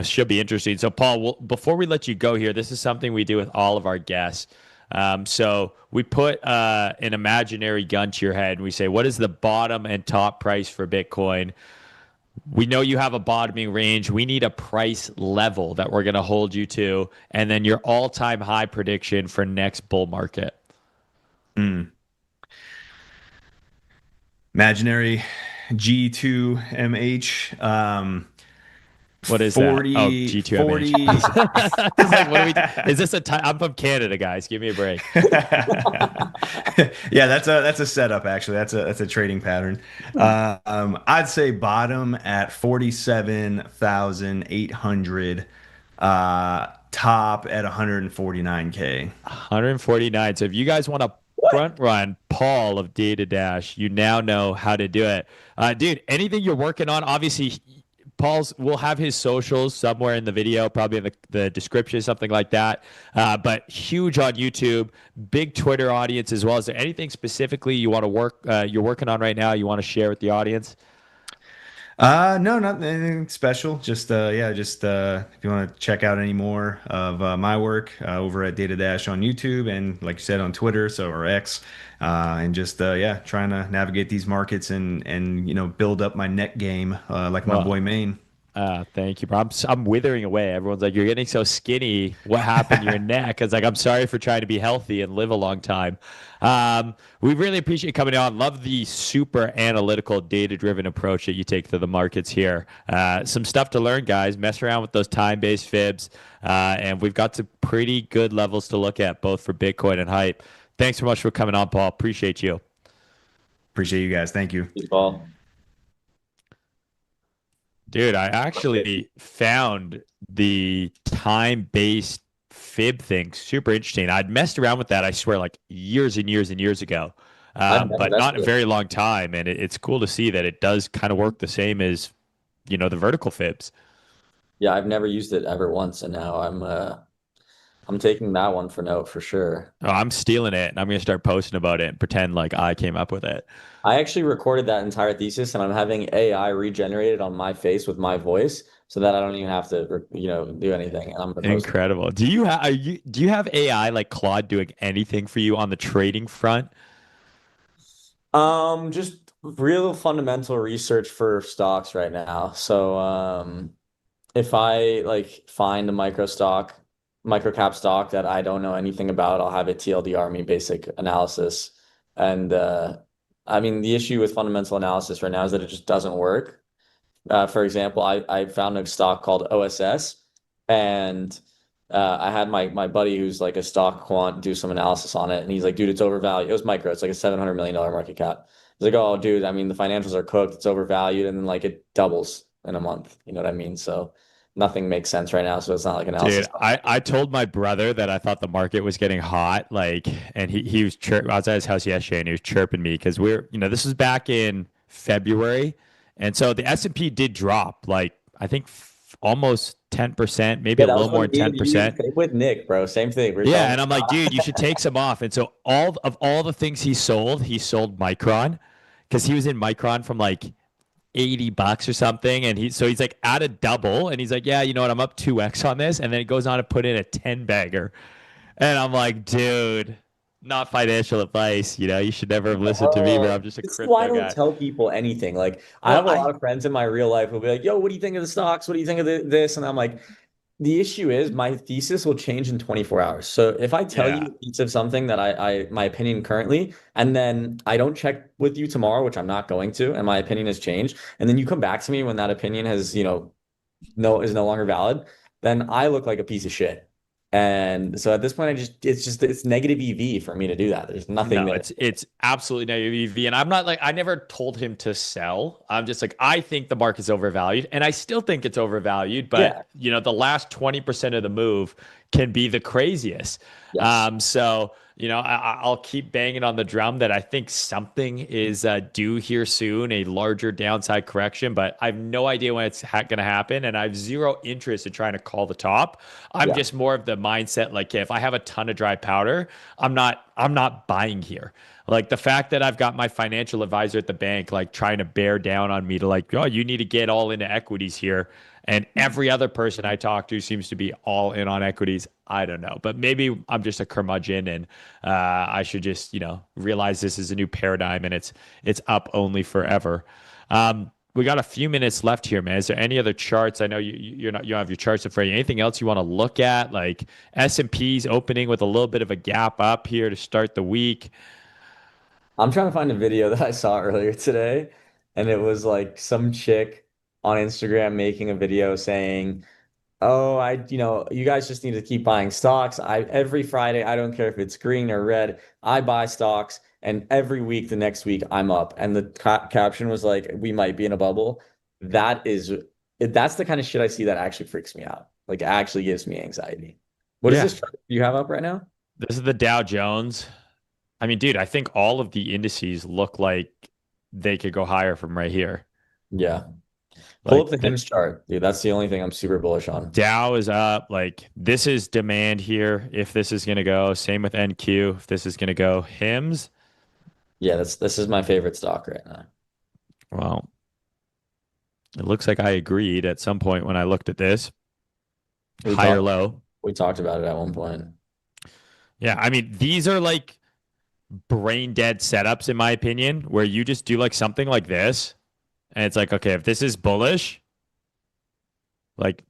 Speaker 5: Should be interesting. So, Paul, before we let you go here, this is something we do with all of our guests. So we put an imaginary gun to your head and we say, what is the bottom and top price for Bitcoin? We know you have a bottoming range. We need a price level that we're going to hold you to, and then your all-time high prediction for next bull market.
Speaker 7: Imaginary G2MH.
Speaker 5: What is
Speaker 7: 40,
Speaker 5: that? Oh, G2MH.
Speaker 7: 40.
Speaker 5: It's like, what are we? Is this I'm from Canada, guys. Give me a break.
Speaker 7: Yeah, that's a setup actually. That's a trading pattern. I'd say bottom at 47,800. Top at 149K.
Speaker 5: 149. So if you guys want to front run Paul of DataDash, you now know how to do it. Dude, anything you're working on, obviously we'll have his socials somewhere in the video, probably in the description, something like that. But huge on YouTube, big Twitter audience as well. Is there anything specifically you want to you're working on right now you want to share with the audience?
Speaker 7: No, not anything special. Just if you want to check out any more of my work over at DataDash on YouTube and like you said on Twitter, or X, and just trying to navigate these markets and build up my net game like my boy Mayne.
Speaker 5: Thank you, bro. I'm withering away. Everyone's like, you're getting so skinny. What happened to your neck? It's like, I'm sorry for trying to be healthy and live a long time. We really appreciate you coming on. Love the super analytical, data-driven approach that you take to the markets here. Some stuff to learn, guys. Mess around with those time-based fibs. And we've got some pretty good levels to look at, both for Bitcoin and hype. Thanks so much for coming on, Paul. Appreciate you.
Speaker 7: Appreciate you guys. Thank you.
Speaker 6: Thanks, Paul.
Speaker 5: Dude, I actually found the time-based fib thing super interesting. I'd messed around with that, I swear, like years and years and years ago, but not a very long time. And it's cool to see that it does kind of work the same as, the vertical fibs.
Speaker 6: Yeah, I've never used it ever once, and now I'm taking that one for note for sure.
Speaker 5: Oh, I'm stealing it and I'm going to start posting about it and pretend like I came up with it.
Speaker 6: I actually recorded that entire thesis and I'm having AI regenerated on my face with my voice so that I don't even have to, do anything. And I'm gonna post it.
Speaker 5: Incredible. Do you have AI like Claude doing anything for you on the trading front?
Speaker 6: Just real fundamental research for stocks right now. So, if I like find a micro cap stock that I don't know anything about, I'll have it TLDR me basic analysis. And I mean, the issue with fundamental analysis right now is that it just doesn't work. For example, I found a stock called OSS, and I had my buddy who's like a stock quant do some analysis on it, and he's like, dude, it's overvalued. It was micro. It's like a $700 million market cap. He's like, oh, dude, I mean, the financials are cooked. It's overvalued, and then like it doubles in a month. You know what I mean? So nothing makes sense right now. So it's not like analysis.
Speaker 5: Dude, I told my brother that I thought the market was getting hot, like, and he was I was at his house yesterday and he was chirping me because this was back in February, and so the S&P did drop, like I think almost 10%, maybe
Speaker 6: Yeah,
Speaker 5: a
Speaker 6: that was
Speaker 5: little more
Speaker 6: when
Speaker 5: than
Speaker 6: me and you
Speaker 5: 10%.
Speaker 6: same with Nick, bro. Same thing. We're
Speaker 5: Yeah,
Speaker 6: telling
Speaker 5: and I'm like, dude, you should take some off. And so all the things he sold Micron because he was in Micron from like $80 or something. And he's like at a double and he's like, yeah, you know what? I'm up 2x on this. And then he goes on to put in a 10 bagger. And I'm like, dude, not financial advice. You should never have listened to me, bro. I'm just a
Speaker 6: This is why I
Speaker 5: crypto
Speaker 6: don't
Speaker 5: guy.
Speaker 6: tell people anything. Like, I
Speaker 5: Well,
Speaker 6: have a lot of friends in my real life who'll be like, yo, what do you think of the stocks? What do you think of this? And I'm like, the issue is my thesis will change in 24 hours. So if I tell you
Speaker 5: yeah.
Speaker 6: a piece of something that I my opinion currently, and then I don't check with you tomorrow, which I'm not going to, and my opinion has changed, and then you come back to me when that opinion has, is no longer valid, then I look like a piece of shit. And so at this point, it's negative EV for me to do that. There's nothing
Speaker 5: No,
Speaker 6: there.
Speaker 5: it's absolutely negative EV. And I'm not like I never told him to sell. I'm just like I think the market's overvalued, and I still think it's overvalued.
Speaker 6: Yeah.
Speaker 5: But the last 20% of the move can be the craziest.
Speaker 6: Yes.
Speaker 5: So I'll keep banging on the drum that I think something is due here soon, a larger downside correction. But I have no idea when it's going to happen, and I have zero interest in trying to call the top. I'm
Speaker 6: Yeah.
Speaker 5: just more of the mindset like, okay, if I have a ton of dry powder, I'm not buying here. Like the fact that I've got my financial advisor at the bank like trying to bear down on me to like, oh, you need to get all into equities here. And every other person I talk to seems to be all in on equities. I don't know, but maybe I'm just a curmudgeon and I should just, realize this is a new paradigm and it's up only forever. We got a few minutes left here, man. Is there any other charts? I know you don't have your charts in front of you. Anything else you want to look at? Like S&P's opening with a little bit of a gap up here to start the week.
Speaker 6: I'm trying to find a video that I saw earlier today, and it was like some chick on Instagram making a video saying, "Oh, you guys just need to keep buying stocks. Every Friday, I don't care if it's green or red, I buy stocks, and every week, the next week, I'm up." And the caption was like, "We might be in a bubble." That's the kind of shit I see that actually freaks me out. Like, it actually gives me anxiety. What is
Speaker 5: Yeah.
Speaker 6: this chart you have up right now?
Speaker 5: This is the Dow Jones. I mean, dude, I think all of the indices look like they could go higher from right here.
Speaker 6: Yeah. Pull
Speaker 5: Like
Speaker 6: up the
Speaker 5: the
Speaker 6: hinge chart, dude. That's the only thing I'm super bullish on.
Speaker 5: Dow is up. Like this is demand here. If this is going to go, same with NQ. If this is going to go, HIMS.
Speaker 6: Yeah, this is my favorite stock right now.
Speaker 5: Well, it looks like I agreed at some point when I looked at this.
Speaker 6: We
Speaker 5: Higher
Speaker 6: talked
Speaker 5: low.
Speaker 6: we talked about it at one point.
Speaker 5: Yeah, I mean, these are like brain dead setups in my opinion, where you just do like something like this, and it's like, okay, if this is bullish, like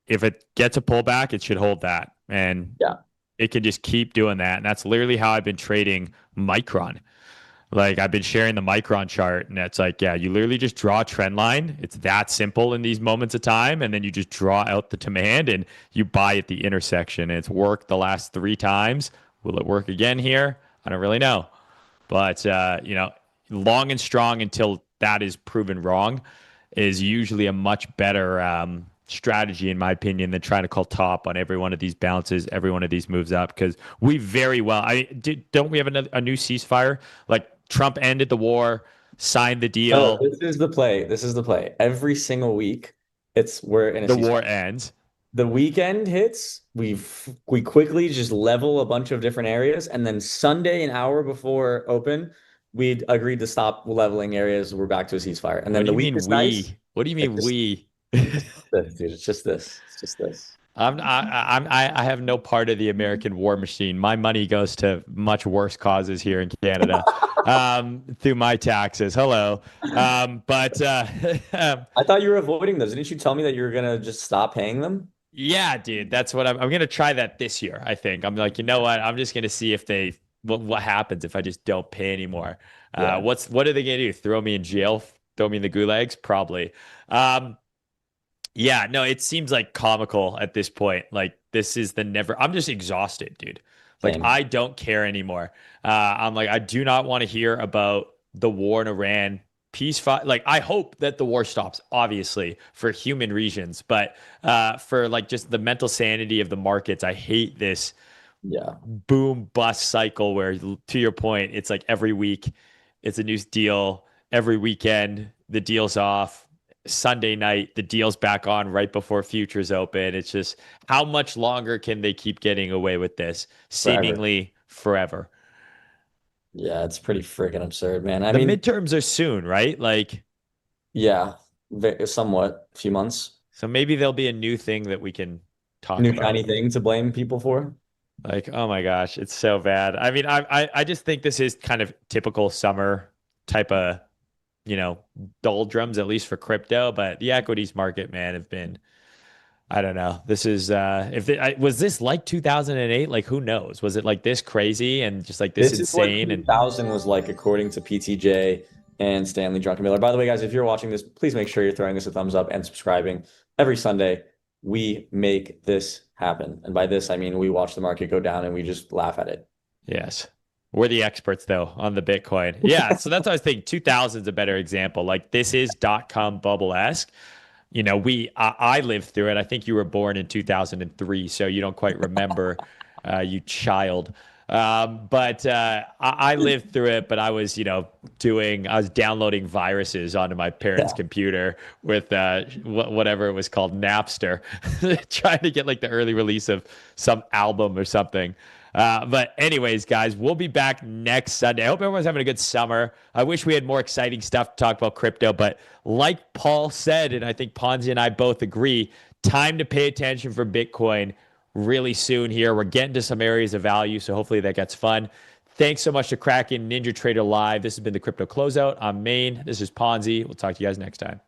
Speaker 5: if it gets a pullback, it should hold that, and
Speaker 6: Yeah.
Speaker 5: it can just keep doing that, and that's literally how I've been trading Micron. Like I've been sharing the Micron chart, and it's like, yeah, you literally just draw a trend line. It's that simple in these moments of time, and then you just draw out the demand and you buy at the intersection. And it's worked the last 3 times. Will it work again here? I don't really know, but long and strong until that is proven wrong is usually a much better strategy, in my opinion, than trying to call top on every one of these bounces, every one of these moves up, because we very well. Don't we have a new ceasefire? Like Trump ended the war, signed the
Speaker 6: No,
Speaker 5: deal,
Speaker 6: this is the play. This is the play. Every single week, we're in a
Speaker 5: the war
Speaker 6: ceasefire.
Speaker 5: ends.
Speaker 6: the weekend hits, we quickly just level a bunch of different areas, and then Sunday, an hour before open, we agreed to stop leveling areas. We're back to a ceasefire, and then
Speaker 5: What do
Speaker 6: the
Speaker 5: you
Speaker 6: week
Speaker 5: mean
Speaker 6: is
Speaker 5: we?
Speaker 6: nice.
Speaker 5: What do you mean
Speaker 6: It's just
Speaker 5: we?
Speaker 6: this, dude. It's just this. It's just this.
Speaker 5: I have no part of the American war machine. My money goes to much worse causes here in Canada, through my taxes. Hello. But
Speaker 6: I thought you were avoiding those. Didn't you tell me that you were gonna just stop paying them?
Speaker 5: yeah, dude, that's what I'm gonna try that this year. I think I'm like, you know what? I'm just gonna see if what happens if I just don't pay anymore.
Speaker 6: Yeah.
Speaker 5: What are they gonna do? Throw me in jail? Throw me in the gulags? Probably. Um, Yeah, no, it seems like comical at this point. Like this is the never. I'm just exhausted, dude. Like
Speaker 6: Same.
Speaker 5: I don't care anymore. I'm like I do not want to hear about the war in Iran. Peace, like I hope that the war stops, obviously for human reasons, but for like just the mental sanity of the markets, I hate this
Speaker 6: Yeah.
Speaker 5: boom bust cycle where, to your point, it's like every week it's a new deal, every weekend the deal's off, Sunday night the deal's back on right before futures open. It's just how much longer can they keep getting away with this?
Speaker 6: Forever.
Speaker 5: Seemingly forever.
Speaker 6: Yeah, it's pretty freaking absurd, man. I
Speaker 5: The
Speaker 6: mean,
Speaker 5: midterms are soon, right? Like,
Speaker 6: yeah, somewhat, a few months.
Speaker 5: so maybe there'll be a new thing that we can talk
Speaker 6: New
Speaker 5: about.
Speaker 6: shiny thing to blame people for.
Speaker 5: Like, oh my gosh, it's so bad. I mean, I just think this is kind of typical summer type of, you know, doldrums, at least for crypto. But the equities market, man, have been, I don't know. This is was this like 2008? Like, who knows? Was it like this crazy and just like this
Speaker 6: This is what
Speaker 5: insane? And
Speaker 6: 2000 was like, according to PTJ and Stanley Druckenmiller. By the way, guys, if you're watching this, please make sure you're throwing us a thumbs up and subscribing. Every Sunday, we make this happen. And by this, I mean we watch the market go down and we just laugh at it.
Speaker 5: yes, we're the experts though on the Bitcoin. Yeah, so that's what I was thinking. 2000 is a better example. Like this is dot-com bubble-esque. You know, I lived through it. I think you were born in 2003, so you don't quite remember, you child. But I lived through it. But I was, you know, I was downloading viruses onto my parents' computer with whatever it was called, Napster, trying to get like the early release of some album or something. But anyways, guys, we'll be back next Sunday. I hope everyone's having a good summer. I wish we had more exciting stuff to talk about crypto, but like Paul said, and I think Ponzi and I both agree, time to pay attention for Bitcoin really soon here. We're getting to some areas of value, so hopefully that gets fun. Thanks so much to cracking NinjaTrader Live. This has been the Crypto Closeout. I'm Mayne. This is Ponzi. We'll talk to you guys next time.